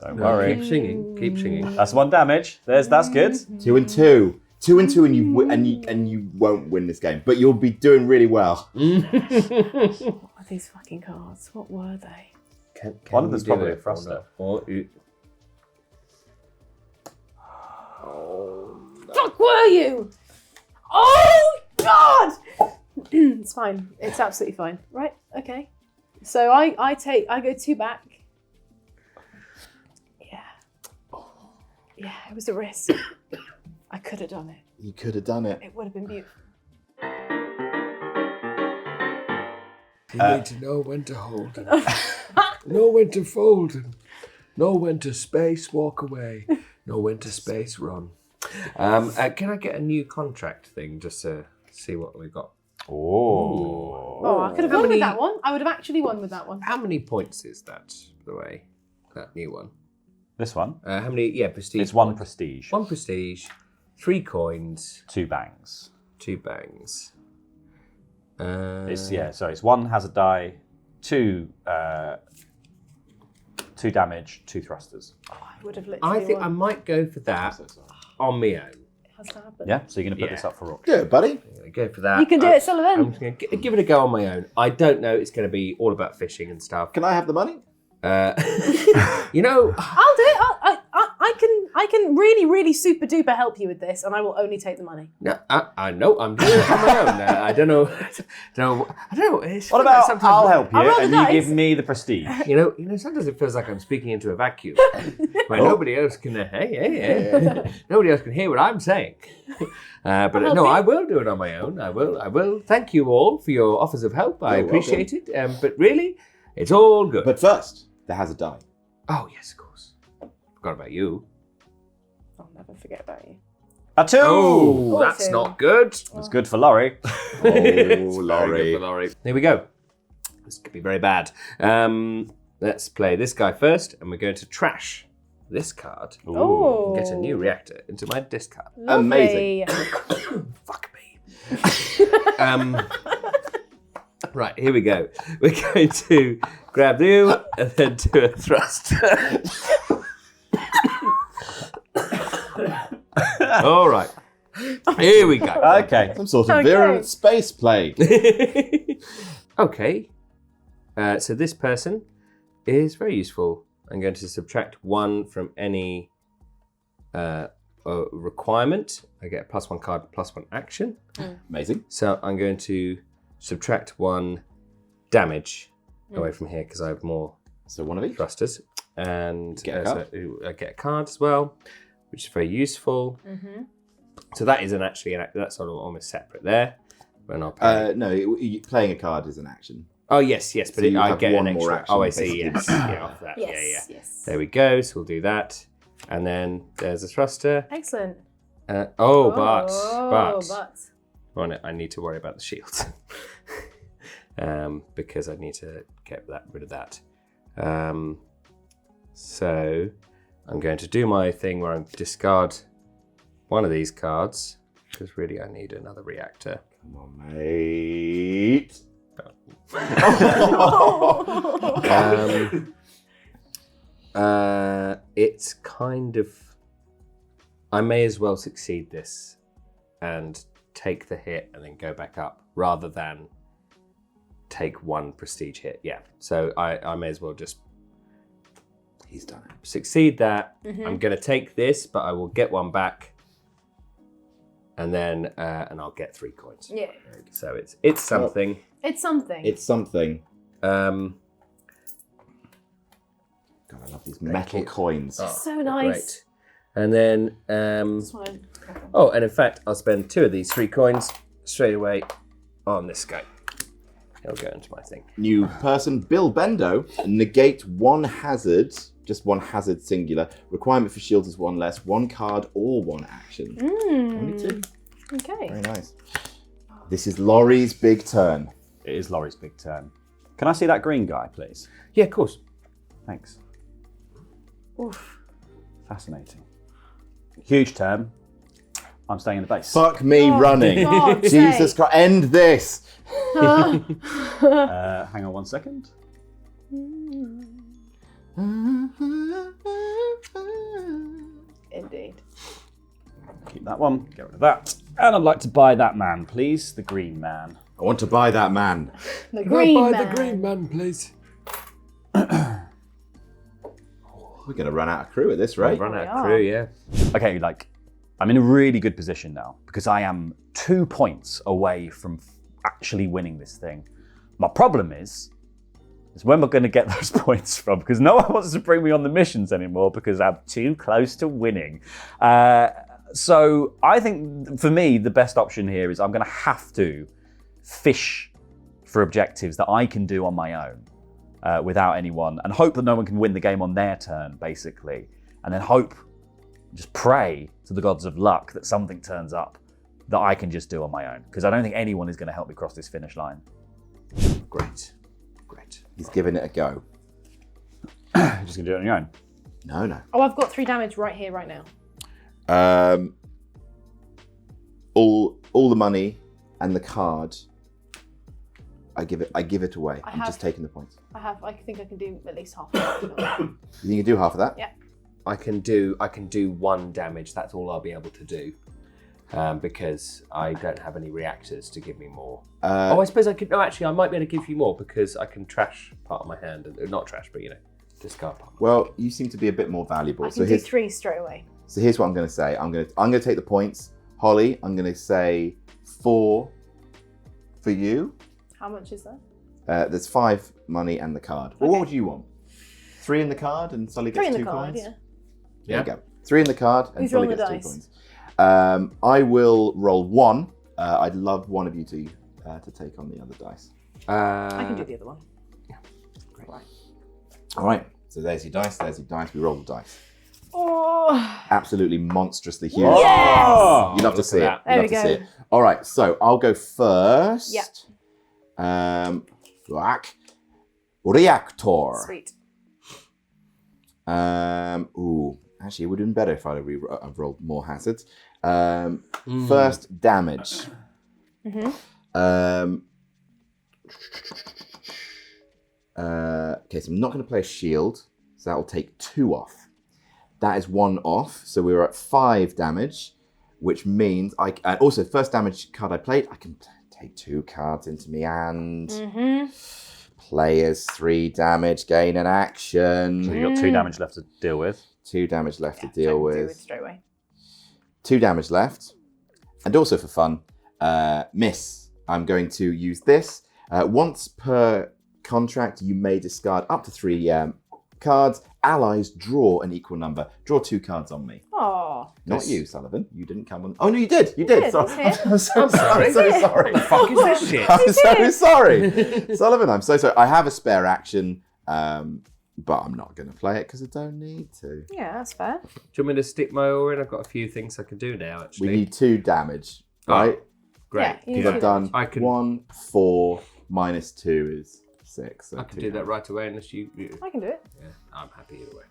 Don't worry. Keep singing. Keep singing. That's 1 damage. That's good. 2 and 2. 2 and 2, and you won't win this game, but you'll be doing really well. What are these fucking cards? What were they? Can One of you them's do probably it a thruster. or not? Fuck were you? Oh god! It's fine. It's absolutely fine. Right, okay. So I go 2 back. Yeah. Yeah, it was a risk. I could have done it. You could have done it. It would have been beautiful. You need to know when to hold him. Know when to fold him. Know when to space walk away. Know when to space run. Can I get a new contract thing just to see what we've got? Oh, I could have won with that one. I would have actually won with that one. How many points is that, by the way? That new one. This one. How many? Yeah, prestige. It's 1 points. prestige. 1 prestige, 3 coins, 2 bangs. 2 bangs. It's 1 hazard die, 2 damage, 2 thrusters. I would have literally I think I won. might go for that on my own. It has to happen. Yeah, so you're going to put Yeah. this up for auction. Do it, buddy. I'm gonna go for that. You can do it, Sullivan. I'm just going to give it a go on my own. I don't know. It's going to be all about fishing and stuff. Can I have the money? You know, I'll do it. I can really, really super duper help you with this, and I will only take the money. no, I know I'm doing it on my own. I don't know. I don't know. It's What about sometimes I'll help you I'll roll the and you dice. give me the prestige? You know. Sometimes it feels like I'm speaking into a vacuum, where nobody else can. Nobody else can hear what I'm saying. But help no, you. I will do it on my own. I will. Thank you all for your offers of help. I You're appreciate it. But really, it's all good. But first, there has a die. Oh yes, of course. Forgot about you. I'll never forget about you. A 2! Oh, that's Awesome. not good. It's good for Laurie. Oh, Very good Laurie. for Laurie. Here we go. This could be very bad. Let's play this guy first, and we're going to trash this card. Oh. Get a new reactor into my discard. Lovely. Fuck me. Right, here we go. We're going to grab you and then do a thrust. All right. Here we go. Okay. Some sort of Okay. virulent space plague. Okay. So this person is very useful. I'm going to subtract 1 from any requirement. I get a +1 card, +1 action. Amazing. So I'm going to subtract 1 damage away from here because I have more So one of each. thrusters. And Get a card. so I get a card as well, which is very useful. Mm-hmm. So that is that's sort of almost separate there. When I'll pay. No, playing a card is an action. Oh yes, but so you I have get one an more extra. action, Oh, I see. basically. Yes, yeah, off that. Yes. Yeah. Yes. There we go. So we'll do that, and then there's a thruster. Excellent. But well, I need to worry about the shield because I need to get rid of that. So I'm going to do my thing where I discard one of these cards because really I need another reactor. Come on, mate. It's kind of. I may as well succeed this and take the hit and then go back up rather than take 1 prestige hit. Yeah. So I may as well just He's done it. succeed that. I'm going to take this, but I will get 1 back. and then and I'll get 3 coins. Yeah. So it's something. It's something. It's something. Um, God, I love these metal coins. so nice. Great. And then Just wanna- oh, and in fact, I'll spend 2 of these 3 coins straight away on this guy. He'll go into my thing. New person, Bill Bendo. Negate 1 hazard, just 1 hazard singular. Requirement for shields is 1 less. 1 card or 1 action. Only 2. Okay. Very nice. This is Laurie's big turn. It is Laurie's big turn. Can I see that green guy, please? Yeah, of course. Thanks. Oof. Fascinating. Huge turn. I'm staying in the base. Fuck me running. God's Jesus sake. Christ, end this. Hang on 1 second. Indeed. Keep that one. Get rid of that. And I'd like to buy that man, please. The green man. I want to buy that man. The green buy man. the green man, please. We're going to run out of crew at this rate. Run out We of are. crew, yeah. Okay, I'm in a really good position now because I am 2 points away from actually winning this thing. My problem is where am I going to get those points from? Because no one wants to bring me on the missions anymore because I'm too close to winning. So I think for me, the best option here is I'm going to have to fish for objectives that I can do on my own without anyone and hope that no one can win the game on their turn, basically. And then just pray to the gods of luck that something turns up that I can just do on my own. Because I don't think anyone is going to help me cross this finish line. Great. He's giving it a go. You're just going to do it on your own. No. Oh, I've got 3 damage right here, right now. All the money and the card, I give it away. I'm just taking the points. I think I can do at least half of that. You think you can do half of that? Yeah. I can do 1 damage. That's all I'll be able to do. Because I don't have any reactors to give me more. I suppose I could. No, actually, I might be able to give you more because I can trash part of my hand, not trash, but discard part. Well, you seem to be a bit more valuable. I can do 3 straight away. So here's what I'm going to say. I'm going to take the points. Holly, I'm going to say 4 for you. How much is that? There's 5 money and the card. Well, what would you want? 3 in the card and Sully gets 3 in 2 the card, coins? yeah. There you go. 3 in the card and Who's Sully rolling gets the 2 dice? coins. I will roll 1. I'd love one of you to take on the other dice. I can do the other one. Great. All right. So there's your dice. We roll the dice. Oh, Absolutely monstrously huge. yes! Oh, You love to see it. that. You There love we to see go. it. All right. So I'll go first. Yeah. Black reactor. Sweet. Actually, it would have been better if I'd rolled more hazards. First damage. Okay, so I'm not going to play a shield, so that will take 2 off. That is 1 off, so we're at 5 damage, which means also first damage card I played, I can take 2 cards into my hand. Players 3 damage, gain an action. So you've got 2 damage left to deal with. 2 damage left to I deal can do it with. straight away. 2 damage left. And also for fun, miss. I'm going to use this. Once per contract, you may discard up to 3 cards. Allies draw an equal number. Draw 2 cards on me. Oh, Not you, Sullivan. You didn't come on. Oh no, you did. You did. did, So- he's here. I'm so sorry. I'm so sorry. Fuck is this shit? I'm so sorry, Sullivan. I'm so sorry. I have a spare action, but I'm not going to play it because I don't need to. yeah, that's fair. Do you want me to stick my oar in? I've got a few things I can do now, actually. We need 2 damage, right? Great. Yeah, you Because need I've to- done I can- 1, 4, minus 2 is 6. So I can 2 do that damage. right away unless you... I can do it. Yeah, I'm happy either way.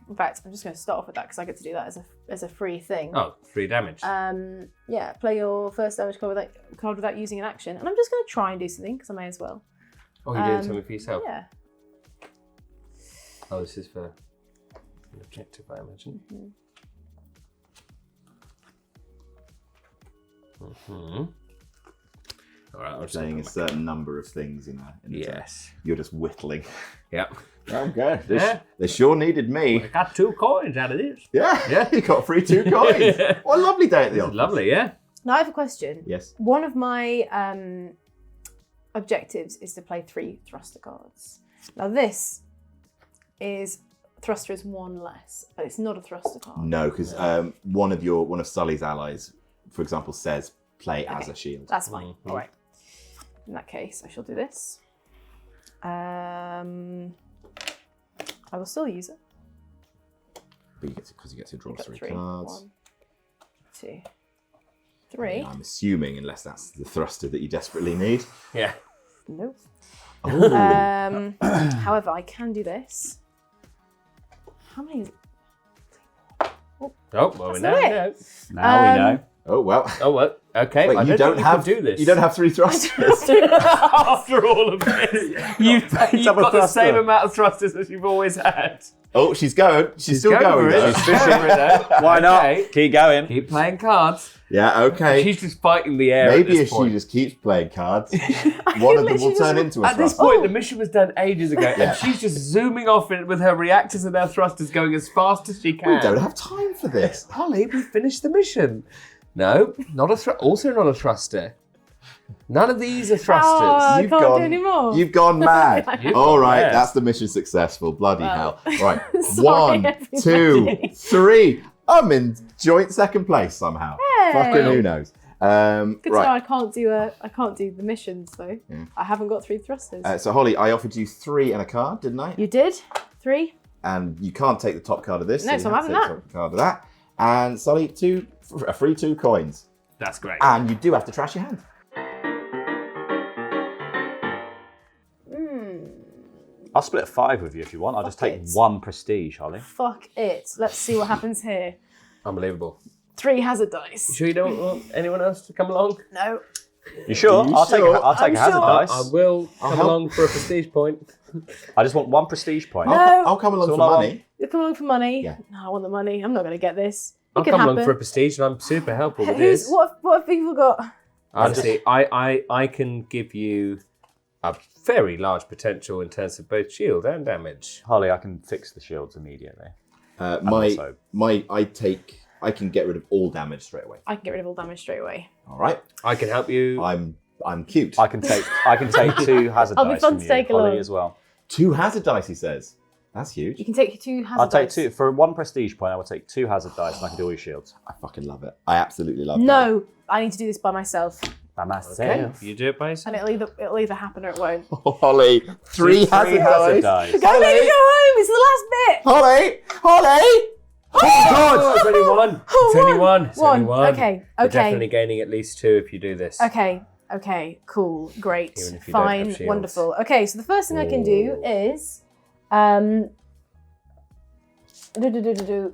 In fact, I'm just going to start off with that because I get to do that as a free thing. Oh, 3 damage. Yeah, play your first damage card without using an action, and I'm just going to try and do something because I may as well. Oh, you did something for yourself? Yeah. Oh, this is for an objective, I imagine. All right, I'll just Saying a open my- certain number of things in a Yes. You're just whittling. Yeah. Okay. Yeah. They sure needed me. I got 2 coins out of this. Yeah, you got free 2 coins. What a lovely day at the office. Lovely, yeah. Now I have a question. Yes. One of my objectives is to play 3 thruster cards. Now this is thruster is 1 less, but it's not a thruster card. No, because one of Sully's allies, for example, says play as a shield. That's fine. All right. In that case, I shall do this. I will still use it. But because you get to draw Got 3 3. cards. 1, 2, 3. I'm assuming, unless that's the thruster that you desperately need. Yeah. Nope. Oh. However, I can do this. How many? Oh, well, we That's know. not know. Now we know. Oh, well. Oh, well, okay. Wait, I you don't think have we can do this. You don't have 3 thrusters. After all of this, you've got the thruster. same amount of thrusters as you've always had. Oh, she's going. She's still going going. for it. though. She's fishing for it, though. Why not? Okay. Keep going. Keep playing cards. Yeah, okay. She's just fighting the air. Maybe at this if she point. just keeps playing cards, one of them will literally turn just- into a At this thruster. point, the mission was done ages ago, and she's just zooming off in with her reactors and her thrusters going as fast as she can. We don't have time for this. Holly, we finished the mission. No, not a also not a thruster. None of these are thrusters. Oh, I can't do any more. You've gone mad. You've All gone right, mad. that's the mission successful. Bloody hell. Right. Sorry, 1, 2, 3. I'm in joint second place somehow. Hey. Fucking who knows. Good to know Right. I can't do the missions though. Yeah. I haven't got 3 thrusters. So Holly, I offered you 3 and a card, didn't I? You did 3. And you can't take the top card of this. No, you so I'm have to having take the top card of that. And Sully, a free 2 coins. That's great. And you do have to trash your hand. I'll split a 5 with you if you want. I'll just Fuck take it. 1 prestige, Holly. Fuck it. Let's see what happens here. Unbelievable. 3 hazard dice. You sure you don't want anyone else to come along? No. You sure? You I'll sure? take a hazard sure. dice. I will come help. along for a prestige point. I just want 1 prestige point. No. I'll come along So for I want- money. You come along for money. Yeah. No, I want the money. I'm not going to get this. It I'll could come happen. along for a prestige, and I'm super helpful with Who's this. what have people got? Honestly, I can give you a very large potential in terms of both shield and damage. Holly, I can fix the shields immediately. I can get rid of all damage straight away. I can get rid of all damage straight away. All right. I can help you. I'm cute. I can take 2 hazard I'll be dice fun from to you, take Holly, along. as well. 2 hazard dice, he says. That's huge. You can take 2 hazard I'll take dice. 2 for 1 prestige point. I will take 2 hazard dice, and I can do all your shields I fucking love it. I absolutely love it. No, I need to do this by myself, by myself. Okay, you do it by yourself. and it'll either happen or it won't. Holly, 3 hazard dice. dice. Go, baby, go home. It's the last bit. Holly! Oh, God! It's only 1. It's only 1. It's only 1. Okay. You're definitely gaining at least 2 if you do this. Okay. Cool. Great. Even if you don't have Fine. shields. Wonderful. Okay. So the first thing I can do is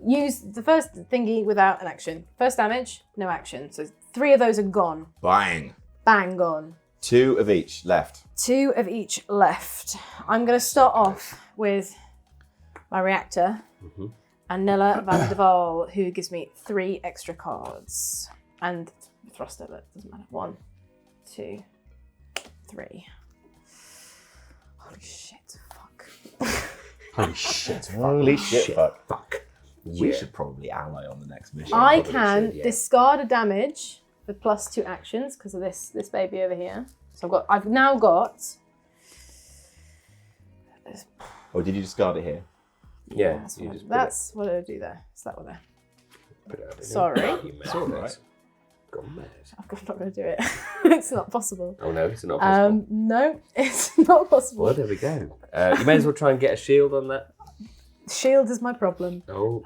use the first thingy without an action. First damage, no action. So 3 of those are gone. Bang. Bang, gone. 2 of each left. 2 of each left. I'm going to start off with my reactor and Nella Van de Waal, who gives me 3 extra cards. And thruster, but it doesn't matter. 1, 2, 3. Holy shit, fuck. Holy shit. Holy shit. Fuck. We should probably ally on the next mission. I probably can should, yeah. discard a damage for +2 actions because of this baby over here. So I've now got. Or did you discard it here? Yeah, That's you what, just that's what I do there. Is that what there? put it over there. Sorry. You madness. Gone mad. I'm not going to do it. It's not possible. Oh no, it's not possible. No, it's not possible. Well, there we go. You may as well try and get a shield on that. Shield is my problem. Oh,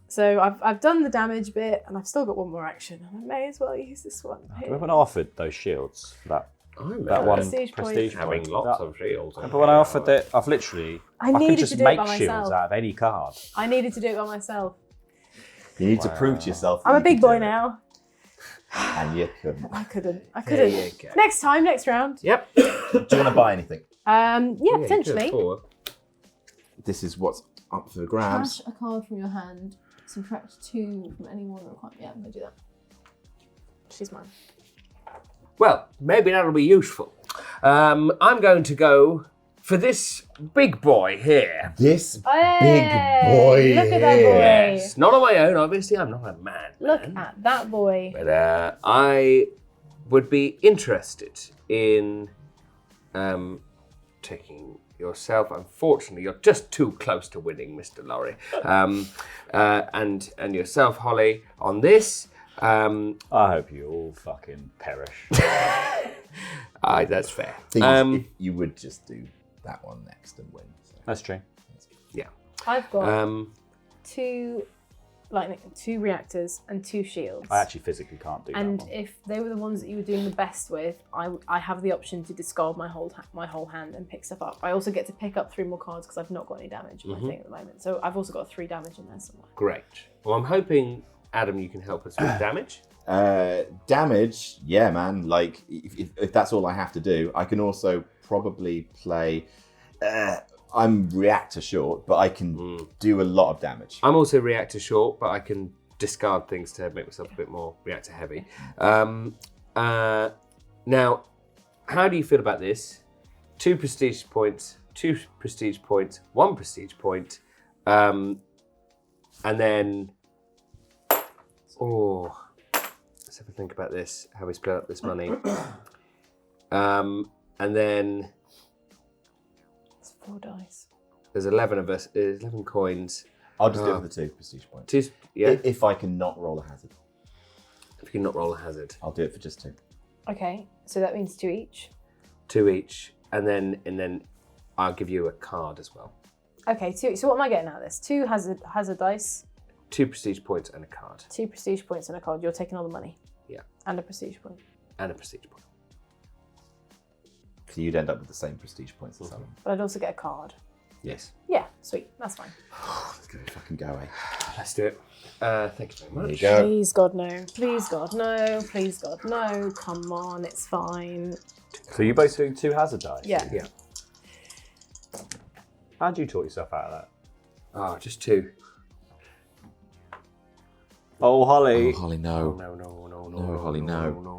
So I've done the damage bit, and I've still got 1 more action, and I may as well use this one. Do we have offered those shields for that? I'm That one Prestige prestige point. having point? lots That- of shields. But when I offered it, I could needed just to do it make by shields myself. out of any card. I needed to do it by myself. You need to prove to yourself. that I'm a you big can boy do it. now. And you couldn't. I couldn't. There you go. Next time, next round. Yep. Do you want to buy anything? Yeah, potentially. This is what's up for grabs. Trash a card from your hand. Subtract 2 from any one requirement. Yeah, I'm gonna do that. She's mine. Well, maybe that'll be useful. I'm going to go for this big boy here. This Hey, big boy. look at that boy. here. It's not on my own, obviously. I'm not a man. Look at that boy. But I would be interested in taking yourself. Unfortunately, you're just too close to winning, Mr. Laurie. And yourself, Holly, on this. I hope you all fucking perish. That's fair. If you would just do that one next and win. So. That's true. Yeah. I've got two reactors and 2 shields. I actually physically can't do And that one. if they were the ones that you were doing the best with, I have the option to discard my whole hand and pick stuff up. I also get to pick up 3 more cards because I've not got any damage in my thing at the moment. So I've also got 3 damage in there somewhere. Great. Well, I'm hoping, Adam, you can help us with damage. Damage, yeah, man. Like, if that's all I have to do, I can also probably play. I'm reactor short, but I can do a lot of damage. I'm also reactor short, but I can discard things to make myself a bit more reactor heavy. Now, how do you feel about this? 2 prestige points, 2 prestige points, 1 prestige point, and then. Oh, let's have a think about this. How we split up this money, and then. It's 4 dice. There's 11 of us. 11 coins. I'll just do it for the 2 prestige points. 2. Yeah. If I can not roll a hazard, If you can not roll a hazard. I'll do it for just 2. Okay, so that means 2 each. 2 each, and then I'll give you a card as well. Okay, 2. So what am I getting out of this? 2 hazard dice, 2 prestige points and a card. 2 prestige points and a card. You're taking all the money. Yeah. And a prestige point. And a prestige point. So you'd end up with the same prestige points as Alan. But I'd also get a card. Yes. Yeah, sweet. That's fine. Let's go fucking go away. Let's do it. Thank you very much. There you go. Please, God, no. Please, God, no. Please, God, no. Come on, it's fine. So you're both doing 2 hazard dice? Yeah. Yeah. How'd you talk yourself out of that? Oh, just 2. Oh, Holly. Oh, Holly, no. No, Holly, no. No.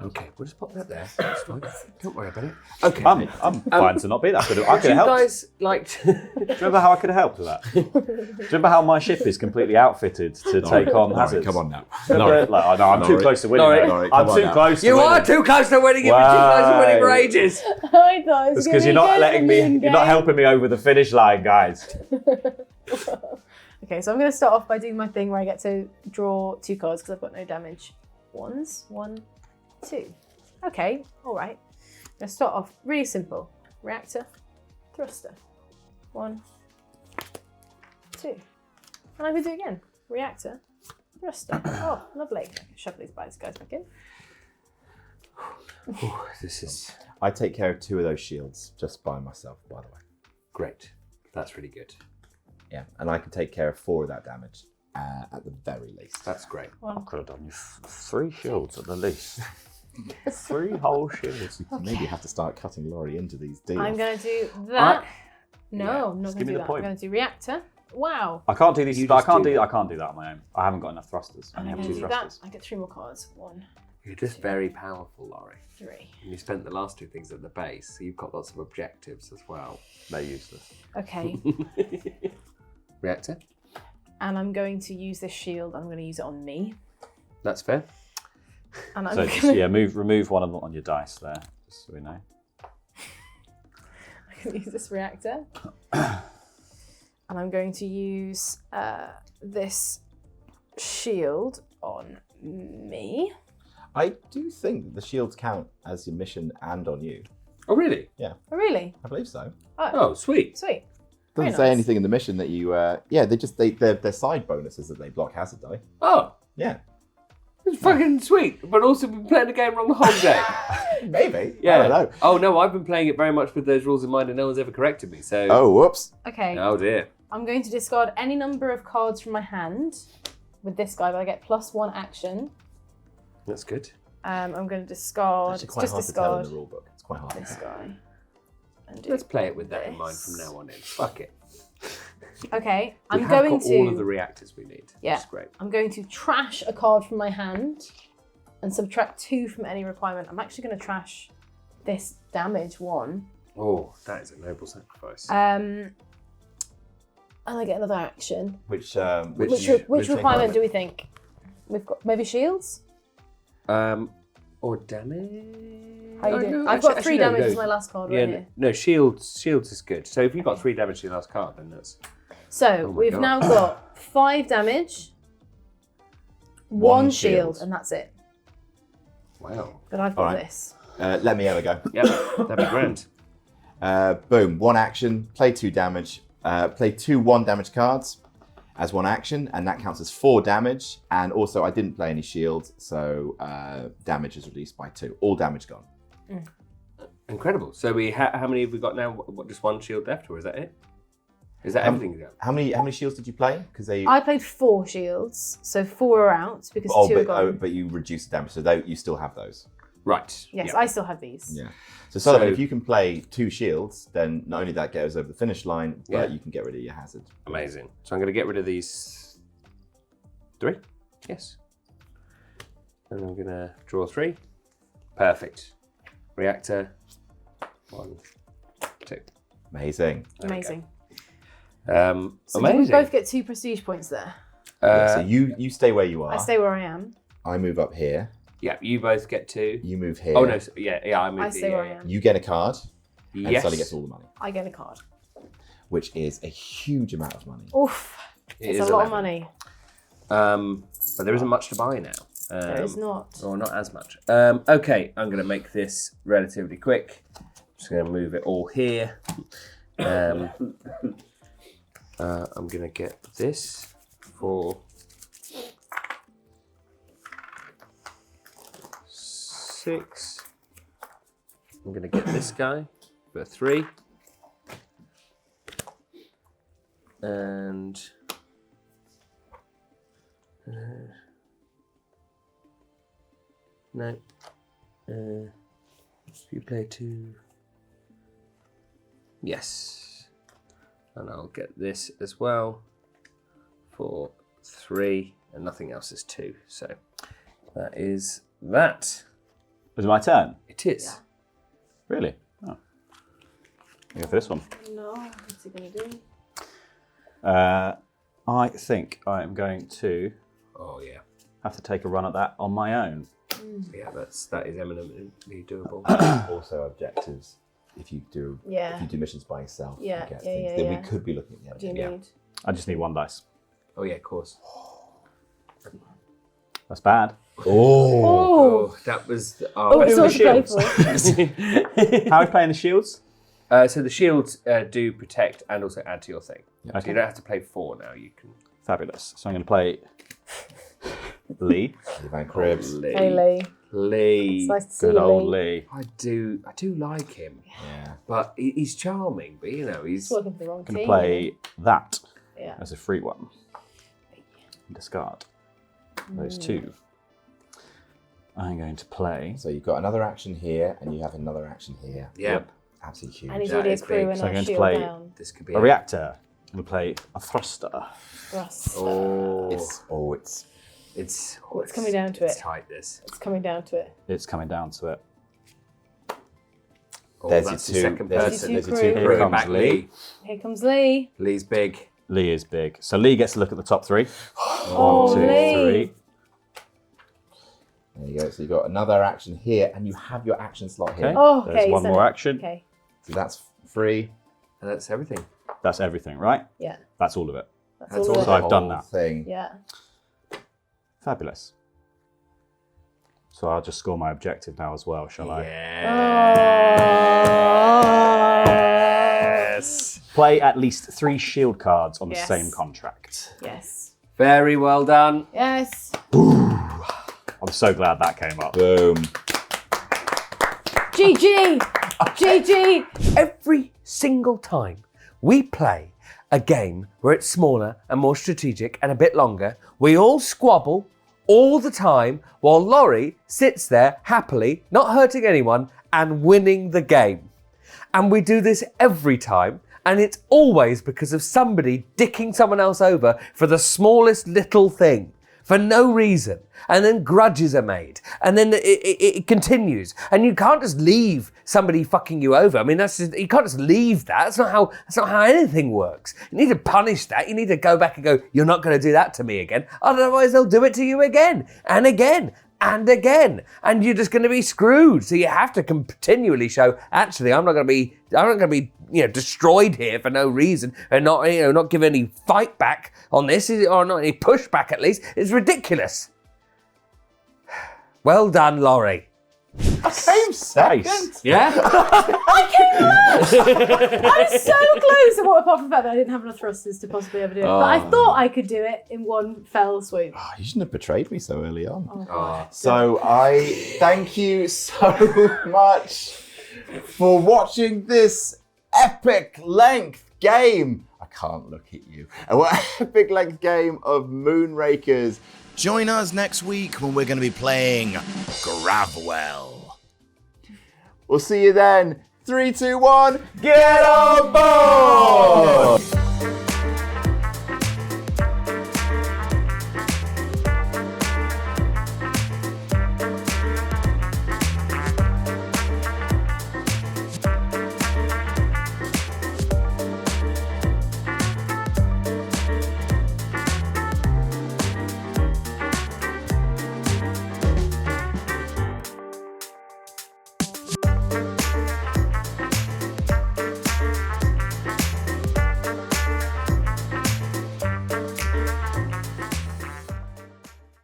Okay, we'll just pop that there. That's fine. Don't worry about it. Okay. I'm fine to not be that. I could have you helped. guys like Do you remember how I could have helped with that? Do you remember how my ship is completely outfitted to take on hazards? Come on now. Like, oh, no, I'm too close to winning. mate. Laurie, I'm come on too now. close to You winning. are too close to winning. You've been too close to winning for ages. I thought it was It's because you're not letting me, you're not helping me over the finish line, guys. Okay, so I'm going to start off by doing my thing where I get to draw 2 cards because I've got no damage. 1, 2. Okay, all right. I'm going to start off really simple. Reactor, thruster. 1, 2. And I'm going to do it again. Reactor, thruster. Oh, lovely. Shove these guys back in. This is I take care of 2 of those shields just by myself, by the way. great. That's really good. Yeah, and I can take care of 4 of that damage at the very least. That's great. I could have done you 3 shields at the least. 3 whole shields. Maybe have to start cutting Laurie into these deals. I'm going to do that. No, Yeah, I'm not just going give to me do the that. point. I'm going to do reactor. Wow. I can't do these. You I just can't do do. that. I can't do that on my own. I haven't got enough thrusters. I And only I'm have going to 2 do that. thrusters. I get 3 more cards. 1, You're just very powerful, Laurie. 3. And you spent the last 2 things at the base, so you've got lots of objectives as well. They're useless. Okay. Reactor? And I'm going to use this shield. I'm going to use it on me. That's fair. And I'm So going just, remove one of them on your dice there, just so we know. to use this reactor. And I'm going to use this shield on me. I do think that the shields count as your mission and on you. Oh, really? Oh, really? I believe so. Oh, sweet. Sweet. Doesn't Very say nice. anything in the mission that you. They're side bonuses that they block hazard die. Oh, Yeah, it's fucking sweet. But also been playing the game wrong the whole day. maybe. Yeah. I don't know. Oh, no, I've been playing it very much with those rules in mind and no one's ever corrected me, so... Oh, whoops. Okay. Oh, dear. I'm going to discard any number of cards from my hand with this guy, but I get +1 action. That's good. I'm going to discard. Actually, It's quite just hard to tell in discard the rule book. It's quite hard. this guy. And do Let's play it with that in mind this. from now on in. Fuck it. Okay. We I'm have going got to. all of the reactors we need. Yeah. Which is great. I'm going to trash a card from my hand and subtract 2 from any requirement. I'm actually going to trash this damage 1 Oh, that is a noble sacrifice. And I get another action. Which Which requirement do we think? We've got maybe shields? Or damage? How you doing? No, I've got actually, 3 no, damage no. as my last card Yeah, right here. no, shields is good. So if you've got 3 damage to your last card, then that's... So Oh my we've God. now got 5 damage, 1 shield, and that's it. Wow. But I've got Alright. this. let me have a go. Yep, that'd be grand. Boom, 1 action, play 2 damage, play 2 1 damage cards as 1 action, and that counts as 4 damage. And also, I didn't play any shields, so damage is reduced by 2. All damage gone. Incredible. So how many have we got now? What, just 1 shield left, or is that it? Is that everything you got? How many shields did you play? Because they. I played 4 shields, so 4 are out because 2 are gone. but you reduced the damage, so you still have those. Right. Yes, yeah. I still have these. Yeah. So Sullivan, So- if you can play 2 shields, then not only that gets us over the finish line, but Yeah. you can get rid of your hazard. Amazing. So I'm going to get rid of these 3. Yes. And I'm going to draw 3. Perfect. Reactor. 1, 2. Amazing. Amazing. So So do we amazing. both get 2 prestige points there? Yeah, so you stay where you are. I stay where I am. I move up here. Yeah, you both get 2. You move here. Oh no, yeah, I moved. I stay here, where yeah, I am. You get a card, and Yes. Sully gets all the money, I get a card. which is a huge amount of money. Oof. It It's is a lot of 11. money. But there isn't much to buy now. There is not. Or not as much. Okay, I'm going to make this relatively quick. Just going to move it all here. I'm going to get this for 6. I'm going to get this guy for 3. And no. If you play 2. Yes. And I'll get this as well for 3. And nothing else is 2. So that is that. Was it my turn? It is. Really? Oh. I'll go for this one. No, what's he going to do? I think I am going to Oh yeah. have to take a run at that on my own. Yeah, that is eminently doable. Also, objectives. If you do missions by yourself, Yeah, you get yeah, things. yeah, Then yeah. we could be looking at What the do end. you need? I just need 1 dice. Oh yeah, of course. That's bad. Oh, Oh, That was. it's all to play shields. for. How are we playing the shields? So the shields do protect and also add to your thing. So Okay. you don't have to play 4 now. You can. Fabulous. So I'm going to play Lee. Van Cribs. Hey, Lee. Lee. It's nice to see Good you, old Lee. Lee. I do like him, Yeah. but he's charming. But you know, he's. He's working for the wrong I'm going team. to play that Yeah. as a free one. Discard those 2. I'm going to play. So you've got another action here, and you have another action here. Yep. Absolutely huge. And he's That already a is crew big. and So I'm a going to shield play- down. This could be A reactor. I'm going to play a thruster. Russ. Oh, It's it's coming down to it's it. tight. This. It's coming down to it. It's coming down to it. Oh, There's that's your the two- second there's person. your two there's your two crew. Here crew. comes Back Lee. Here comes Lee. Lee's big. Lee is big. So Lee gets to look at the top 3. Oh, 1, 2, Lee. 3. There you go. So you've got another action here, and you have your action slot here. Okay. Oh, okay. There's he's 1 done more it. action. Okay. So that's free. And that's everything. That's everything, right? Yeah. That's all of it. That's That's all. all. of So it. I've done Whole that. thing. Yeah. Fabulous. So I'll just score my objective now as well, shall I? Yes. Play at least 3 shield cards on the Yes. same contract. Yes. Very well done. Yes. I'm so glad that came up. Boom. GG. GG. Every single time we play a game where it's smaller and more strategic and a bit longer, we all squabble all the time while Laurie sits there happily, not hurting anyone, and winning the game. And we do this every time, and it's always because of somebody dicking someone else over for the smallest little thing. for no reason, and then grudges are made, and then it continues, and you can't just leave somebody fucking you over. I mean, you can't just leave that. That's not how anything works. You need to punish that. You need to go back and go, you're not going to do that to me again, otherwise they'll do it to you again and again and again, and you're just going to be screwed. So you have to continually show, actually, I'm not going to be destroyed here for no reason, and not give any fight back on this, or not any pushback at least. It's ridiculous. Well done, Laurie. I came second. Yeah? I came last! I was so close, apart from the fact that I didn't have enough thrusters to possibly ever do it. But I thought I could do it in one fell swoop. Oh, you shouldn't have betrayed me so early on. Oh, God. So I thank you so much for watching this epic length game. I can't look at you. An epic length game of Moonrakers. Join us next week when we're going to be playing Gravwell. We'll see you then. 3, 2, 1, get on board!